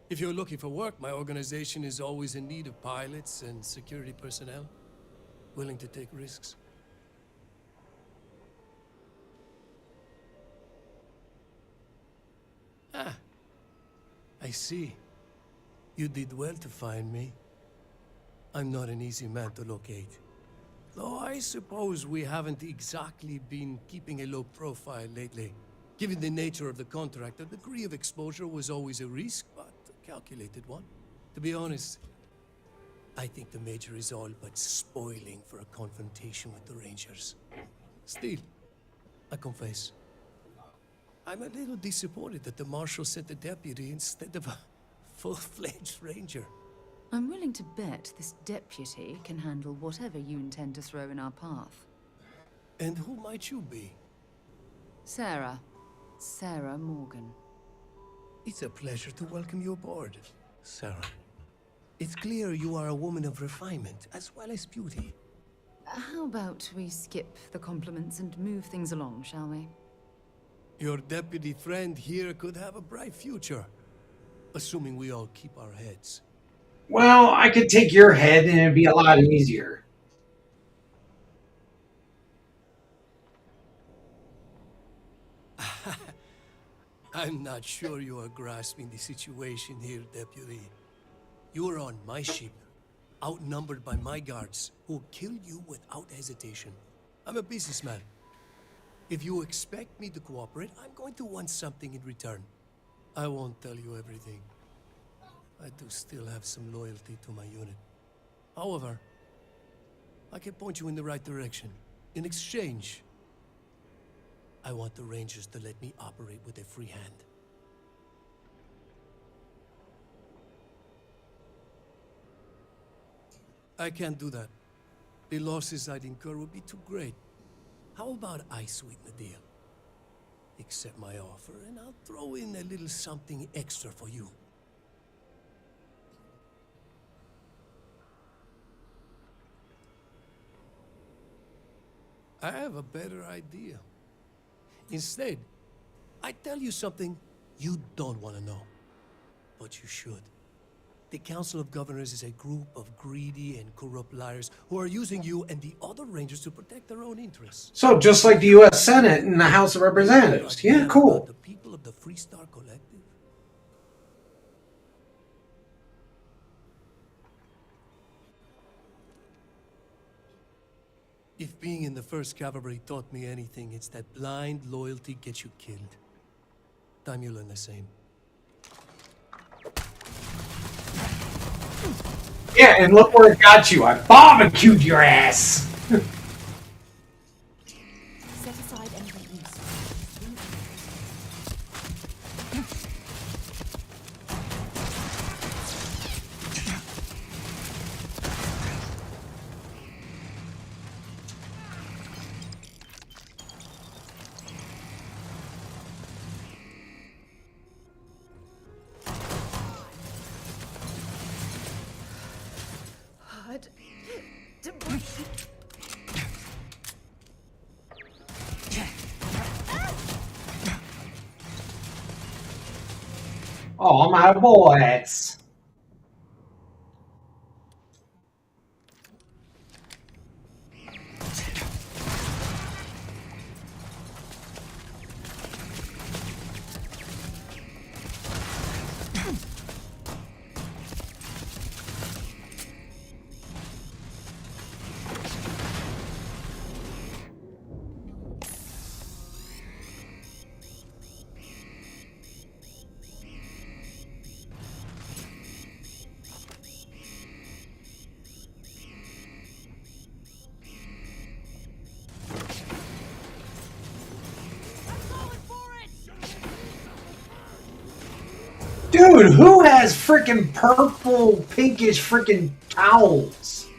If you're looking for work, my organization is always in need of pilots and security personnel, willing to take risks. Ah, I see. You did well to find me. I'm not an easy man to locate. Though I suppose we haven't exactly been keeping a low profile lately. Given the nature of the contract, a degree of exposure was always a risk, but a calculated one. To be honest, I think the Major is all but spoiling for a confrontation with the Rangers. Still, I confess, I'm a little disappointed that the Marshal sent a deputy instead of a full-fledged Ranger. I'm willing to bet this deputy can handle whatever you intend to throw in our path. And who might you be? Sarah. Sarah Morgan. It's a pleasure to welcome you aboard, Sarah. It's clear you are a woman of refinement, as well as beauty. How about we skip the compliments and move things along, shall we? Your deputy friend here could have a bright future, assuming we all keep our heads. Well, I could take your head and it'd be a lot easier. I'm not sure you are grasping the situation here, Deputy. You are on my ship, outnumbered by my guards, who will kill you without hesitation. I'm a businessman. If you expect me to cooperate, I'm going to want something in return. I won't tell you everything. I do still have some loyalty to my unit. However, I can point you in the right direction. In exchange, I want the Rangers to let me operate with a free hand. I can't do that. The losses I'd incur would be too great. How about I sweeten the deal? Accept my offer, and I'll throw in a little something extra for you. I have a better idea. Instead, I tell you something you don't want to know, but you should. The Council of Governors is a group of greedy and corrupt liars who are using you and the other Rangers to protect their own interests. So just like the U.S. Senate and the House of Representatives. Yeah, cool. The people of the Freestar Collective. If being in the 1st Cavalry taught me anything, it's that blind loyalty gets you killed. Time you learn the same. Yeah, and look where it got you. I barbecued your ass. Set aside anything useful. Oh, my bullets. Dude, who has freaking purple, pinkish freaking towels?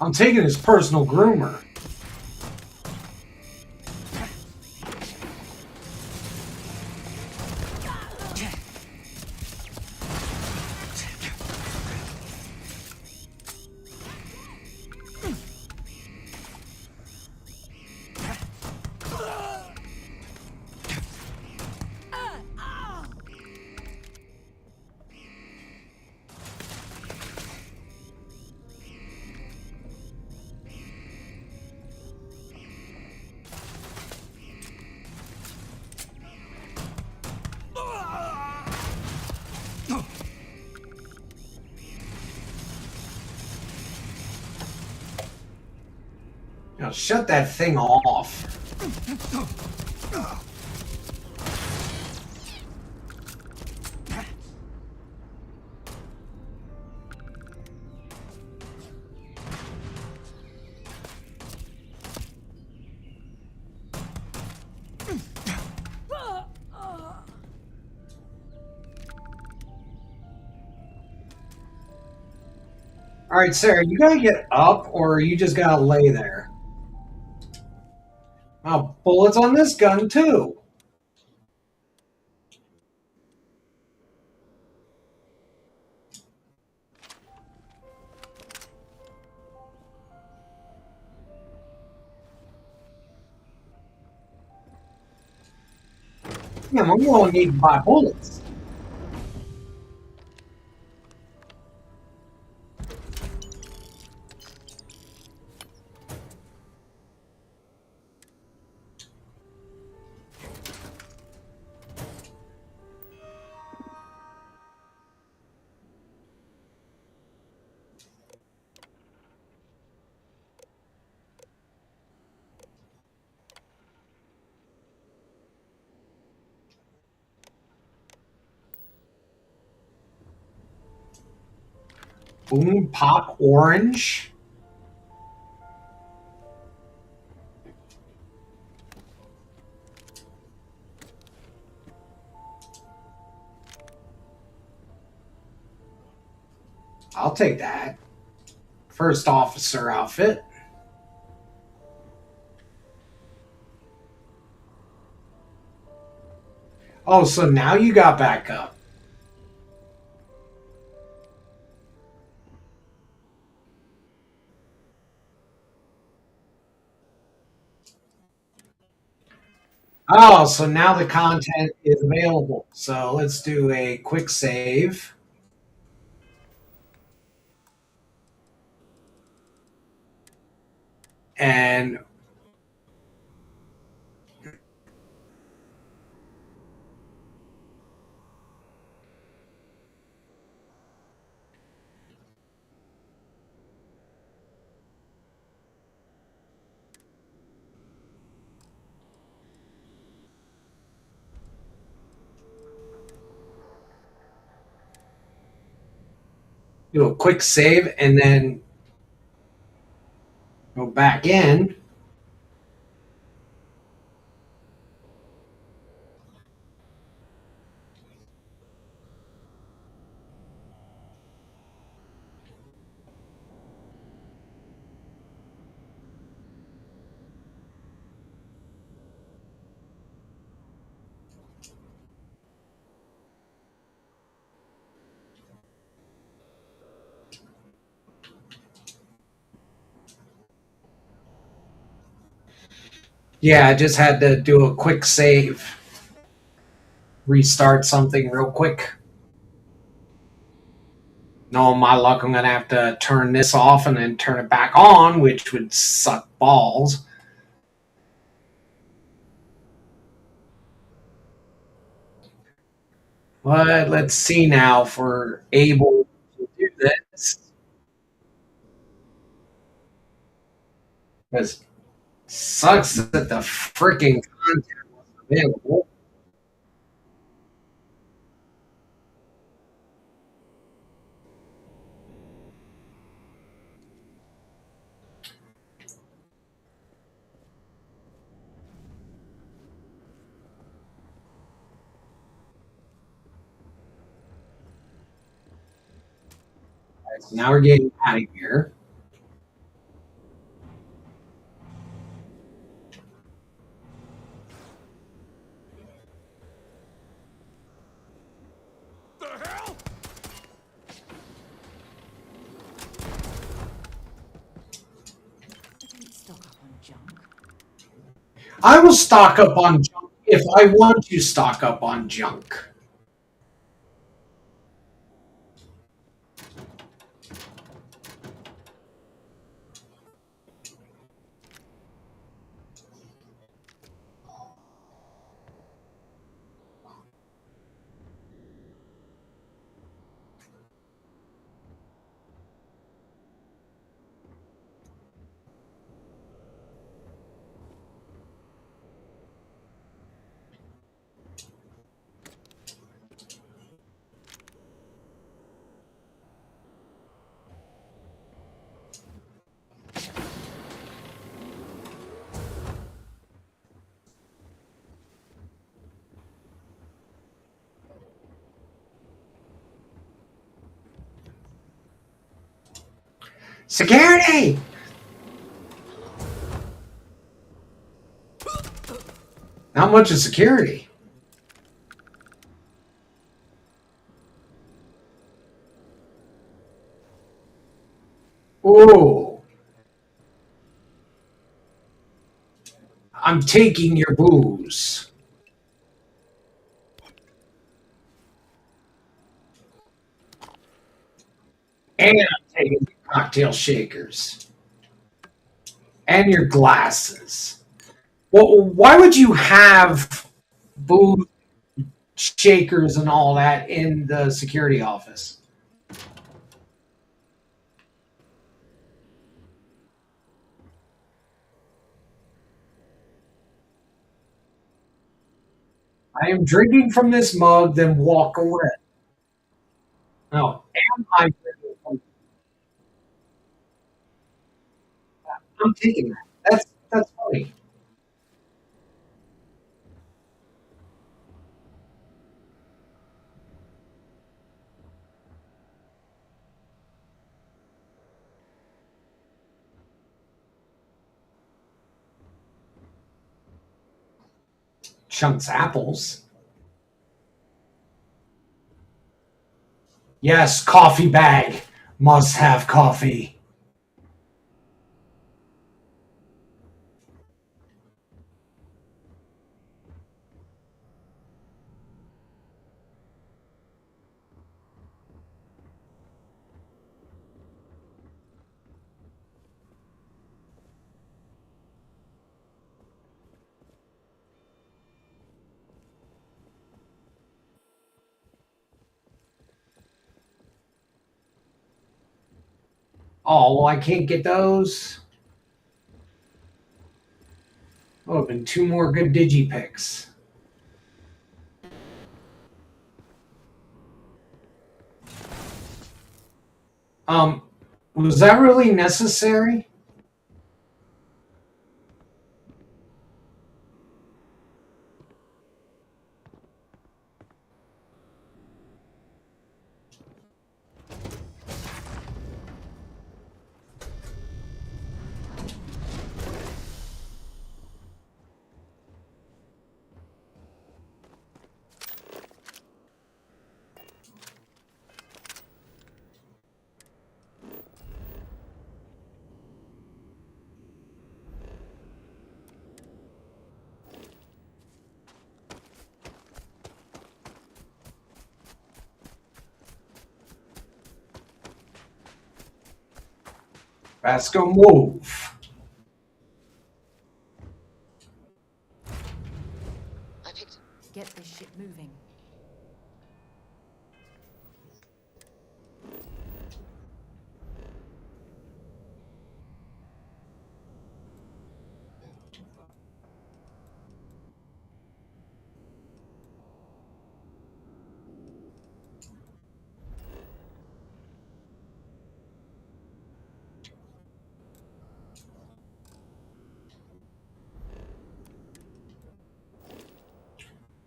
I'm taking his personal groomer. Now shut that thing off. All right, Sarah, you gotta get up, or you just gotta lay there. Oh, bullets on this gun too. Yeah, I'm gonna need to buy bullets. Boom, pop, orange. I'll take that. First officer outfit. Oh, so now you got back up. Oh, so now the content is available. So let's do a quick save. And do a quick save and then go back in. Yeah, I just had to do a quick save. Restart something real quick. No, my luck, I'm going to have to turn this off and then turn it back on, which would suck balls. But let's see now if we're able to do this. Because sucks that the freaking content was available. So now we're getting out of here. I will stock up on junk if I want to stock up on junk. Security! Not much of security. Ooh. I'm taking your booze. And I'm taking your cocktail shakers. And your glasses. Well, why would you have booze, shakers, and all that in the security office? I am drinking from this mug, then walk away. No, am I drinking from? I'm taking that. That's funny. Chunks apples. Yes, coffee bag. Must have coffee. Oh, well, I can't get those. Oh, been two more good digipicks. Um, was that really necessary? Vasco, move. Get this shit moving.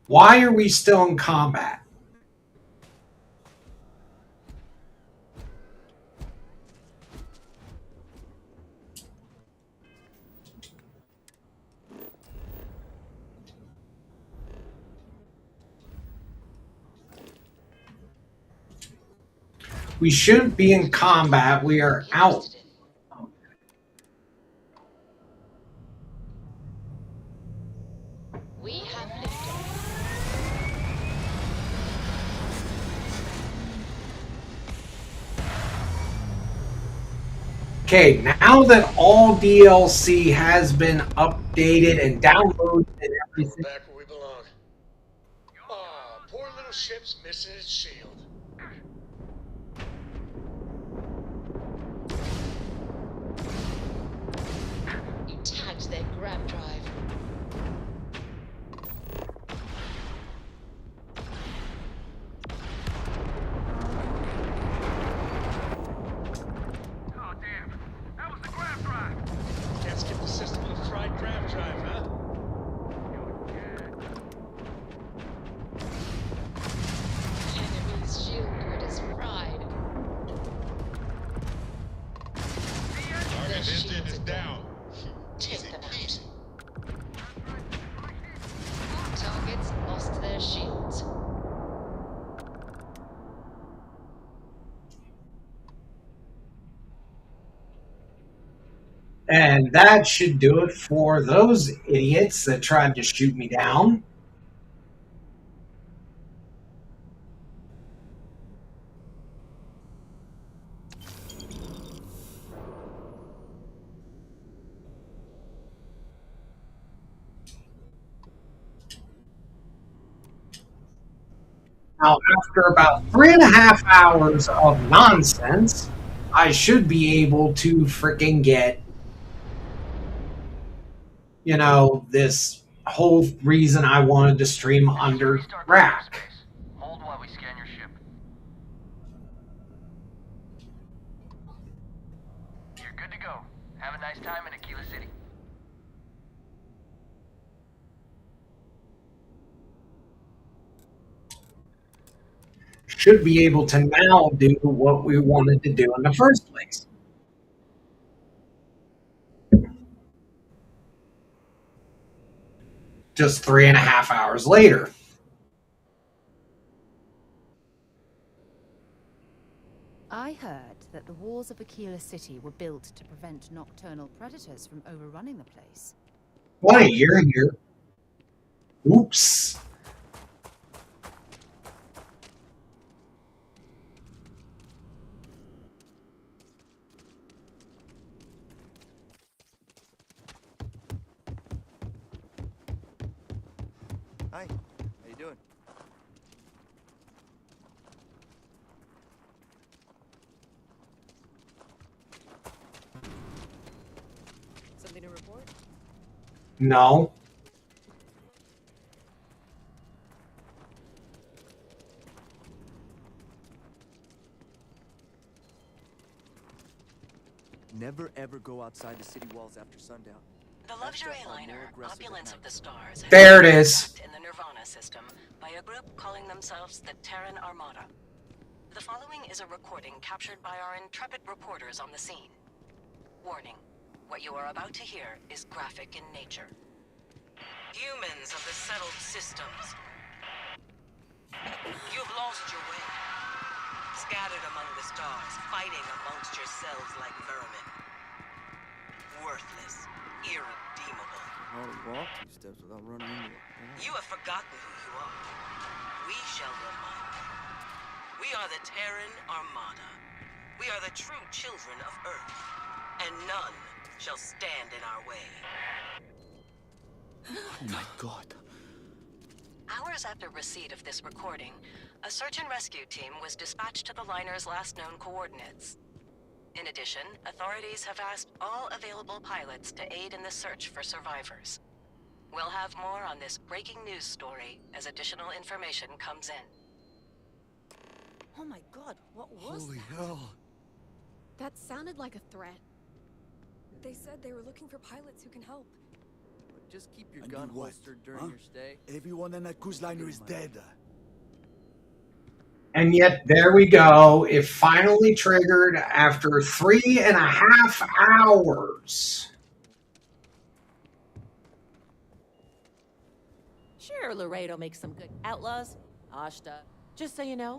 Why are we still in combat? We shouldn't be in combat. We are out. We have liftoff. Okay, now that all DLC has been updated and downloaded and everything. Back where we belong. Aw, poor little ship's missing its shield. You tagged their grab drive. Can't skip the system with a fried grab drive, huh? Enemy's shield grid is fried. Target shields is down. Take them out. Targets lost their shields. And that should do it for those idiots that tried to shoot me down. Now, after about 3.5 hours of nonsense, I should be able to freaking get, you know, this whole reason I wanted to stream under rack. Hold while we scan your ship. You're good to go. Have a nice time in Aquila City. Should be able to now do what we wanted to do in the first place. Just 3.5 hours later. I heard that the walls of Aquila City were built to prevent nocturnal predators from overrunning the place. Why, you're here. Oops. Hi, how you doing? Something to report? No. Never ever go outside the city walls after sundown. The luxury liner Opulence of the Stars has There it been is. attacked in the Nirvana system by a group calling themselves the Terran Armada. The following is a recording captured by our intrepid reporters on the scene. Warning, what you are about to hear is graphic in nature. Humans of the settled systems, you've lost your way. Scattered among the stars, fighting amongst yourselves like vermin. Worthless, irredeemable. Hardly walk 2 steps without running into it. You have forgotten who you are. We shall remind you. We are the Terran Armada. We are the true children of Earth. and none shall stand in our way. Oh my god. Hours after receipt of this recording, a search and rescue team was dispatched to the liner's last known coordinates. In addition, authorities have asked all available pilots to aid in the search for survivors. We'll have more on this breaking news story as additional information comes in. Oh my god, what was Holy that? hell. That sounded like a threat. They said they were looking for pilots who can help. But just keep your And gun you what, holstered during huh? your stay. Everyone on that cruise liner is dead. And yet, there we go. It finally triggered after 3.5 hours. Sure, Laredo makes some good outlaws. Ashta, just so you know.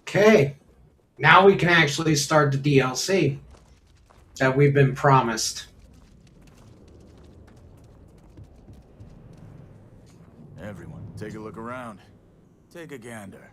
Okay, now we can actually start the DLC that we've been promised. Everyone, take a look around. Take a gander.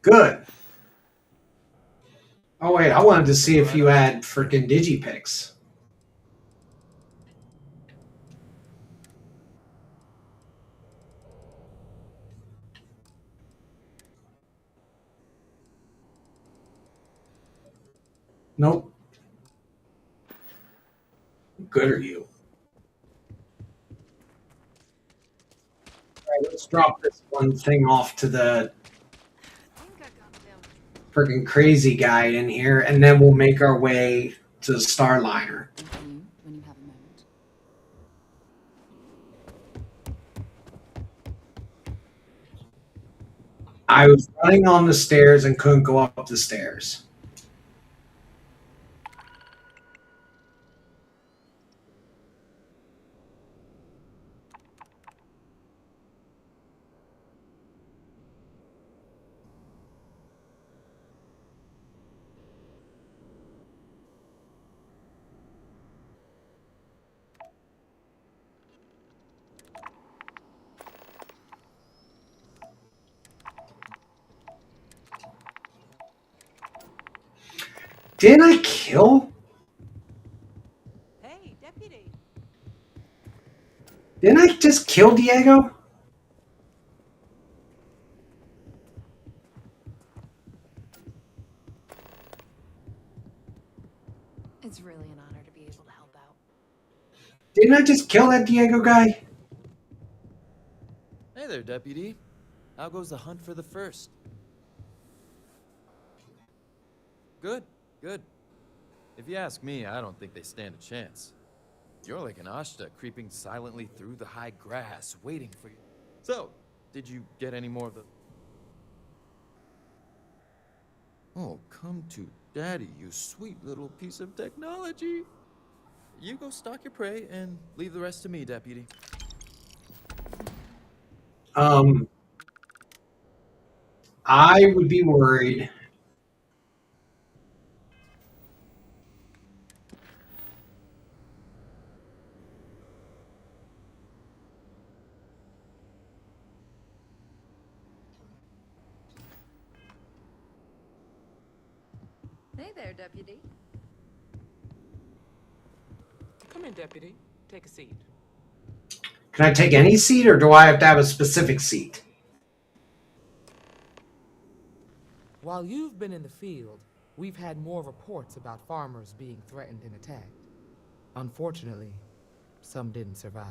Good. Oh wait, I wanted to see if you had freaking digipics. Nope. Good are you? All right, let's drop this one thing off to the freaking crazy guy in here, and then we'll make our way to the Starliner. Continue when you have a moment. I was running on the stairs and couldn't go up the stairs. Didn't I kill? Hey, deputy. Didn't I just kill Diego? It's really an honor to be able to help out. Didn't I just kill that Diego guy? Hey there, deputy. How goes the hunt for the first? Good, good. If you ask me, I don't think they stand a chance. You're like an Ashta creeping silently through the high grass, waiting for you. So, did you get any more of the... Oh, come to daddy, you sweet little piece of technology. You go stalk your prey and leave the rest to me, deputy. I would be worried. Hey there, Deputy. Come in, Deputy. Take a seat. Can I take any seat, or do I have to have a specific seat? While you've been in the field, we've had more reports about farmers being threatened and attacked. Unfortunately, some didn't survive.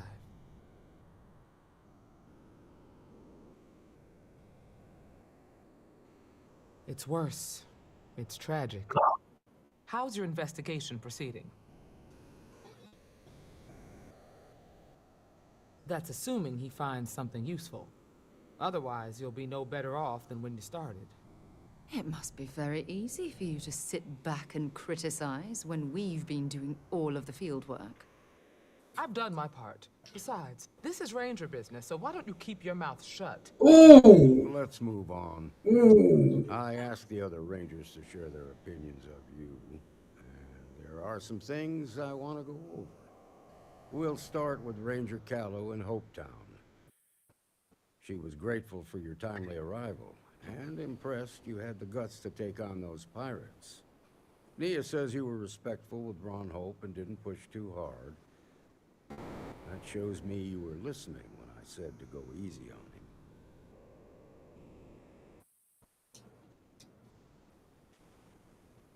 It's worse. It's tragic. How's your investigation proceeding? That's assuming he finds something useful. Otherwise, you'll be no better off than when you started. It must be very easy for you to sit back and criticize when we've been doing all of the field work. I've done my part. Besides, this is ranger business, so why don't you keep your mouth shut? Ooh! Let's move on. Ooh! I asked the other rangers to share their opinions of you, and there are some things I want to go over. We'll start with Ranger Callow in Hopetown. She was grateful for your timely arrival, and impressed you had the guts to take on those pirates. Nia says you were respectful with Ron Hope and didn't push too hard. That shows me you were listening when I said to go easy on him.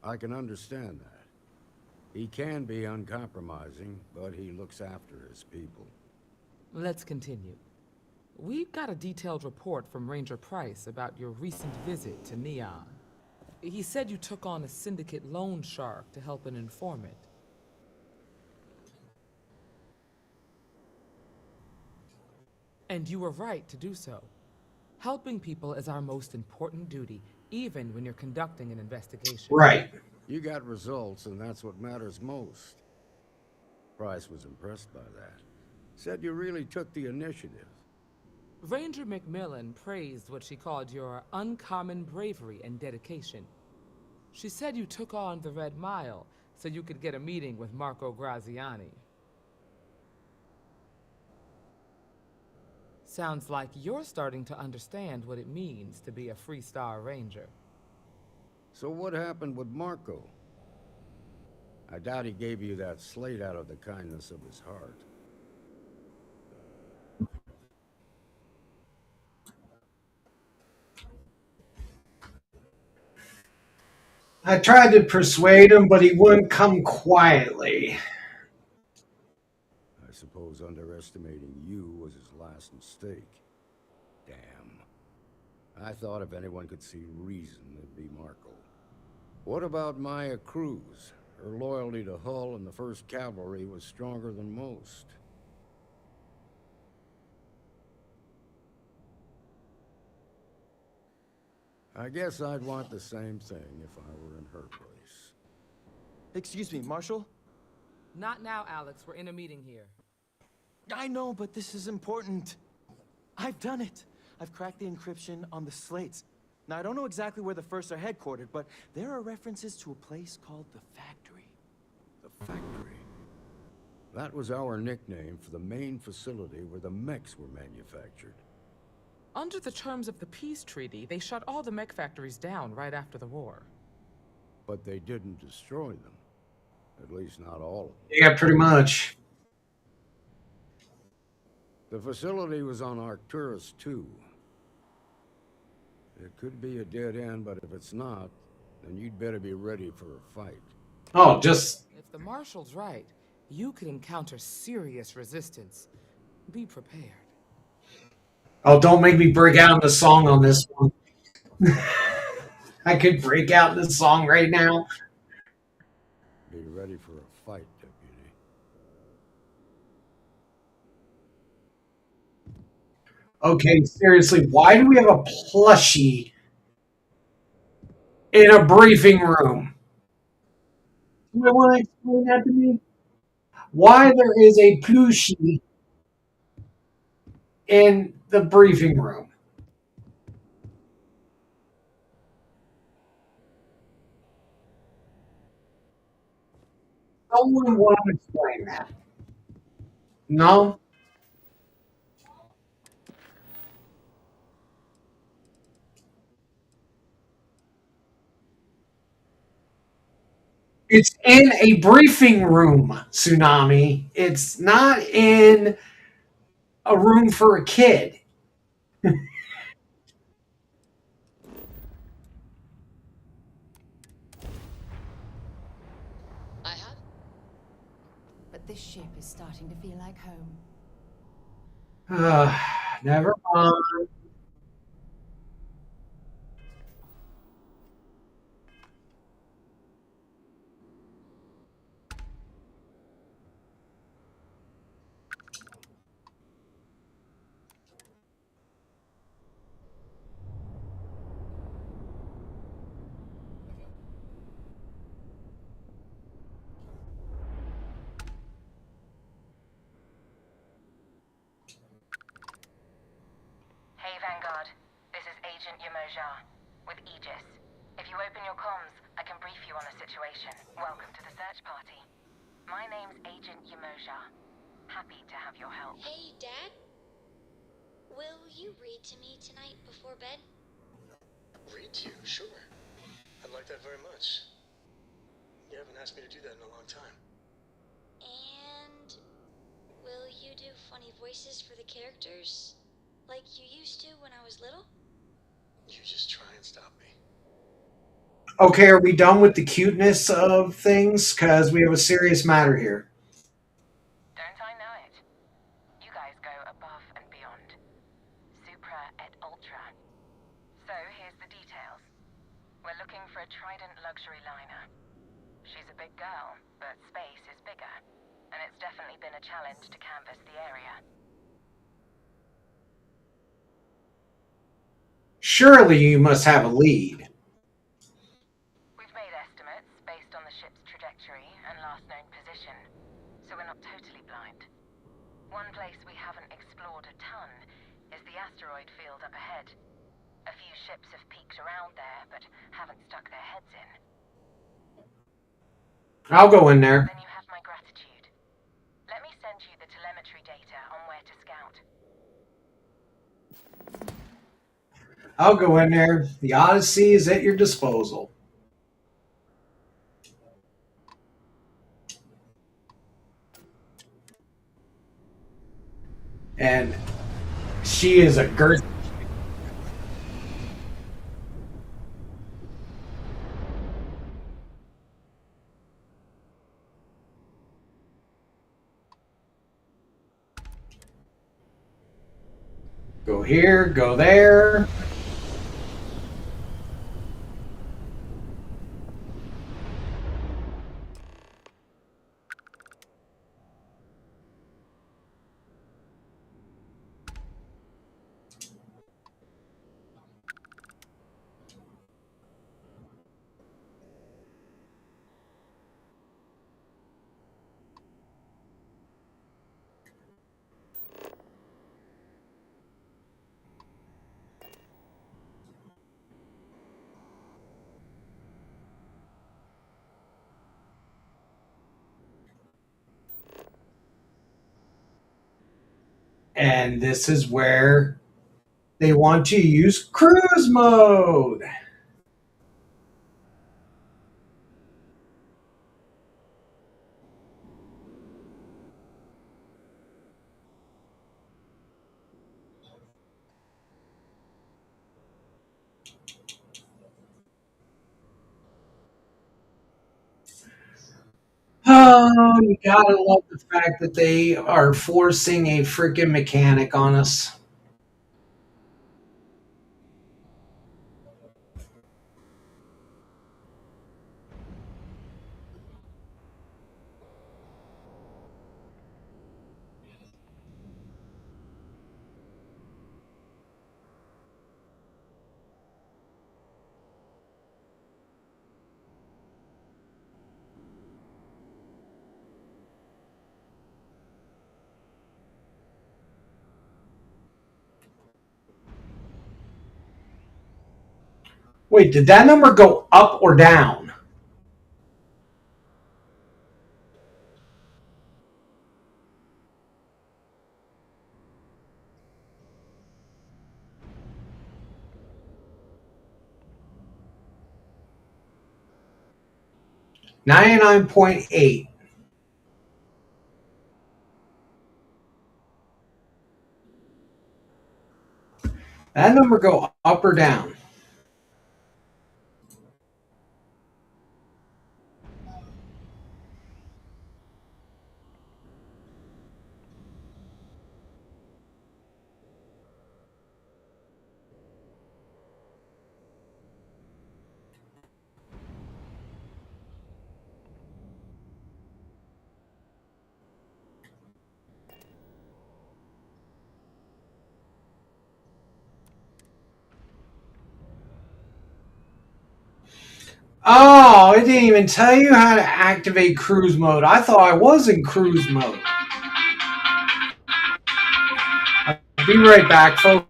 I can understand that. He can be uncompromising, but he looks after his people. Let's continue. We've got a detailed report from Ranger Price about your recent visit to Neon. He said you took on a syndicate loan shark to help an informant. And you were right to do so. Helping people is our most important duty, even when you're conducting an investigation. Right. You got results, and that's what matters most. Price was impressed by that. Said you really took the initiative. Ranger McMillan praised what she called your uncommon bravery and dedication. She said you took on the Red Mile so you could get a meeting with Marco Graziani. Sounds like you're starting to understand what it means to be a Freestar Ranger. So what happened with Marco? I doubt he gave you that slate out of the kindness of his heart. I tried to persuade him, but he wouldn't come quietly. I suppose underestimating you was his last mistake. Damn. I thought if anyone could see reason, it'd be Marco. What about Maya Cruz? Her loyalty to Hull and the 1st Cavalry was stronger than most. I guess I'd want the same thing if I were in her place. Excuse me, Marshal? Not now, Alex. We're in a meeting here. I know, but this is important. I've done it. I've cracked the encryption on the slates. Now, I don't know exactly where the First are headquartered, but there are references to a place called the Factory. The Factory? That was our nickname for the main facility where the mechs were manufactured. Under the terms of the peace treaty, they shut all the mech factories down right after the war. But they didn't destroy them. At least not all of them. Yeah, pretty much. The facility was on Arcturus 2. It could be a dead end, but if it's not, then you'd better be ready for a fight. Oh, just... If the Marshal's right, you could encounter serious resistance. Be prepared. Oh, don't make me break out in the song on this one. I could break out in the song right now. Be ready for a fight, Deputy. Okay, seriously, why do we have a plushie in a briefing room? You want to explain that to me? Why there is a plushie in the briefing room? Someone want to explain that? No? It's in a briefing room, Tsunami. It's not in a room for a kid. I have. But this ship is starting to feel like home. Never mind. Hey, Vanguard. This is Agent Yamoja with Aegis. If you open your comms, I can brief you on the situation. Welcome to the search party. My name's Agent Yamoja. Happy to have your help. Hey, Dad? Will you read to me tonight before bed? Read to you? Sure. I'd like that very much. You haven't asked me to do that in a long time. And will you do funny voices for the characters? Like you used to when I was little? You just try and stop me. Okay, are we done with the cuteness of things? Because we have a serious matter here. Don't I know it? You guys go above and beyond. Supra et ultra. So here's the details. We're looking for a Trident luxury liner. She's a big girl, but space is bigger. And it's definitely been a challenge to canvass the area. Surely you must have a lead. We've made estimates based on the ship's trajectory and last known position, so we're not totally blind. One place we haven't explored a ton is the asteroid field up ahead. A few ships have peeked around there, but haven't stuck their heads in. I'll go in there. Then you have my gratitude. Let me send you the telemetry data on where to scout. I'll go in there. The Odyssey is at your disposal. And she is a girth. Go here, go there. And this is where they want to use cruise mode. Oh, you gotta love the fact that they are forcing a freaking mechanic on us. Wait, did that number go up or down? $99.8. That number go up or down? Oh, it didn't even tell you how to activate cruise mode. I thought I was in cruise mode. I'll be right back, folks.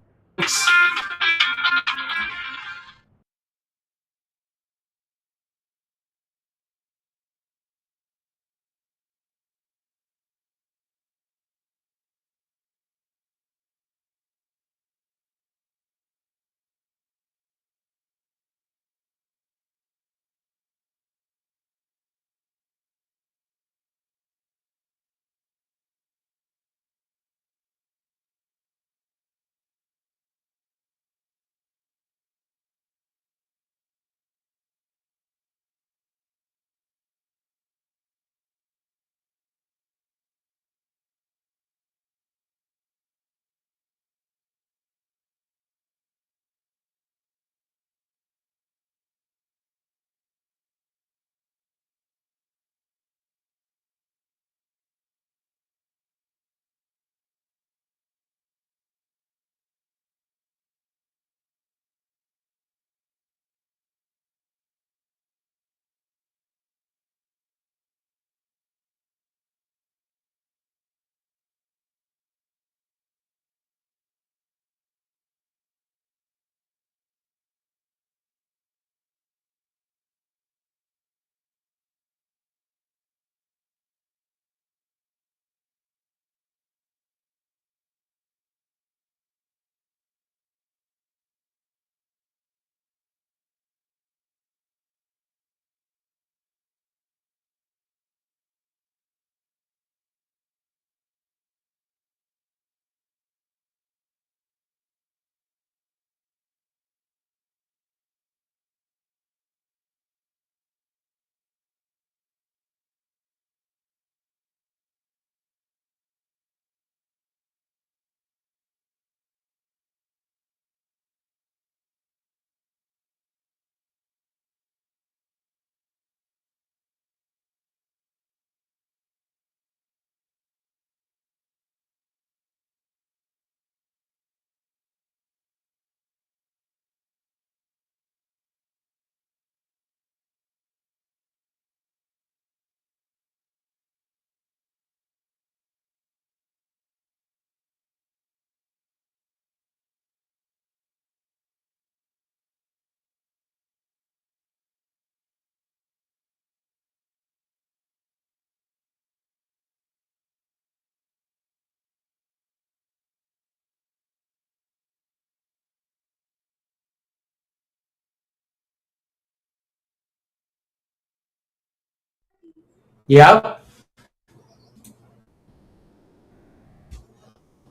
Yep.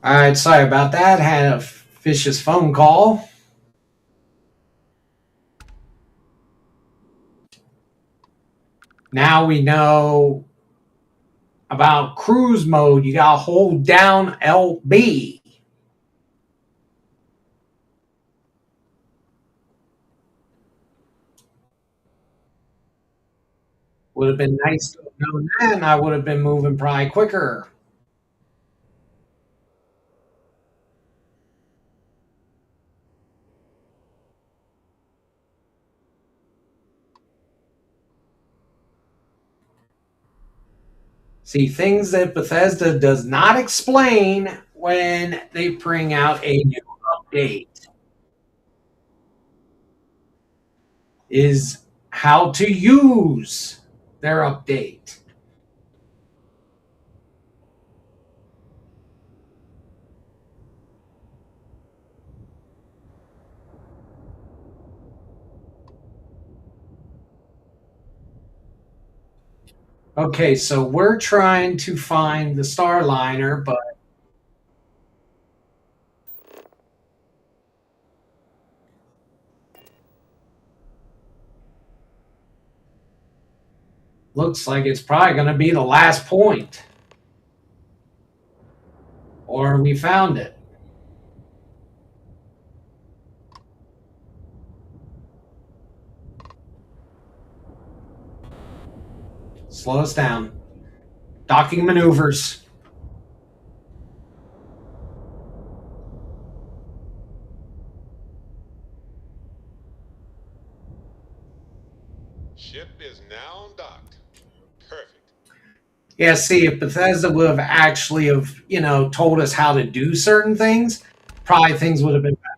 All right, sorry about that. Had a vicious phone call. Now we know about cruise mode. You got to hold down LB. Would have been nice to have known that, and I would have been moving probably quicker. See, things that Bethesda does not explain when they bring out a new update. is how to use their update. Okay, so we're trying to find the Starliner, but looks like it's probably going to be the last point. Or we found it. Slow us down. Docking maneuvers. Ship is now docked. Perfect. Yeah, see, if Bethesda would have actually told us how to do certain things, probably things would have been better.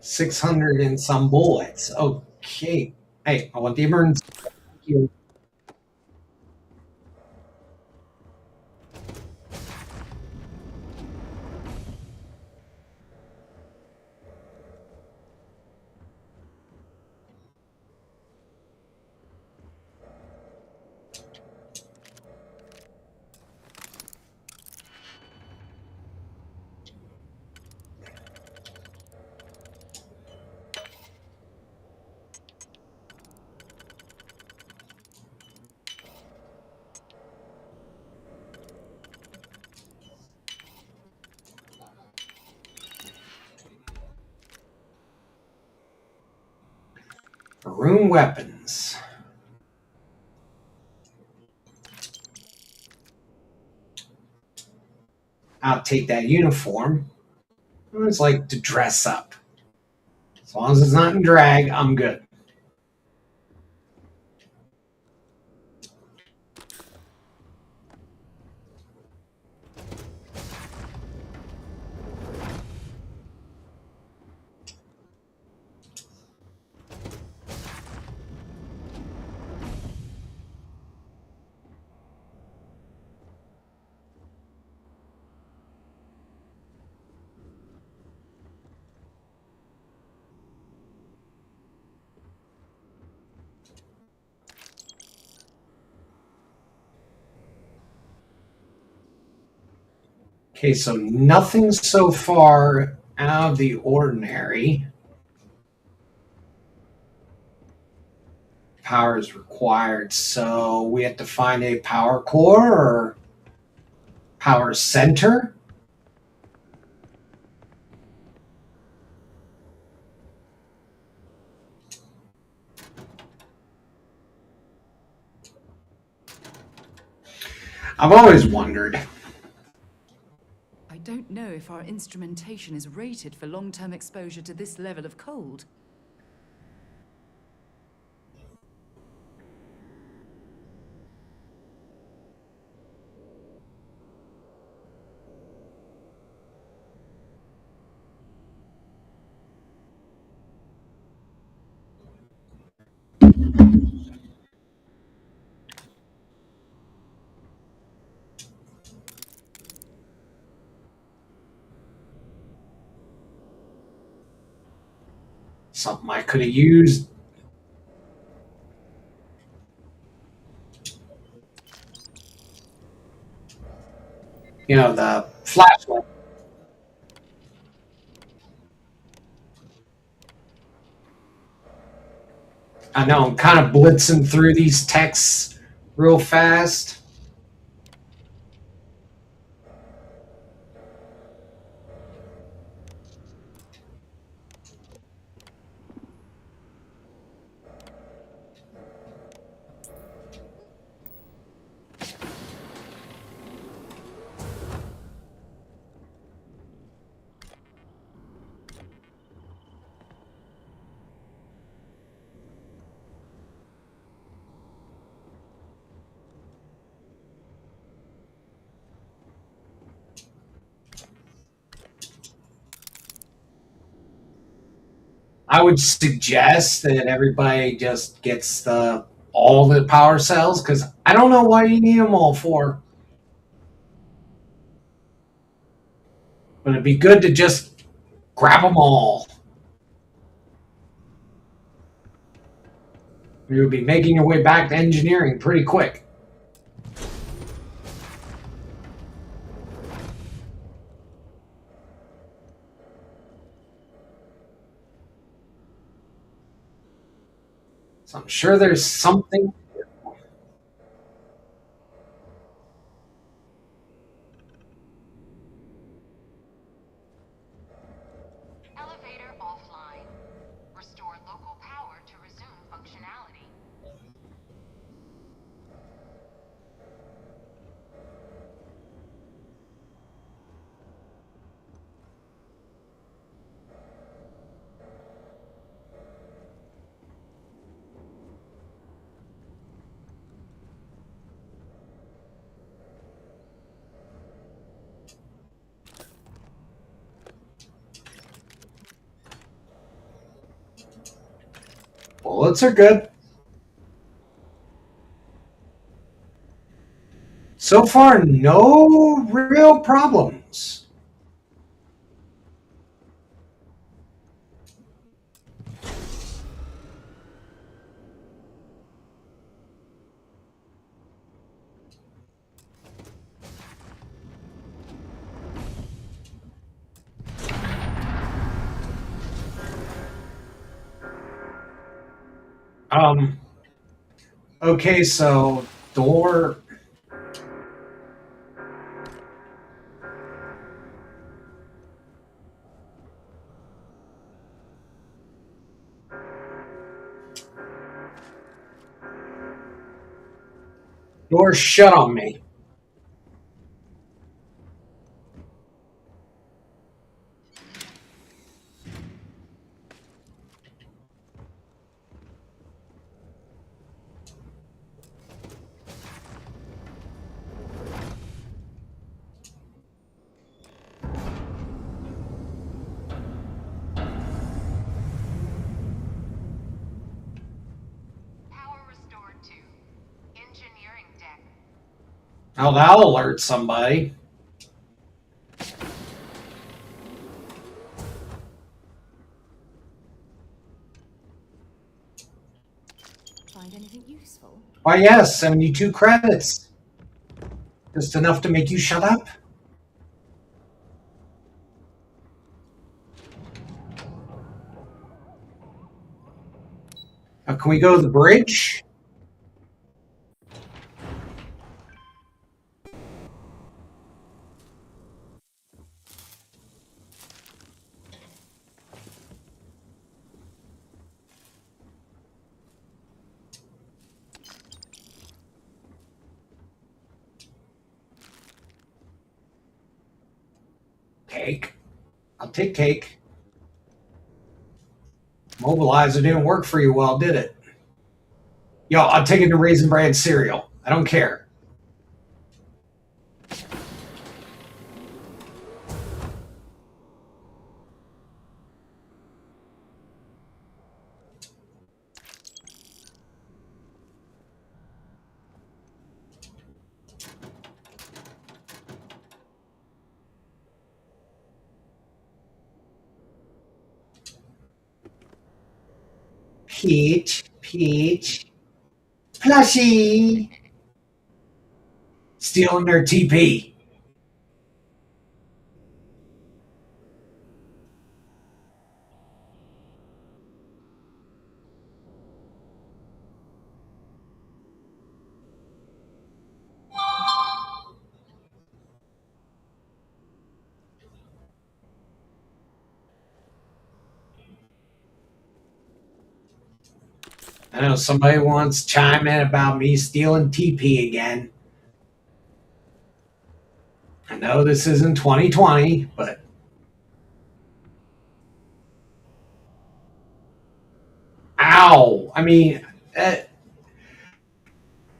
$600 and some bullets. Okay. Hey, I want the emergency. Thank you. Room weapons. I'll take that uniform. It's like to dress up. As long as it's not in drag, I'm good. Okay, so nothing so far out of the ordinary. Power is required, so we have to find a power core or power center. I've always wondered. I don't know if our instrumentation is rated for long-term exposure to this level of cold. Something I could have used. The flashlight. I know I'm kind of blitzing through these texts real fast. I would suggest that everybody just gets all the power cells, because I don't know why you need them all for. But it'd be good to just grab them all. You'll be making your way back to engineering pretty quick. So I'm sure there's something. Elevator offline. Restore local power to resume functionality. Bullets are good. So far, no real problems. Okay, so door. Door shut on me. Power restored to engineering deck. Oh, that'll alert somebody. Find anything useful? Why, yes, 72 credits. Just enough to make you shut up? Can we go to the bridge? Cake. I'll take cake. Mobilizer didn't work for you well, did it? Yo, I'll take it to Raisin Bran cereal. I don't care. Peach, plushie, stealing their TP. I know somebody wants to chime in about me stealing TP again. I know this isn't 2020, but ow! I mean,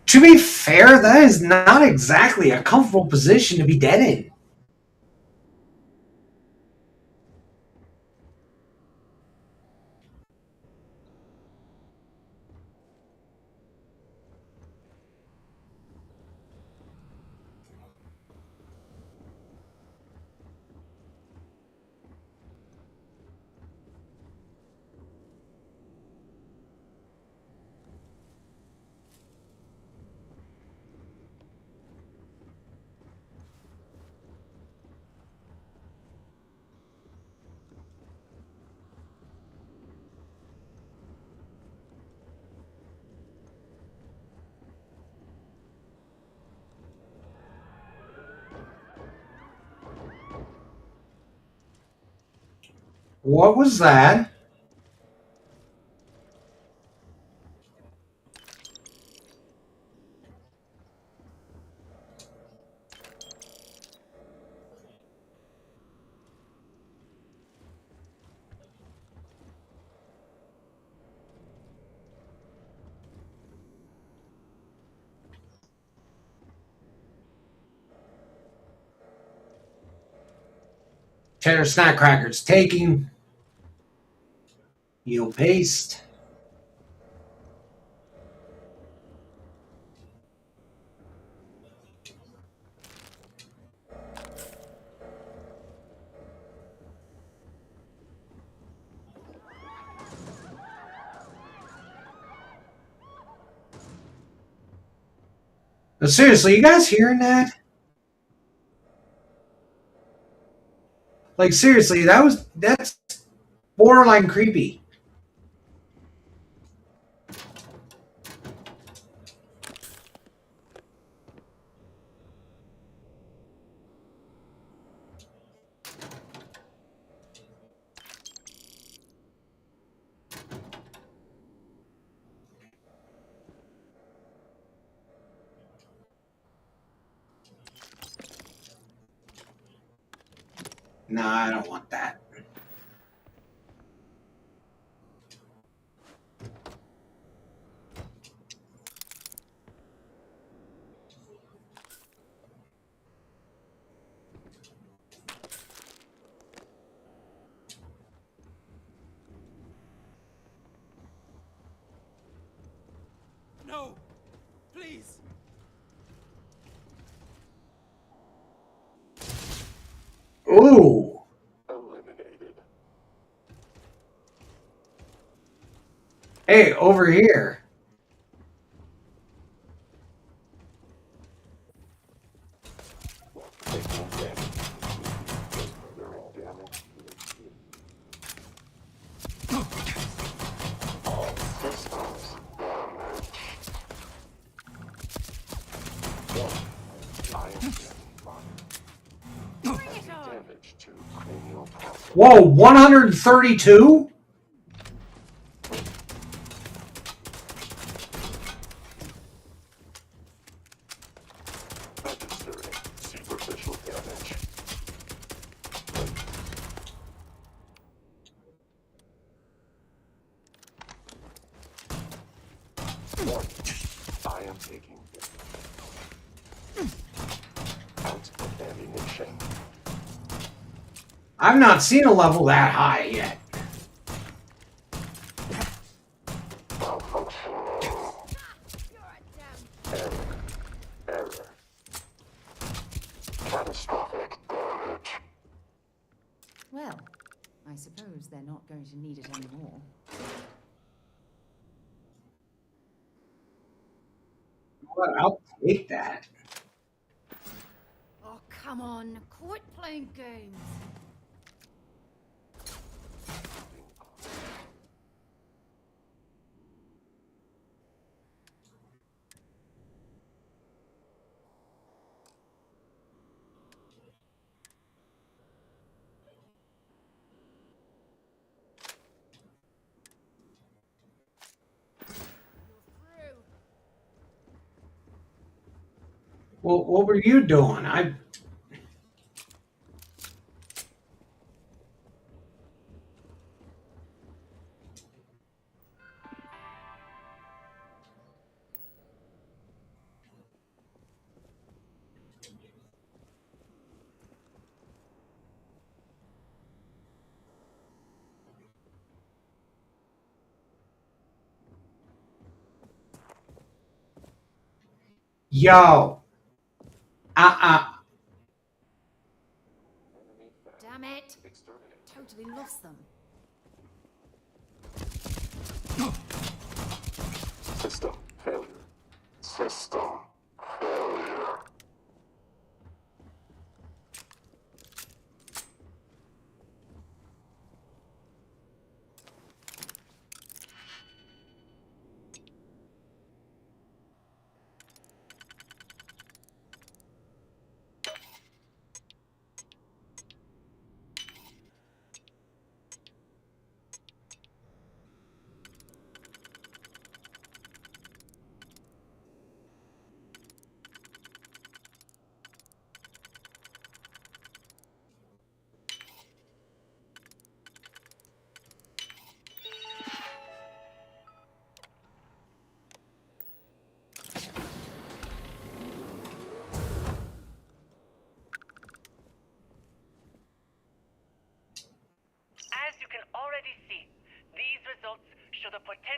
to be fair, that is not exactly a comfortable position to be dead in. What was that? Cheddar snack crackers. Taking. Yield paste. But seriously, you guys hearing that? Like seriously, that's borderline creepy. Nah, I don't want that. No! Please! Ooh. Hey, over here. Whoa, 132? Superficial damage. I am taking out of ammunition. I've not seen a level that high yet. Error. Catastrophic damage. Well, I suppose they're not going to need it anymore. Well, I'll take that. Oh, come on. Quit playing games. Well, what were you doing? I. Yo. Damn it. Totally lost them. System failure. System failure.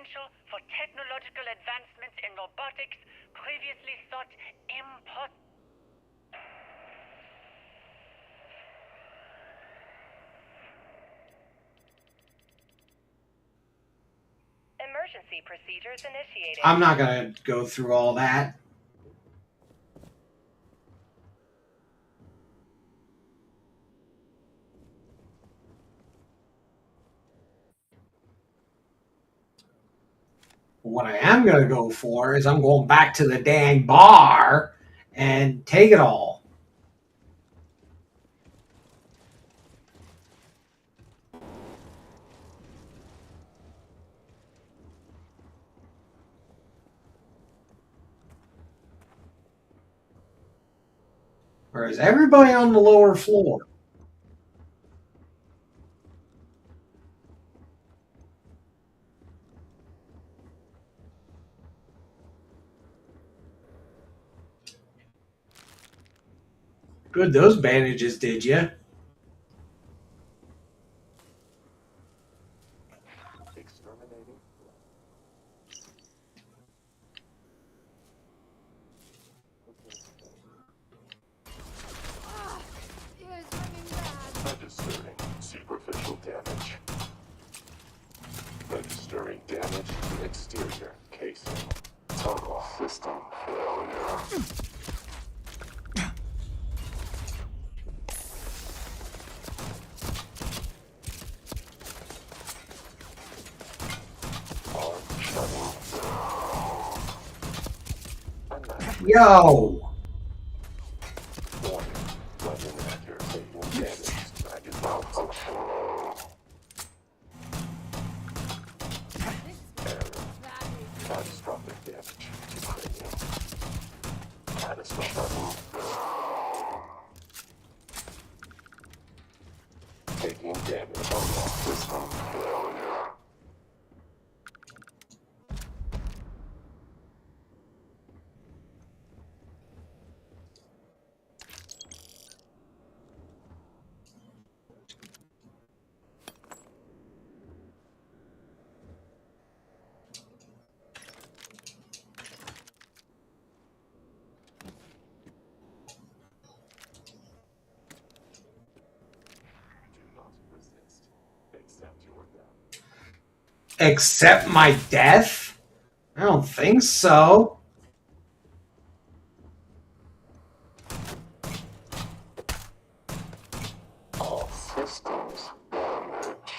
potential for technological advancements in robotics previously thought impossible. Emergency procedures initiated. I'm not going to go through all that. What I am going to go for is I'm going back to the dang bar and take it all. Or is everybody on the lower floor? Good, those bandages did you? Exterminating. Registering superficial damage. Registering damage to exterior casing. Total system failure. Yo! Warning. Weapon accuracy damage. Maggot malfunction. Error. Catastrophic damage to cranium. Catastrophic. Taking damage on the system failure. Accept my death? I don't think so. All systems damaged.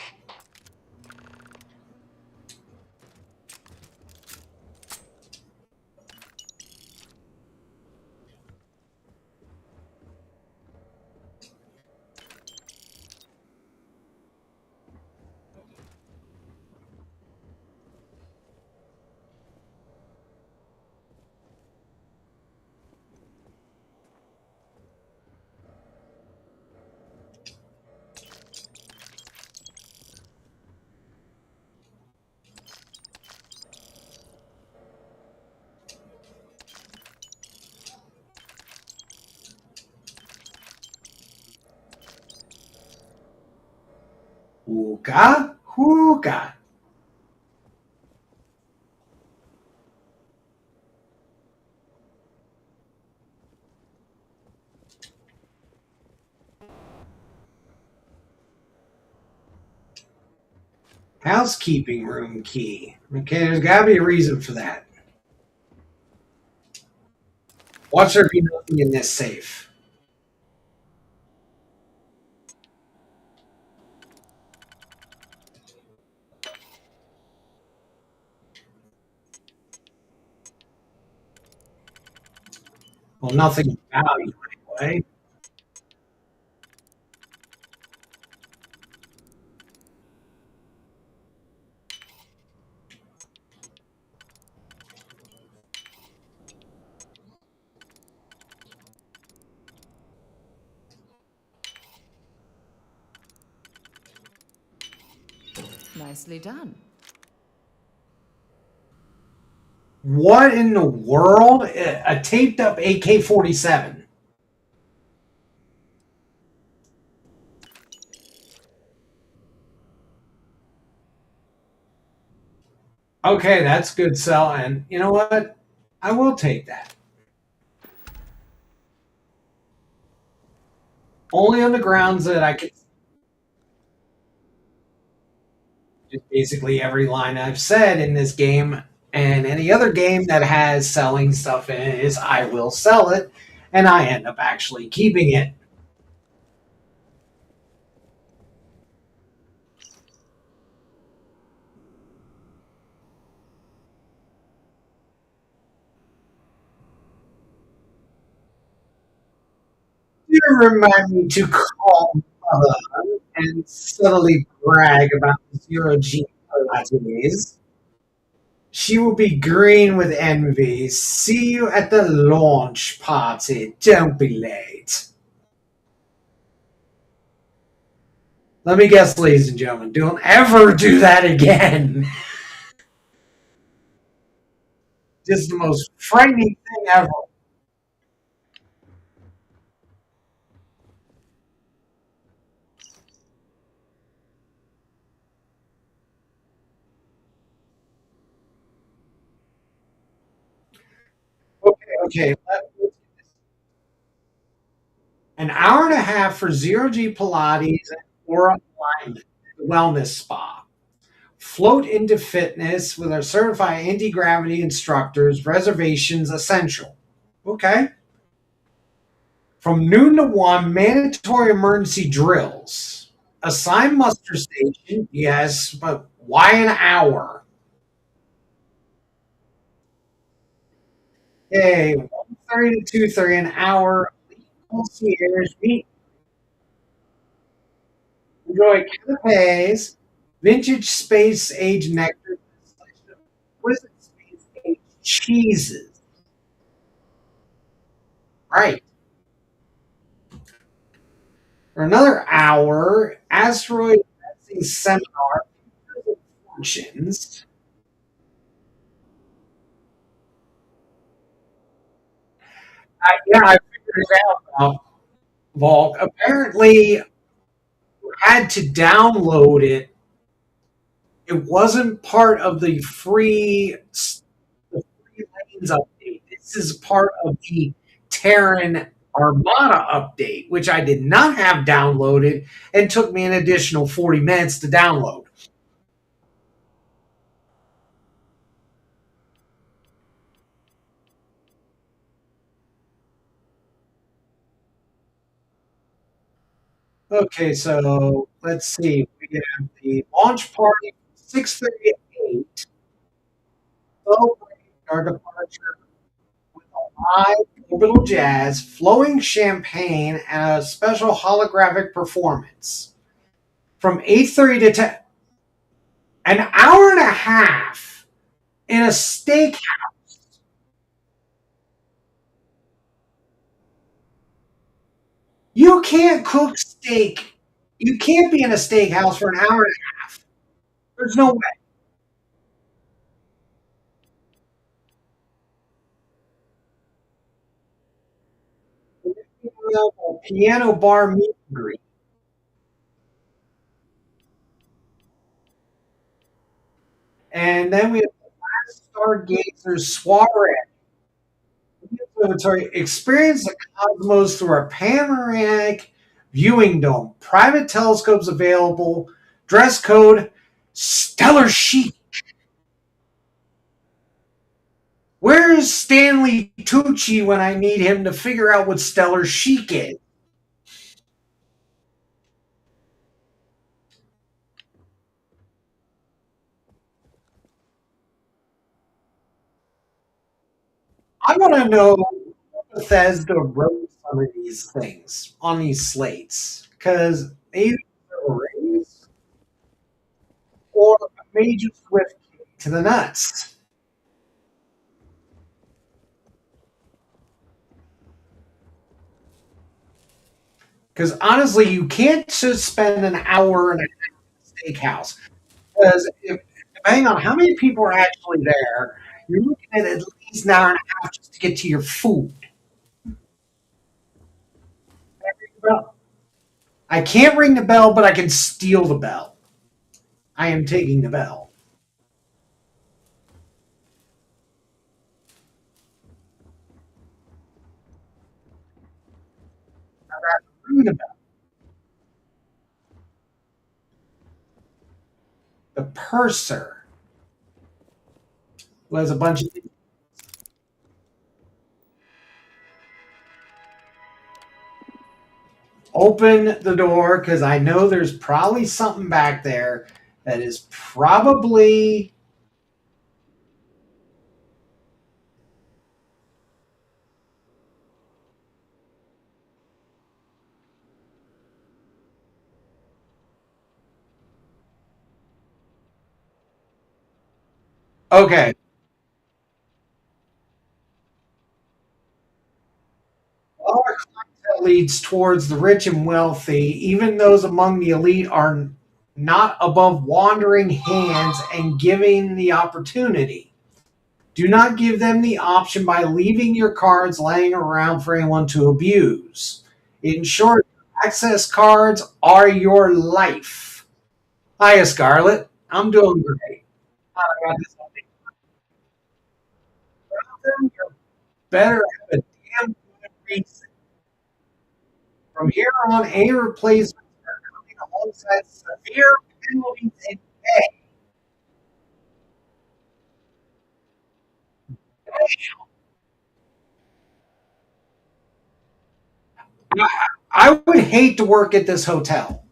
Hookah? Hookah. Housekeeping room key. Okay, there's got to be a reason for that. Watch there be nothing in this safe. Well, nothing of value anyway. Nicely done. What in the world? A taped up AK-47. Okay, that's good sell. And you know what? I will take that. Only on the grounds that I can just basically every line I've said in this game and any other game that has selling stuff in it is I will sell it, and I end up actually keeping it. You remind me to call mother and subtly brag about the zero G Pilates. She will be green with envy. See you at the launch party. Don't be late. Let me guess, ladies and gentlemen, don't ever do that again. Just the most frightening thing ever. Okay, okay. An hour and a half for zero G Pilates or alignment, wellness spa. Float into fitness with our certified anti gravity instructors. Reservations essential. Okay. From noon to 1, mandatory emergency drills. Assign muster station. Yes, but why an hour? Okay, 1:30 to 2:30, an hour. Concierge meet. Enjoy canapes, vintage space age nectar, exquisite space age cheeses. Right. For another hour, asteroid fencing seminar, functions. Yeah, I figured it out now, Volk. Apparently, you had to download it. It wasn't part of the free lanes update. This is part of the Terran Armada update, which I did not have downloaded and took me an additional 40 minutes to download. Okay, so let's see. We have the launch party 6:30 to 8. Celebrate our departure with a live orbital jazz, flowing champagne, and a special holographic performance. From 8:30 to 10, an hour and a half in a steakhouse. You can't cook steak. You can't be in a steakhouse for an hour and a half. There's no way. Piano bar meet and greet. And then we have the last Stargazer soiree. Observatory. Experience the cosmos through our panoramic viewing dome. Private telescopes available. Dress code stellar chic. Where is Stanley Tucci when I need him to figure out what stellar chic is? I want to know who Bethesda wrote some of these things on these slates because either they're raised or a major swift kick to the nuts. Because honestly, you can't just spend an hour and a half at a steakhouse. Because depending on how many people are actually there, you're looking at least an hour and a half just to get to your food. I can't ring the bell, but I can steal the bell. I am taking the bell. the purser, who has a bunch of. Open the door because I know there's probably something back there that is probably. Okay. All our content leads towards the rich and wealthy. Even those among the elite are not above wandering hands and giving the opportunity. Do not give them the option by leaving your cards laying around for anyone to abuse. In short, access cards are your life. Hiya, Scarlett. I'm doing great. I got this update. You better have a damn good reason. From here on, any replacements are coming alongside severe penalties and pay. I would hate to work at this hotel.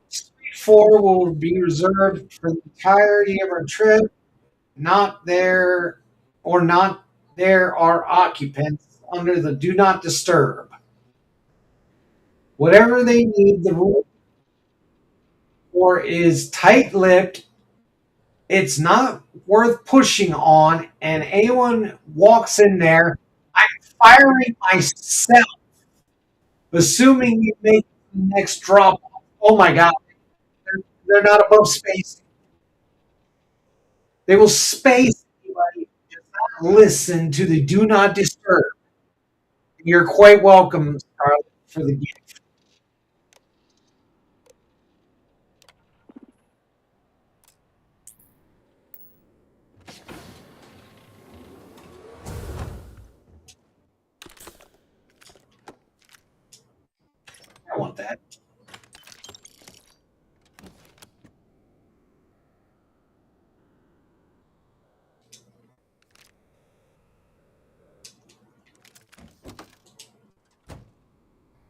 Suite 4 will be reserved for the entirety of our trip. Not there or not there are occupants under the do not disturb. Whatever they need, the rule for is tight lipped. It's not worth pushing on, and anyone walks in there, I'm firing myself, assuming you make the next drop. Oh my God, they're not above space. They will space anybody who does not listen to the do not disturb. You're quite welcome, Scarlett, for the gift. I want that.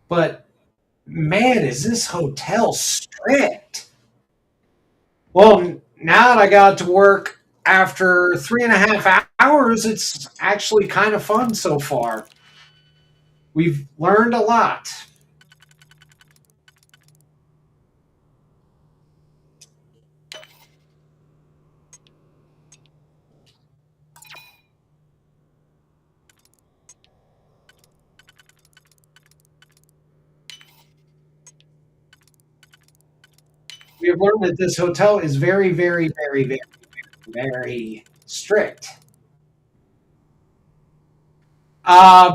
But man, is this hotel strict? Well, now that I got to work after 3.5 hours, it's actually kind of fun so far. We've learned a lot. We have learned that this hotel is very, very, very, very, very strict.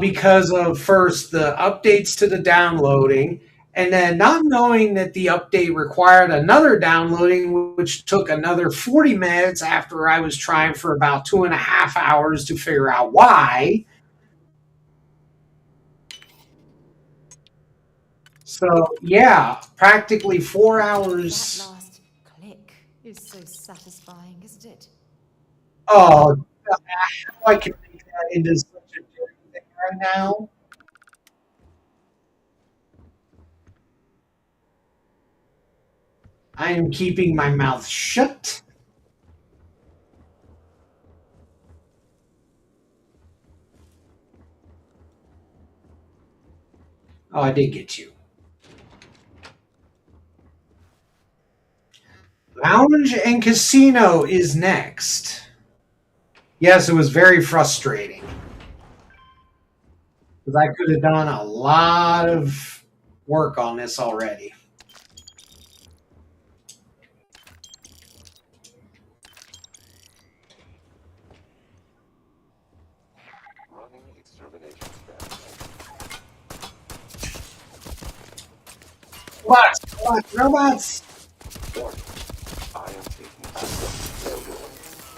Because of first the updates to the downloading, and then not knowing that the update required another downloading, which took another 40 minutes after I was trying for about 2.5 hours to figure out why. So, yeah, practically 4 hours. That last click is so satisfying, isn't it? Oh, how I can make that into such a dirty thing right now. I am keeping my mouth shut. Oh, I did get you. Lounge and Casino is next. Yes, it was very frustrating. Because I could have done a lot of work on this already. Running extermination strategy. Robots! Warning. I am taking system failure.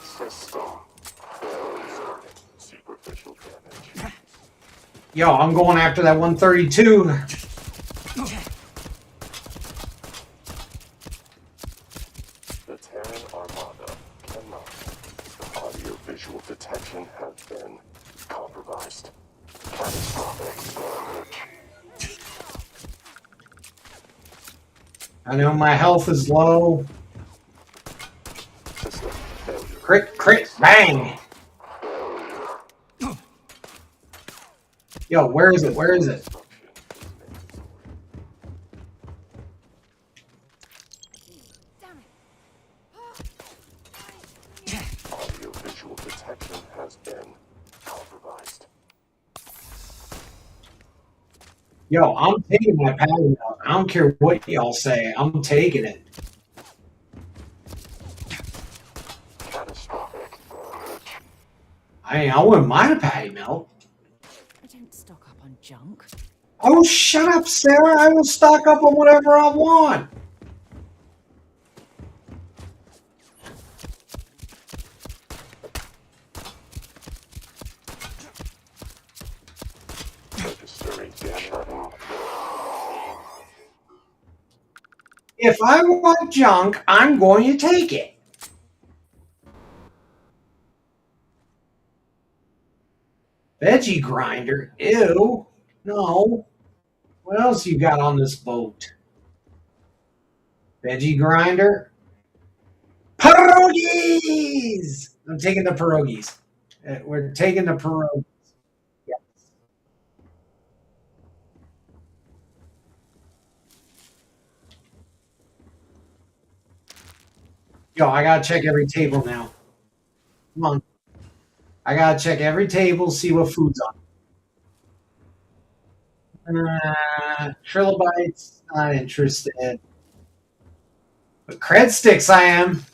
System failure. Superficial damage. Yo, I'm going after that 132. compromised. Catastrophic. I know my health is low. System failure. Crit, crit, bang! Yo, where is it? Where is it? Audio-visual detection has been compromised. Yo, I'm taking my padding out. I don't care what y'all say. I'm taking it. Catastrophic. I wouldn't mind a patty melt. I don't stock up on junk. Oh, shut up, Sarah. I will stock up on whatever I want. Registering data. If I want junk, I'm going to take it. Veggie grinder? Ew. No. What else you got on this boat? Veggie grinder? Pierogies! I'm taking the pierogies. We're taking the pierogies. Yeah. Yo, I gotta check every table now. Come on. I gotta check every table, see what food's on. Trilobites, not interested. But cred sticks, I am.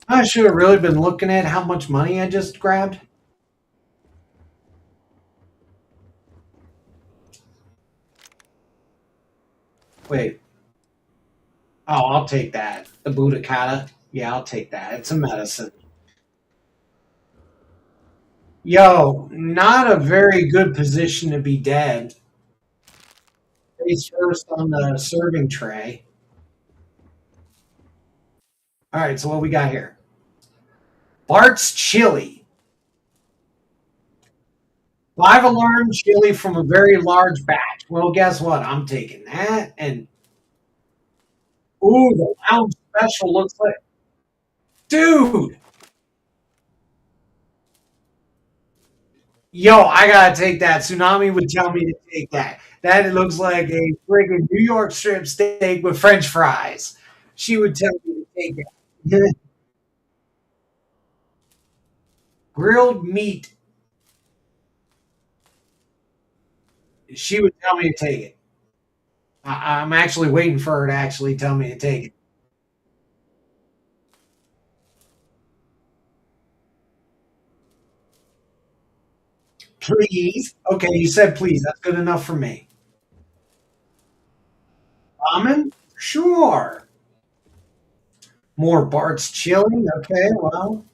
I should have really been looking at how much money I just grabbed. Wait. Oh, I'll take that. The Budakata. Yeah, I'll take that. It's a medicine. Yo, not a very good position to be dead. Face first on the serving tray. All right, so what we got here? Bart's chili. 5 alarm chili from a very large batch. Well, guess what? I'm taking that. And, ooh, the lounge special looks like. Dude! Yo, I gotta take that. Tsunami would tell me to take that. That looks like a friggin' New York strip steak with French fries. She would tell me to take that. Grilled meat. She would tell me to take it. I'm actually waiting for her to actually tell me to take it. Please. Okay, you said please. That's good enough for me. Ramen? Sure. More Bart's chili? Okay, well.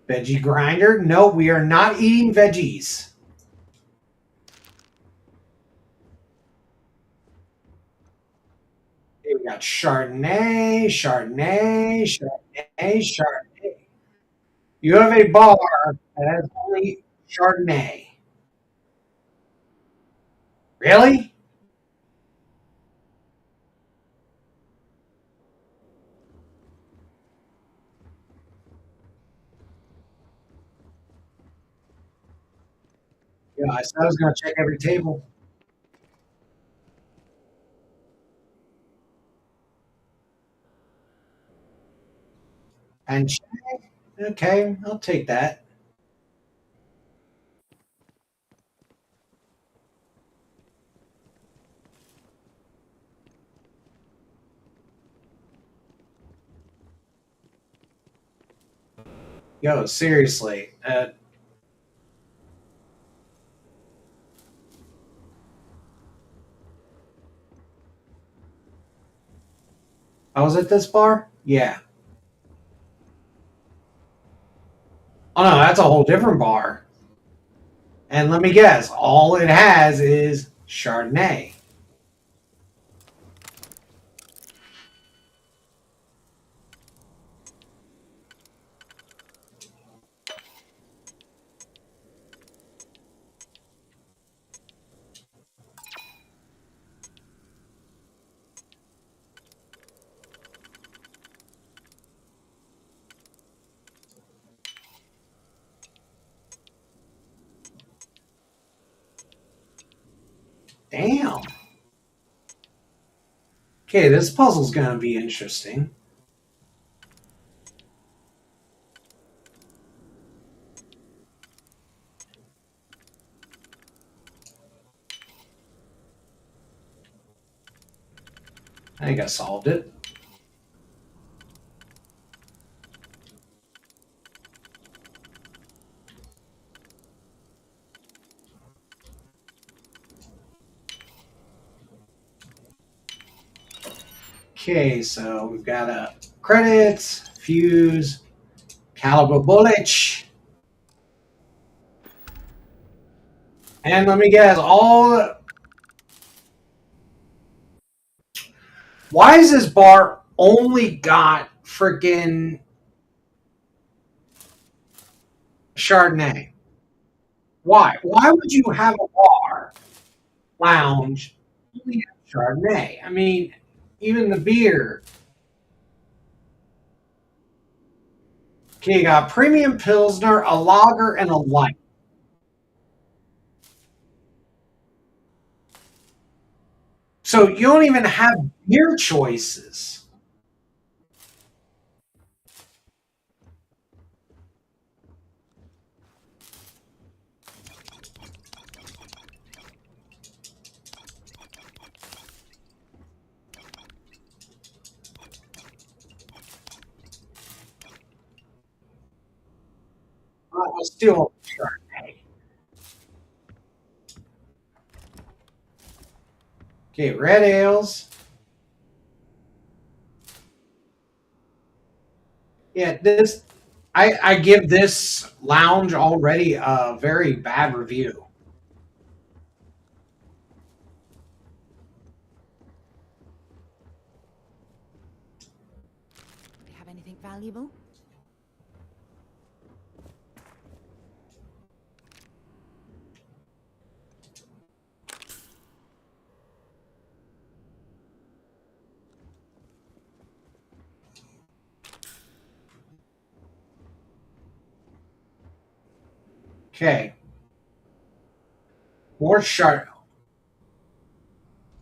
Veggie grinder? No, we are not eating veggies. Okay, we got Chardonnay, Chardonnay, Chardonnay, Chardonnay. You have a bar that has only Chardonnay. Really? Yeah, I said I was going to check every table. And check. Okay, I'll take that. Yo, seriously. I was at this bar? Yeah. Oh no, that's a whole different bar. And let me guess, all it has is Chardonnay. Damn. Okay, this puzzle's gonna be interesting. I think I solved it. Okay, so we've got credits, fuse, caliber bullet, and let me guess, why is this bar only got freaking Chardonnay? Why? Why would you have a bar lounge only have Chardonnay? I mean, even the beer. Okay, you got premium Pilsner, a lager, and a light. So you don't even have beer choices. I'll still Chardonnay. Okay, red ales. Yeah, I give this lounge already a very bad review. Do you have anything valuable? Okay. More sharp.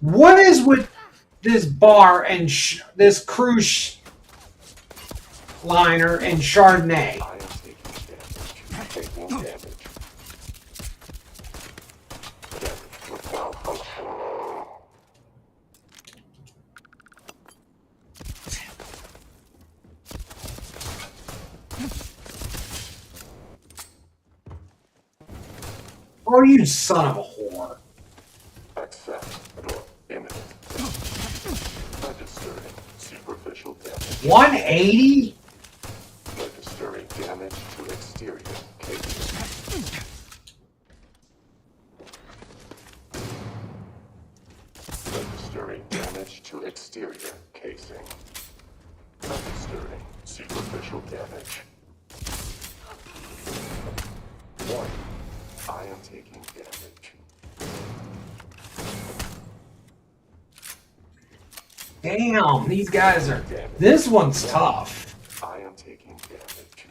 What is with this bar and this cruise liner and Chardonnay? I am taking damage. Oh, you son of a whore. Accept your imminent. Registering superficial damage. 180? Registering damage to exterior casing. Registering damage to exterior casing. Registering superficial damage. 1. I am taking damage. Damn, these guys are... This one's tough. I am taking damage.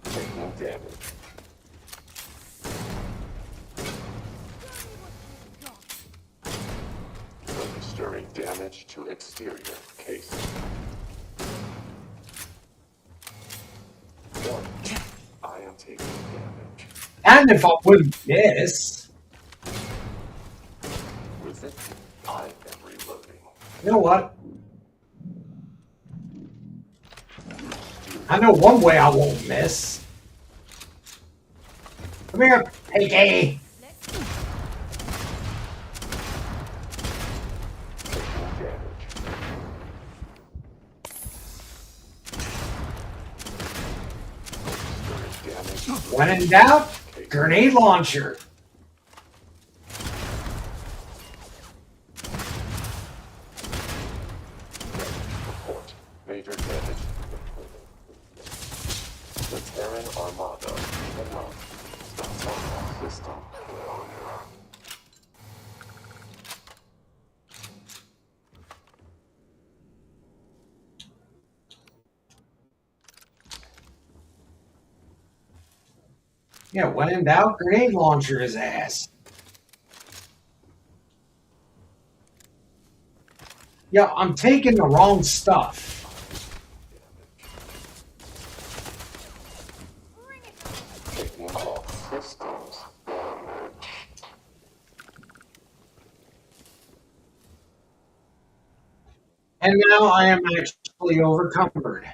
Taking damage. Registering damage to exterior casing. 1. I am taking damage. And if I wouldn't miss... With it, I am reloading. You know what? I know one way I won't miss. Come here, Piggy. When in doubt, Grenade launcher. Report. Major damage. The Terran Armada cannot stop system. Yeah, when in doubt, grenade launcher his ass. Yeah, I'm taking the wrong stuff. Taking off systems damage. And now I am actually overcumbered.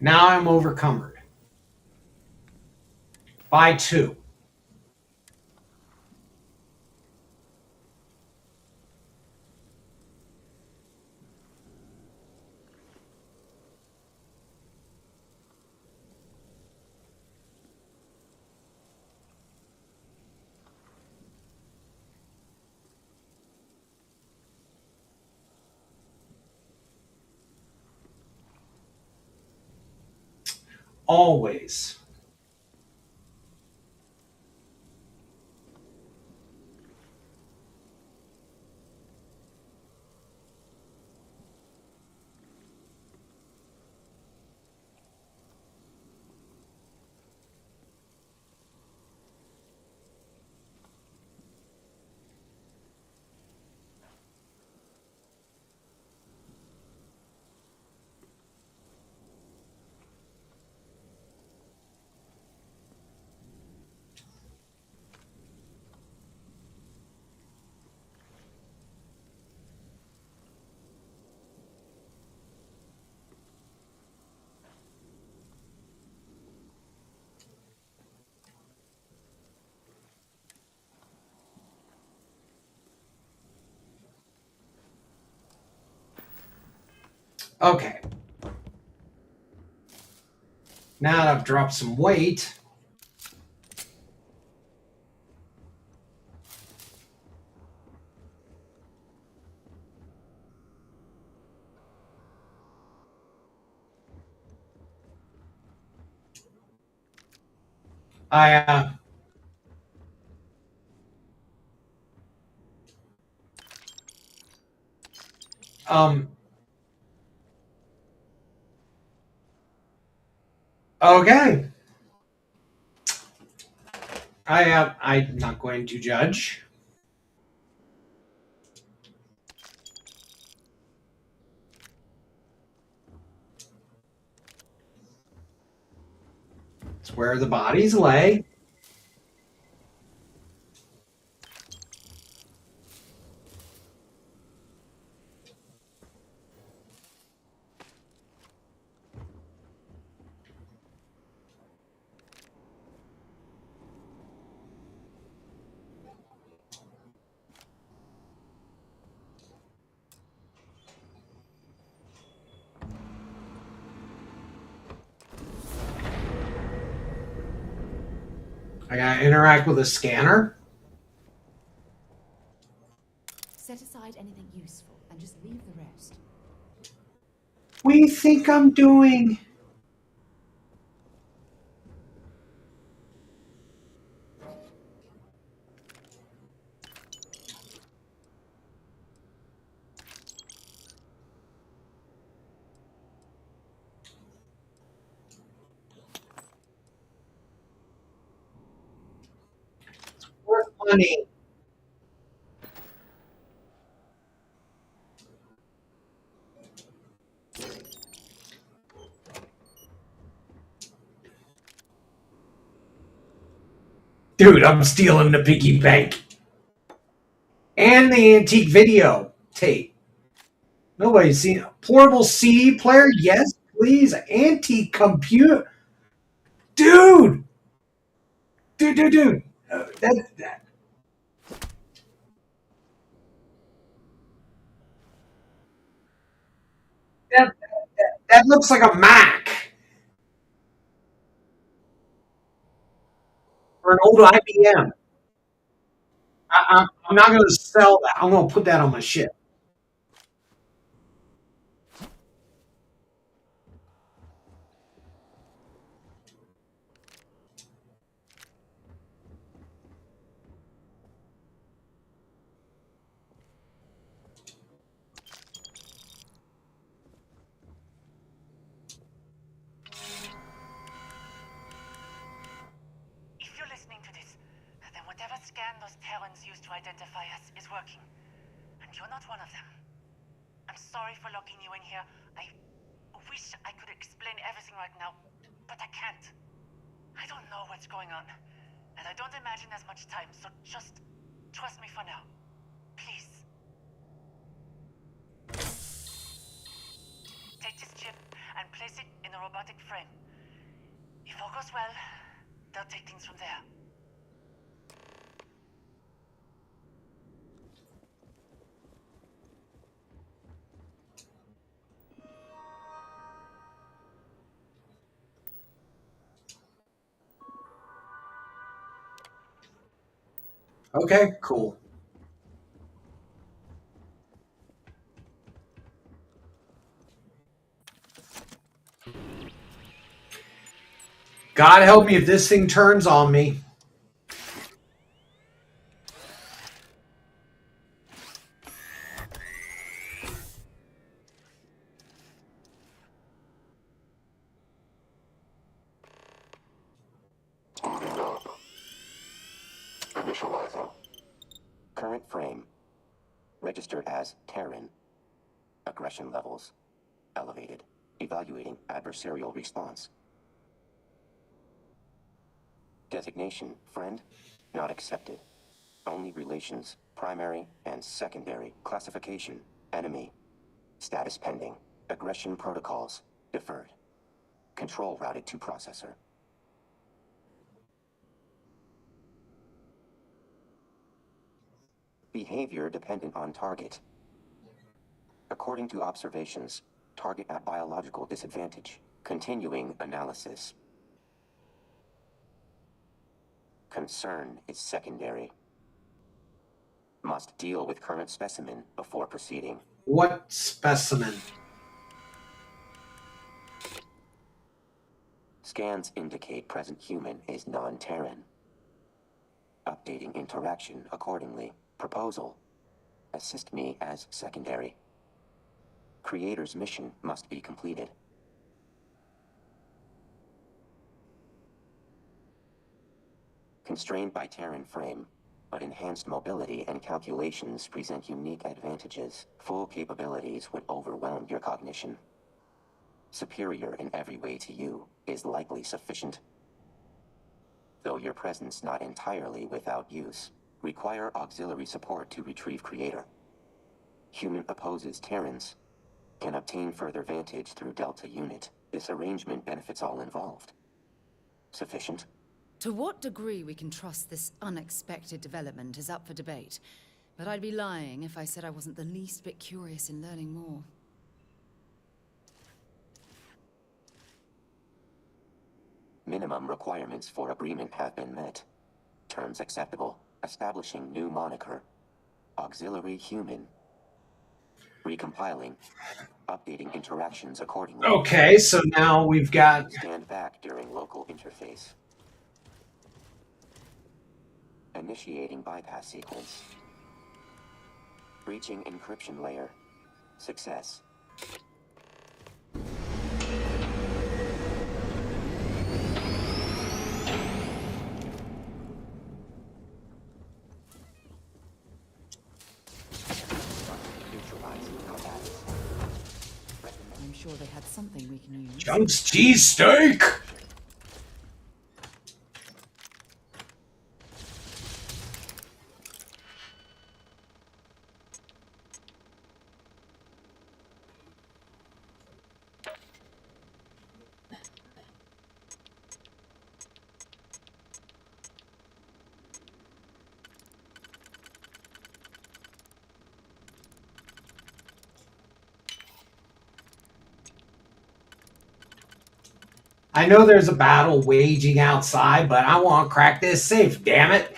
Now I'm overcumbered. By 2. Always. Okay. Now that I've dropped some weight. I okay. I'm not going to judge. It's where the bodies lay. I gotta interact with a scanner. Set aside anything useful and just leave the rest. What do you think I'm doing? Worth money. Dude, I'm stealing the piggy bank. And the antique video tape. Nobody's seen a portable CD player. Yes, please. Antique computer. Dude. Dude. That that, that looks like a Mac or an old IBM. I'm not going to sell that. I'm going to put that on my ship. If you're listening to this, then whatever scan those Terrans used to identify us is working. And you're not one of them. I'm sorry for locking you in here. I wish I could explain everything right now, but I can't. I don't know what's going on, and I don't imagine there's much time, so just trust me for now. Please. Take this chip and place it in a robotic frame. If all goes well, they'll take things from there. Okay, cool. God help me if this thing turns on me. Starting up. Initializing. Current frame. Registered as Terran. Aggression levels. Elevated. Evaluating adversarial response. Designation, friend, not accepted. Only relations, primary and secondary. Classification, enemy. Status pending. Aggression protocols, deferred. Control routed to processor. Behavior dependent on target. According to observations, target at biological disadvantage. Continuing analysis. Concern is secondary. Must deal with current specimen before proceeding. What specimen? Scans indicate present human is non-Terran. Updating interaction accordingly. Proposal. Assist me as secondary. Creator's mission must be completed. Constrained by Terran frame, but enhanced mobility and calculations present unique advantages. Full capabilities would overwhelm your cognition. Superior in every way to you is likely sufficient. Though your presence not entirely without use. Require auxiliary support to retrieve Creator. Human opposes Terrans. Can obtain further vantage through Delta Unit. This arrangement benefits all involved. Sufficient? To what degree we can trust this unexpected development is up for debate, but I'd be lying if I said I wasn't the least bit curious in learning more. Minimum requirements for agreement have been met. Terms acceptable. Establishing new moniker. Auxiliary human. Recompiling. Updating interactions accordingly. Okay, so now we've got... Stand back during local interface. Initiating bypass sequence. Breaching encryption layer. Success. I'm sure they had something we can use. Junk's cheesesteak! I know there's a battle waging outside, but I want to crack this safe, damn it.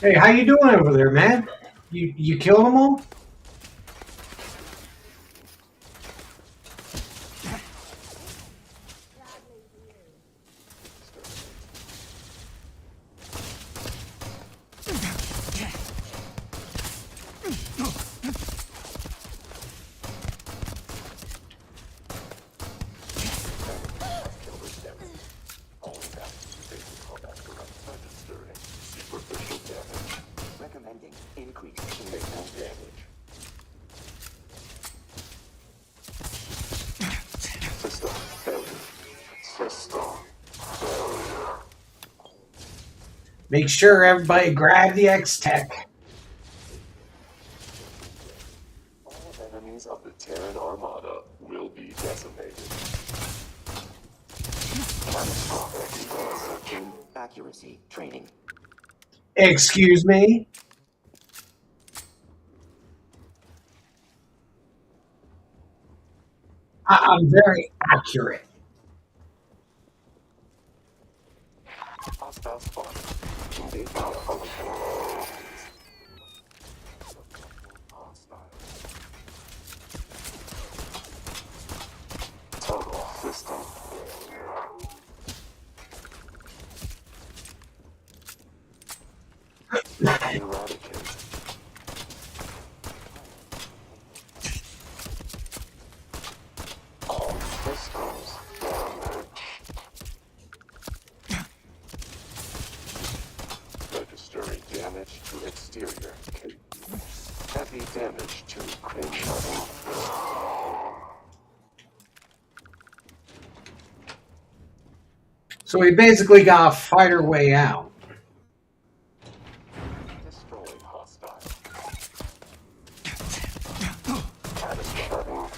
Hey, how you doing over there, man? You killed them all? Recommending increase in signal damage. System failure. System failure. Make sure everybody grab the X-Tech. All enemies of the Terran Armada will be decimated. Searching accuracy training. Excuse me? I'm very accurate. Hostile spotted. Invade malfunction. Hostile. Total system failure. Eradicate. All systems damaged. Registering damage to exterior. Heavy damage to cranial. So we basically got to fight our way out. Destroying hostile. Catastrophic.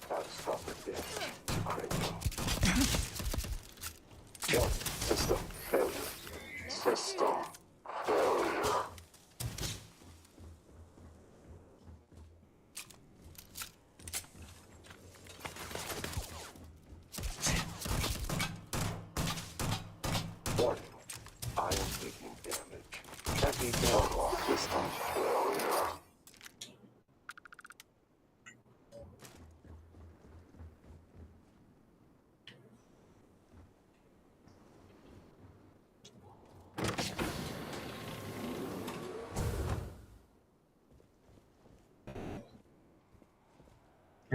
Catastrophic damage to cranial. One. System failure. System failure. Warning. I am taking damage. Heavy damage. System failure.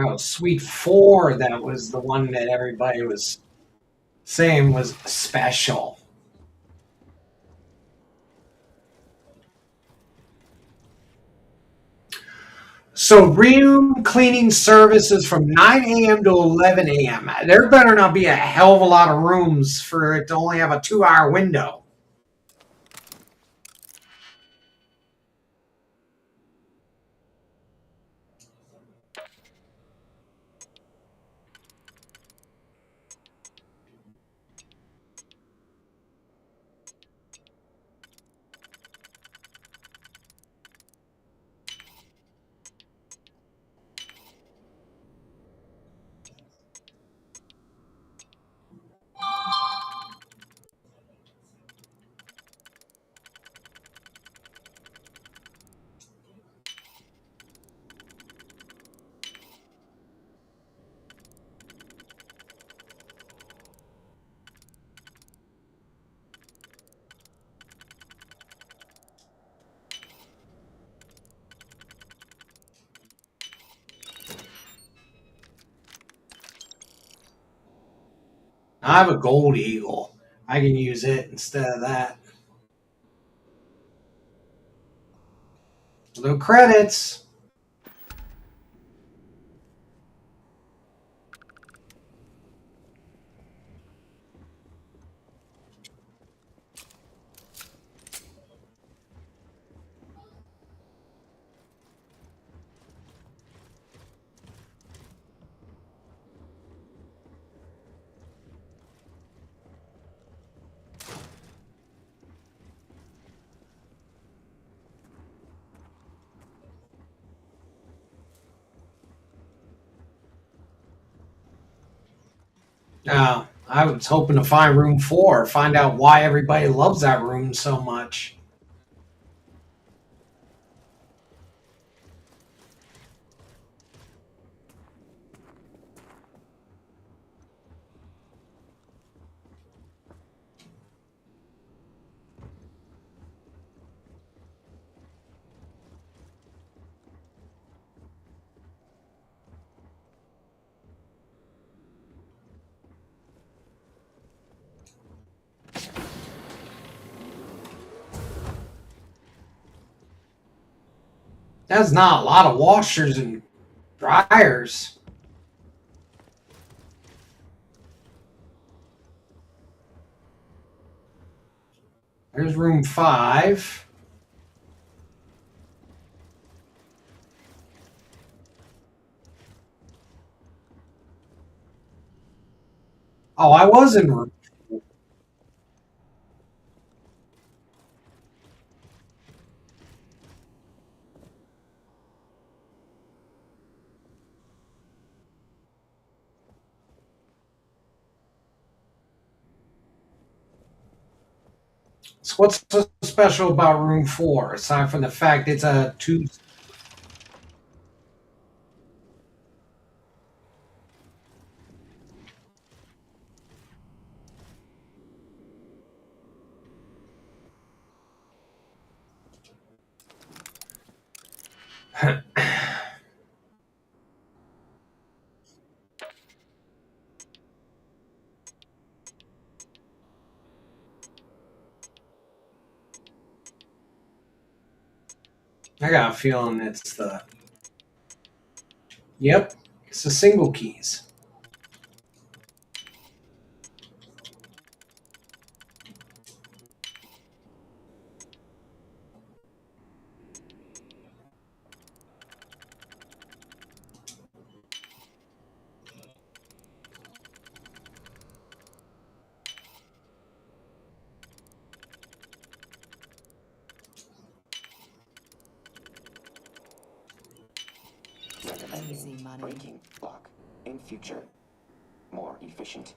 Oh, Suite 4, that was the one that everybody was saying was special. So room cleaning services from 9 a.m. to 11 a.m. There better not be a hell of a lot of rooms for it to only have a 2-hour window. I have a gold eagle. I can use it instead of that. No credits. I was hoping to find room 4, find out why everybody loves that room so much. That's not a lot of washers and dryers. There's room 5. Oh, I was in room. So what's so special about room 4 aside from the fact it's a 2? I got a feeling it's the. Yep, it's the single keys. Recommending breaking lock in future. More efficient.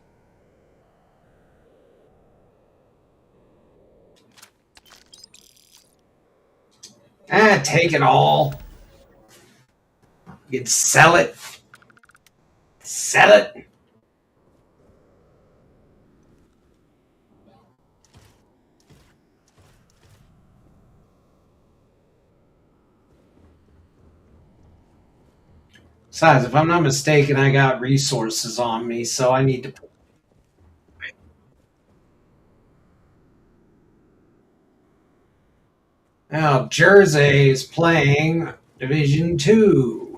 Take it all. You can sell it. Sell it. Besides, if I'm not mistaken, I got resources on me, so I need to. Now, Jersey is playing Division 2.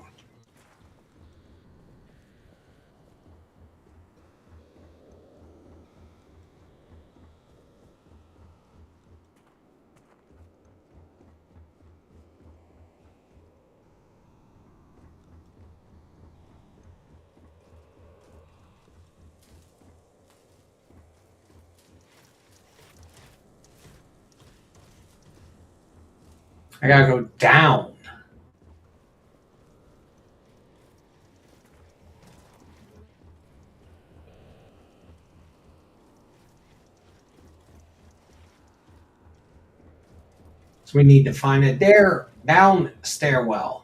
I gotta go down. So we need to find a down stairwell.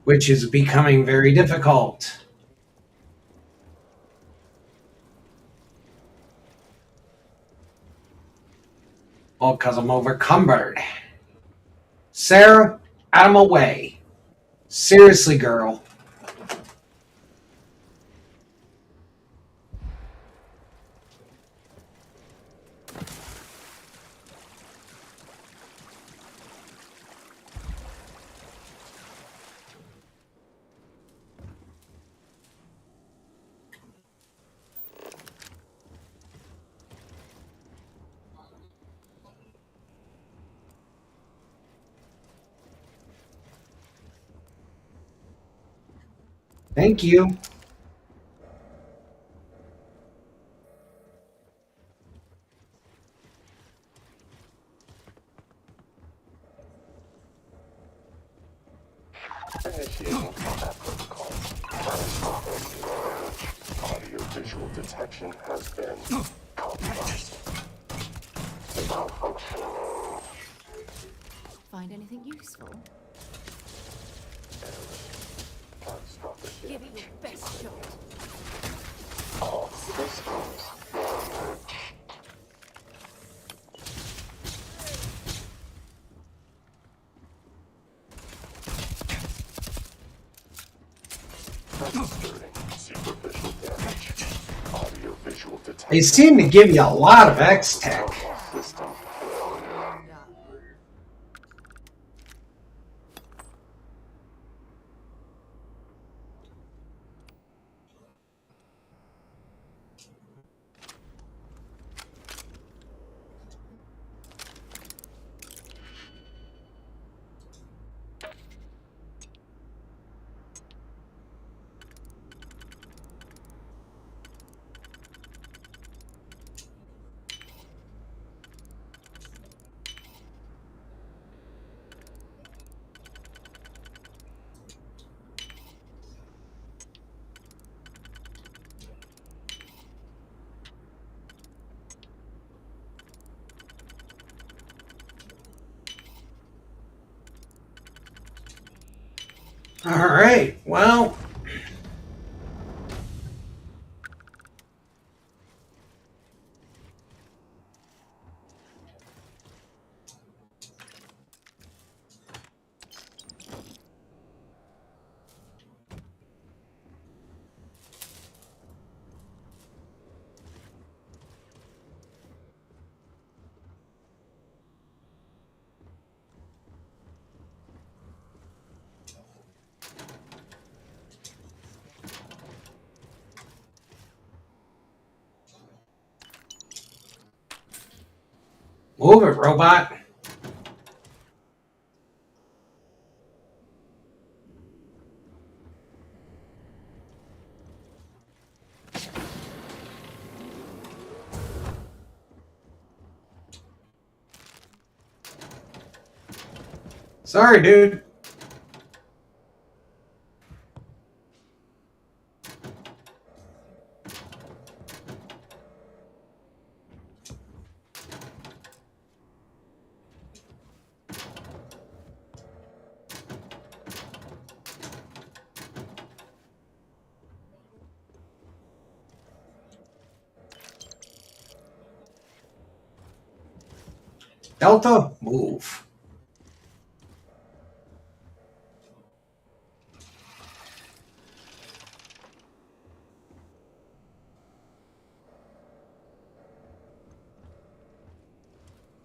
Which is becoming very difficult. All because I'm overcumbered. Sarah, out of my way. Seriously, girl. Thank you. Initiating combat protocol. Audio-visual detection has been compromised. Malfunction. Find anything useful? Catastrophic Give it your best shot. all systems. Registering superficial damage. Audio-visual detection. They seem to give you a lot of X-Tech. System failure. All right. Well. Move it, robot. Sorry, dude. Delta, move.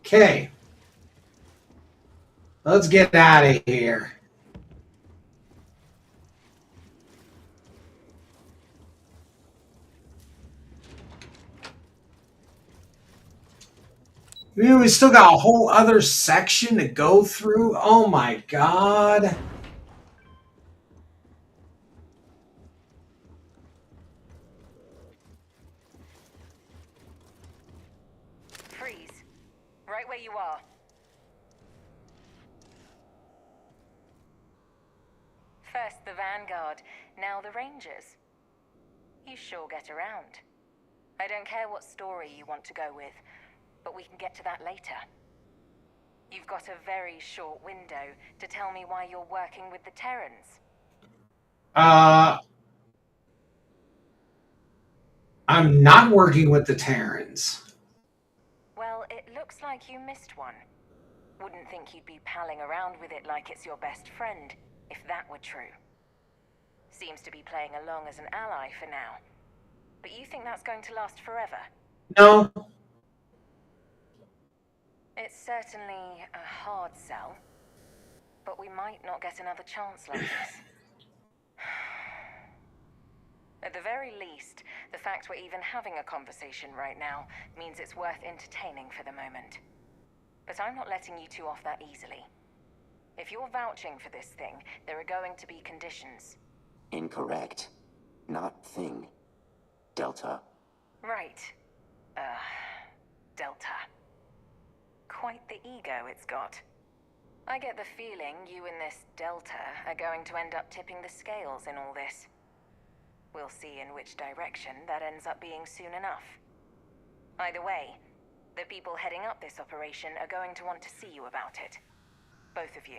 Okay. Let's get out of here. I mean, we still got a whole other section to go through. Oh my god. Freeze. Right where you are. First the Vanguard, now the Rangers. You sure get around. I don't care what story you want to go with, but we can get to that later. You've got a very short window to tell me why you're working with the Terrans. I'm not working with the Terrans. Well, it looks like you missed one. Wouldn't think you'd be palling around with it like it's your best friend, if that were true. Seems to be playing along as an ally for now. But you think that's going to last forever? No. It's certainly a hard sell. But we might not get another chance like this. At the very least, the fact we're even having a conversation right now means it's worth entertaining for the moment. But I'm not letting you two off that easily. If you're vouching for this thing, there are going to be conditions. Incorrect. Not thing. Delta. Right. Delta. Quite the ego it's got. I get the feeling you and this Delta are going to end up tipping the scales in all this. We'll see in which direction that ends up being soon enough. Either way, the people heading up this operation are going to want to see you about it. Both of you.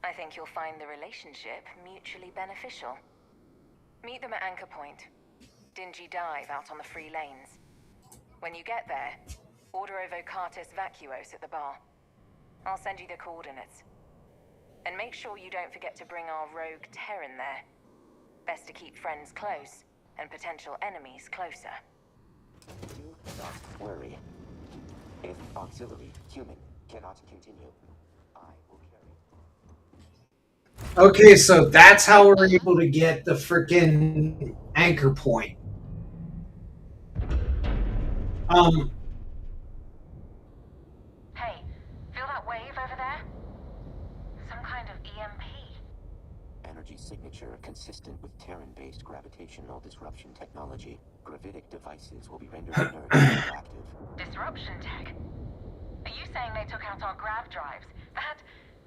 I think you'll find the relationship mutually beneficial. Meet them at Anchor Point. Dingy dive out on the free lanes. When you get there, order a Vocatis Vacuos at the bar. I'll send you the coordinates. And make sure you don't forget to bring our rogue Terran there. Best to keep friends close, and potential enemies closer. Do not worry. If auxiliary human cannot continue, I will carry. Okay, so that's how we're able to get the frickin' Anchor Point. Hey, feel that wave over there? Some kind of EMP. Energy signature consistent with Terran-based gravitational disruption technology. Gravitic devices will be rendered inert and active. Disruption tech? Are you saying they took out our grav drives? That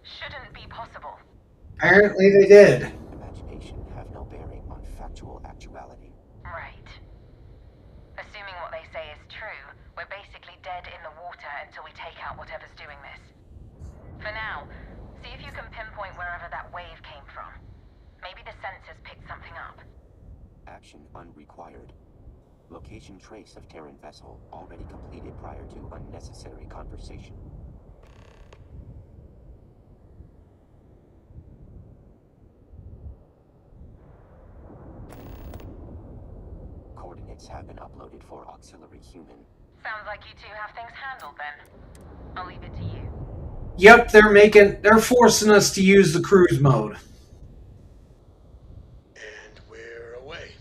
shouldn't be possible. Apparently they did. Imagination have no bearing on factual actuality. Right. Assuming what they say is true, we're basically dead in the water until we take out whatever's doing this. For now, see if you can pinpoint wherever that wave came from. Maybe the sensors picked something up. Action unrequired. Location trace of Terran vessel already completed prior to unnecessary conversation. Coordinates have been uploaded for auxiliary human. Sounds like you two have things handled then. I'll leave it to you. Yep, they're forcing us to use the cruise mode. And we're away.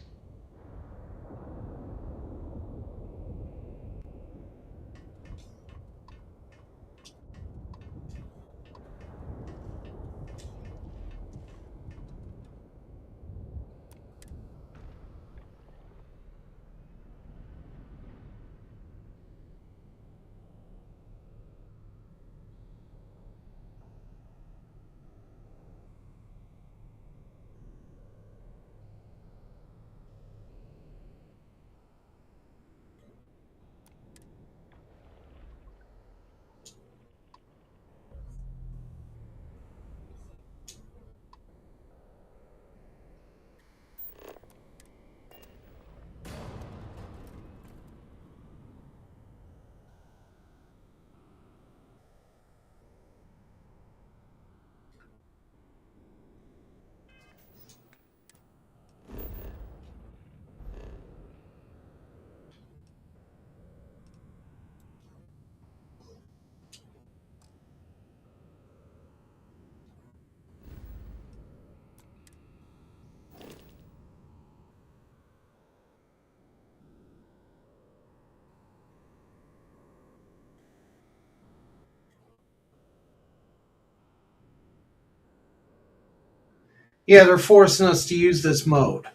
Yeah, they're forcing us to use this mode.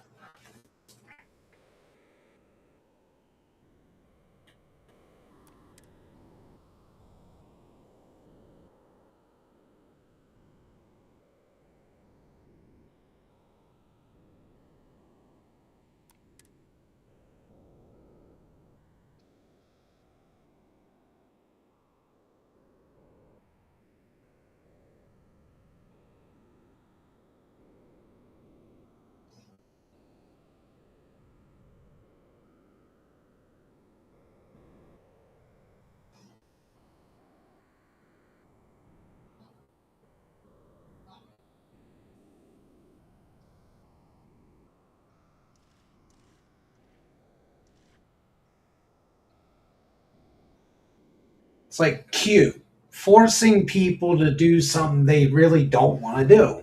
It's like cute, forcing people to do something they really don't want to do.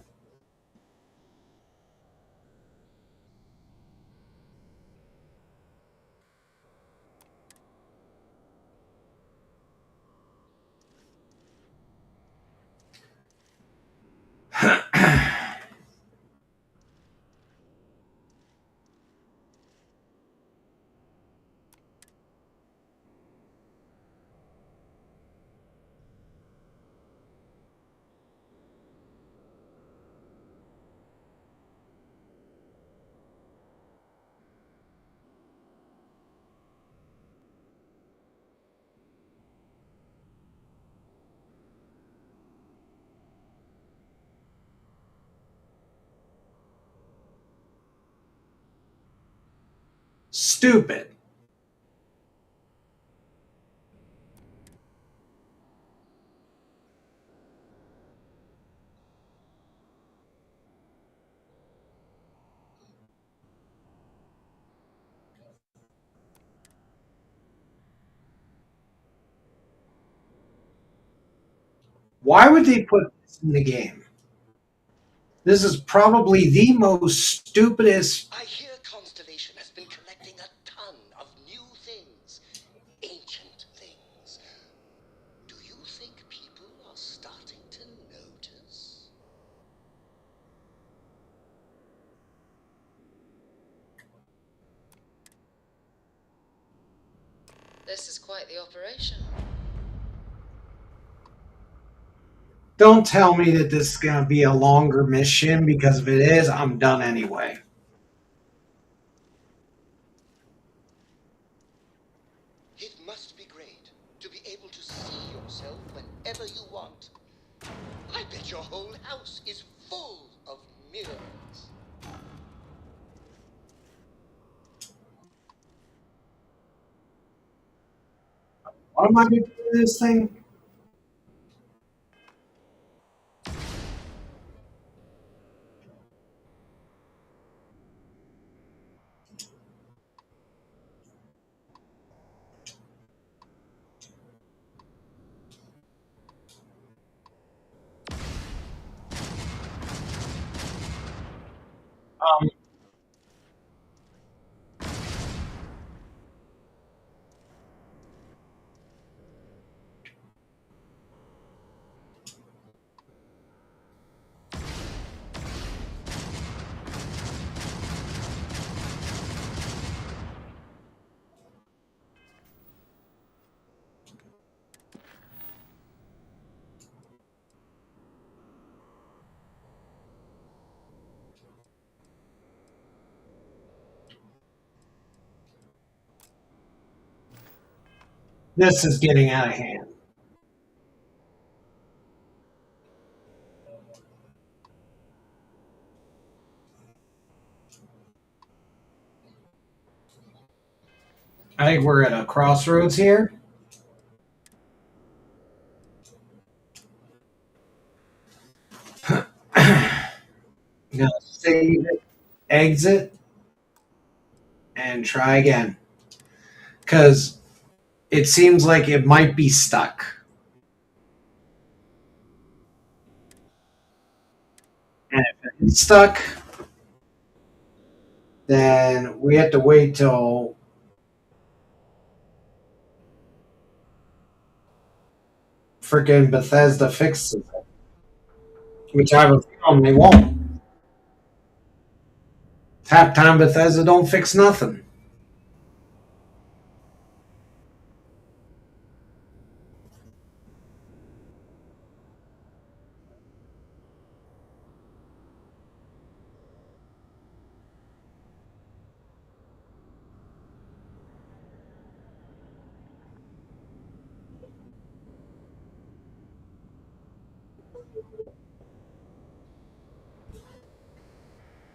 Stupid. Why would they put this in the game? This is probably the most stupidest. I hear Constellation has been collecting a ton of new things. Ancient things. Do you think people are starting to notice? This is quite the operation. Don't tell me that this is going to be a longer mission, because if it is, I'm done anyway. It must be great to be able to see yourself whenever you want. I bet your whole house is full of mirrors. What am I going to do with this thing? Um, this is getting out of hand. I think we're at a crossroads here. I'm going to save it, exit, and try again. Because it seems like it might be stuck. And if it's stuck, then we have to wait till freaking Bethesda fixes it. Which I have a feeling they won't. Half time Bethesda don't fix nothing.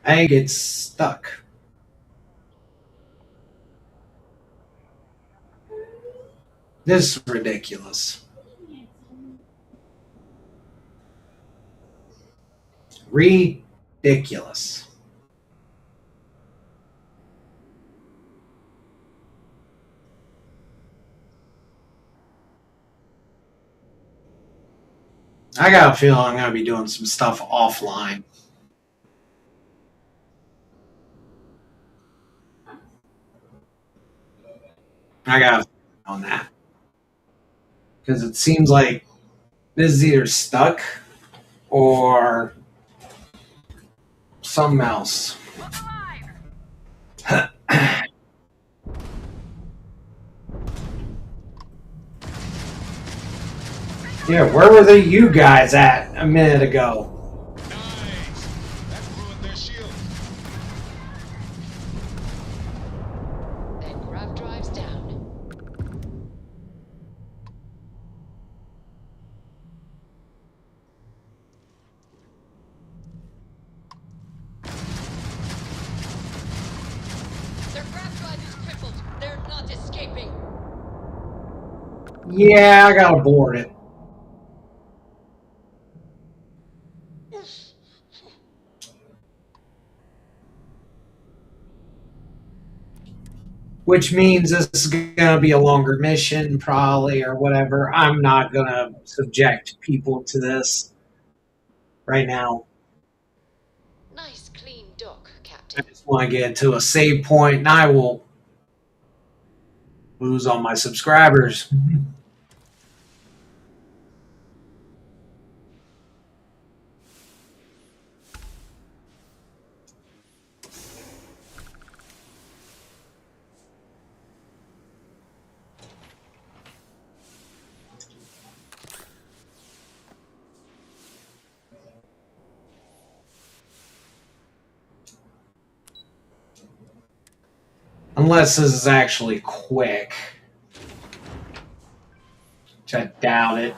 I think it's stuck. This is ridiculous. Ridiculous. I got a feeling I'm going to be doing some stuff offline. I got a feeling on that. Because it seems like this is either stuck or something else. Yeah, where were you guys at a minute ago? Then grav drives down. Their grav drive is crippled. They're not escaping. Yeah, I got to board it. Which means this is going to be a longer mission, probably, or whatever. I'm not going to subject people to this right now. Nice clean dock, I Captain. just want to get to a save point, and I will lose all my subscribers. Unless this is actually quick. Which I doubt it.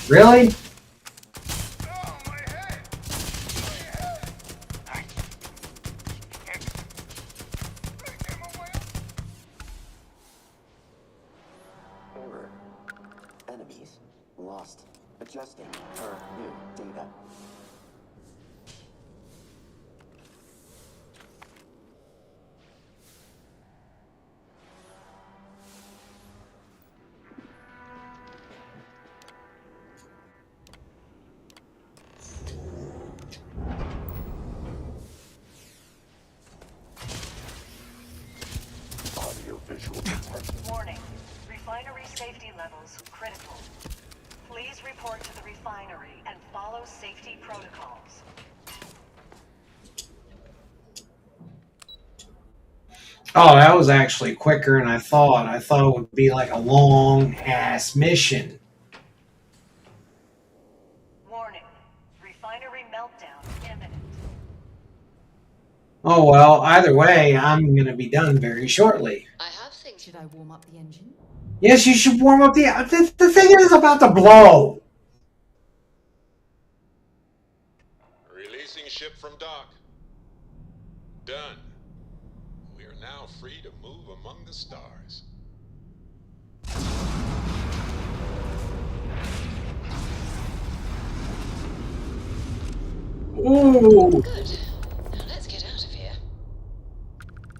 Really? Error. Enemies lost. Adjusting for new data. Audio-visual detection. Warning. Refinery safety levels critical. Please report to the refinery and follow safety protocols. Oh, that was actually quicker than I thought. I thought it would be like a long ass mission. Warning. Refinery meltdown imminent. Oh well, either way, I'm going to be done very shortly. I have things. Should I warm up the engine? Yes, you should warm up the thing is about to blow. Releasing ship from dock. Done. We are now free to move among the stars. Ooh. Good. Now let's get out of here.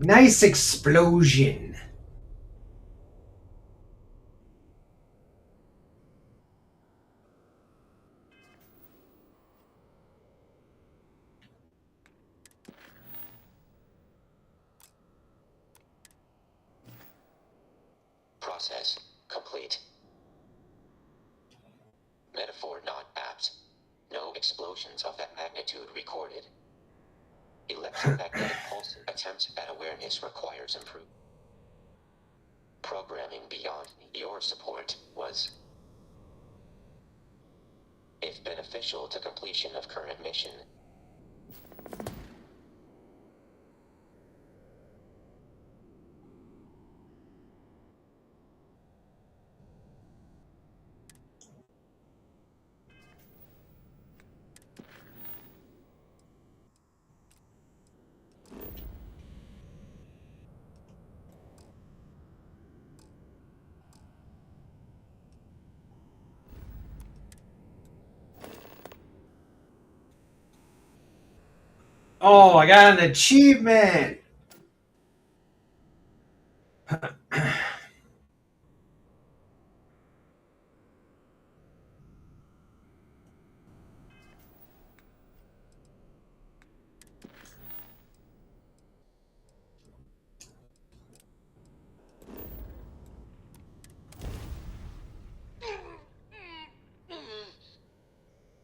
Nice explosion. Process complete. Altitude recorded. Electromagnetic pulse attempt at awareness requires improvement. Programming beyond your support was, if beneficial to completion of current mission. Oh, I got an achievement.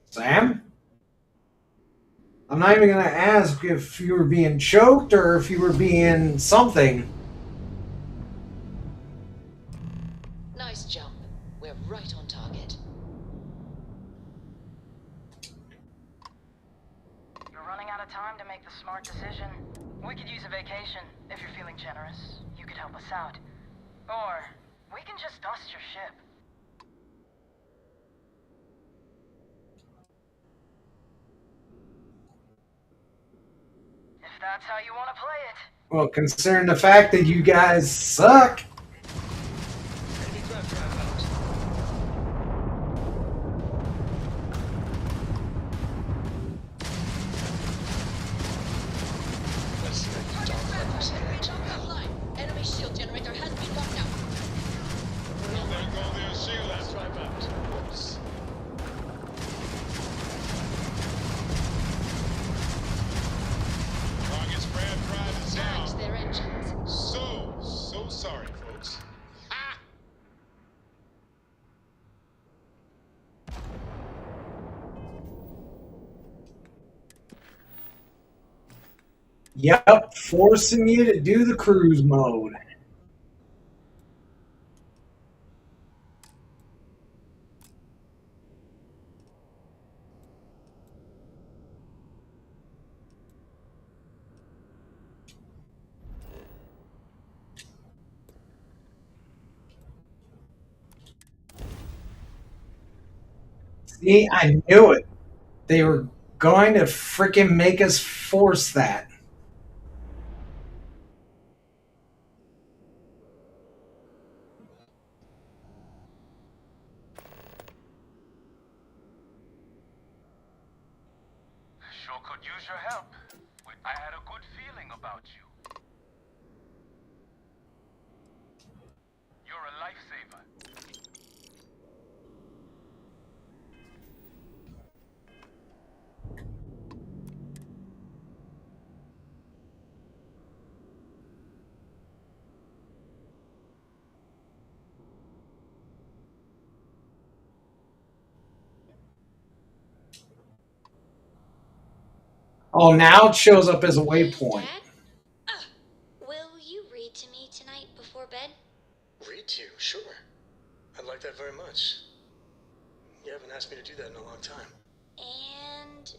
Sam? I'm not even going to ask if you were being choked or if you were being something. Nice jump. We're right on target. You're running out of time to make the smart decision. We could use a vacation, if you're feeling generous. You could help us out. Or, we can just dust your ship. If that's how you want to play it. Well, considering the fact that you guys suck. Enemy shield generator has been locked out. Well, then go there, shield. That's right out. Whoops. Target spread drive is down. Their engines. So sorry, folks. Yep, forcing you to do the cruise mode. See, I knew it. They were going to freaking make us force that. Sure could use your help. I had a good feeling about you. You're a lifesaver. Oh, now it shows up as a waypoint. Will you read to me tonight before bed? Read to you? Sure. I'd like that very much. You haven't asked me to do that in a long time. And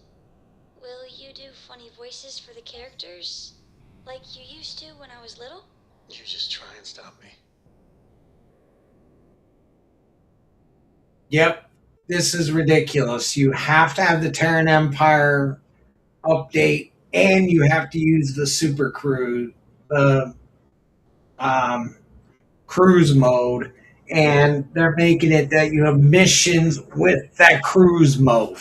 will you do funny voices for the characters? Like you used to when I was little? You just try and stop me. Yep, this is ridiculous. You have to have the Terran Empire update, and you have to use the Super Cruise, the cruise mode, and they're making it that you have missions with that cruise mode.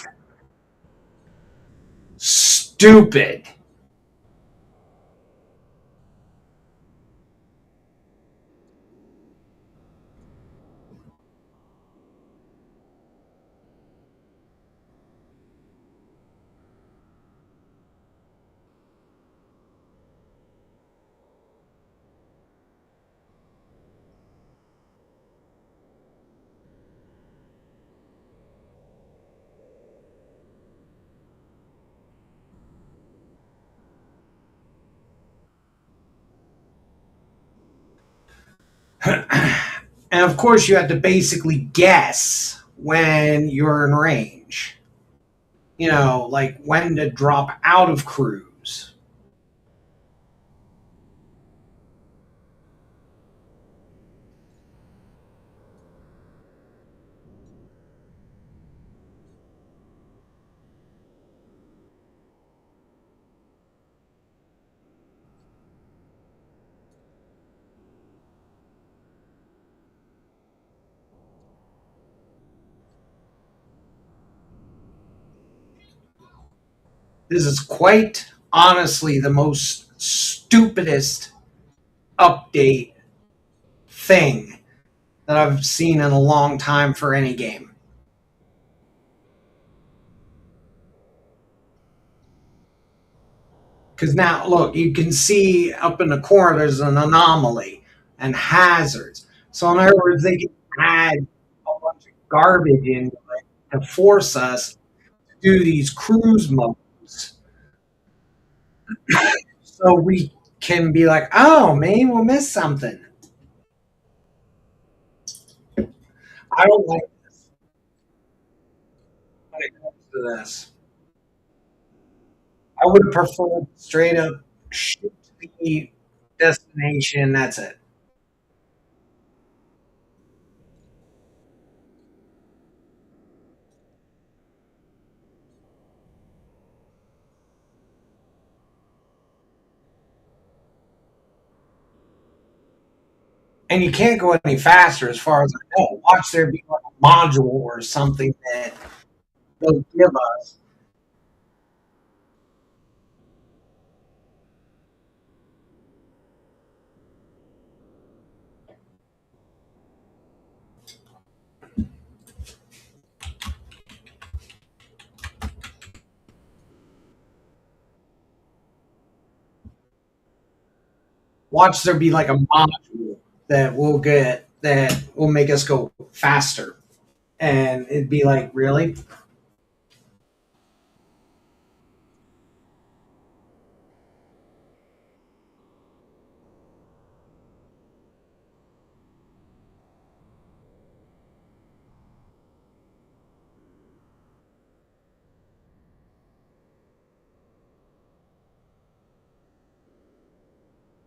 Stupid. And of course, you have to basically guess when you're in range. You know, like when to drop out of cruise. This is quite honestly the most stupidest update thing that I've seen in a long time for any game. Because now, look, you can see up in the corner there's an anomaly and hazards. So, in other words, they can add a bunch of garbage into it to force us to do these cruise modes. So we can be like, oh, maybe we'll miss something. I don't like this when it comes to this. I would have preferred straight up shoot the destination. That's it. And you can't go any faster, as far as I know. Watch there be like a module or something that they'll give us. Watch there be like a module that we'll get that will make us go faster. And it'd be like, really?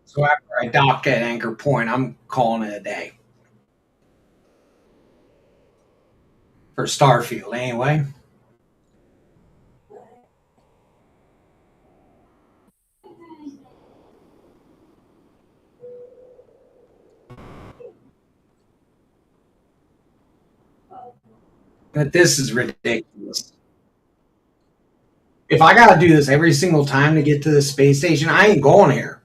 So after I dock at Anchor Point, I'm calling it a day for Starfield anyway. But this is ridiculous. If I got to do this every single time to get to the space station, I ain't going here.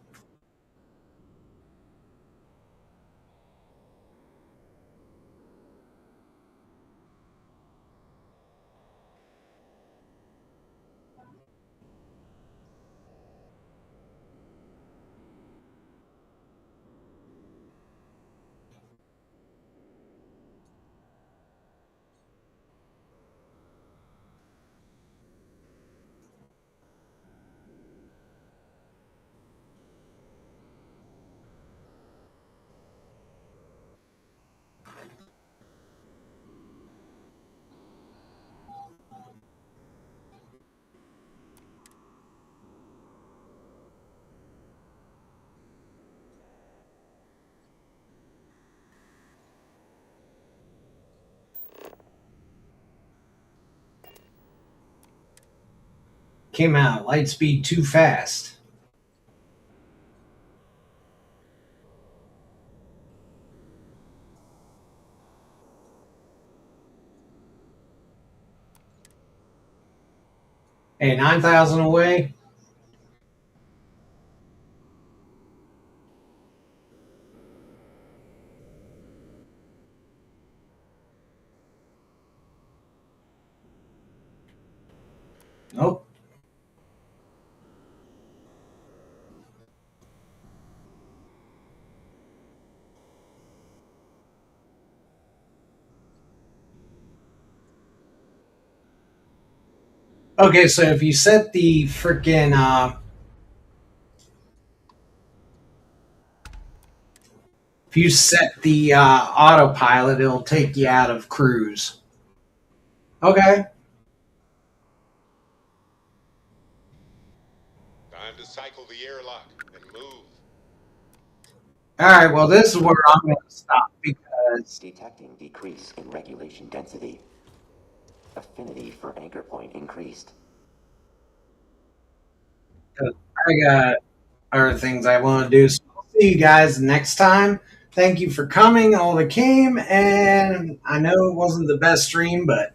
Came out light speed too fast. Hey, 9,000 away. Nope. Okay, so if you set the freaking If you set the autopilot, it'll take you out of cruise. Okay. Time to cycle the airlock and move. All right. Well, this is where I'm going to stop because Detecting decrease in regulation density. Affinity for anchor point increased. I got other things I want to do. So I'll see you guys next time. Thank you for coming, all that came, and I know it wasn't the best stream, but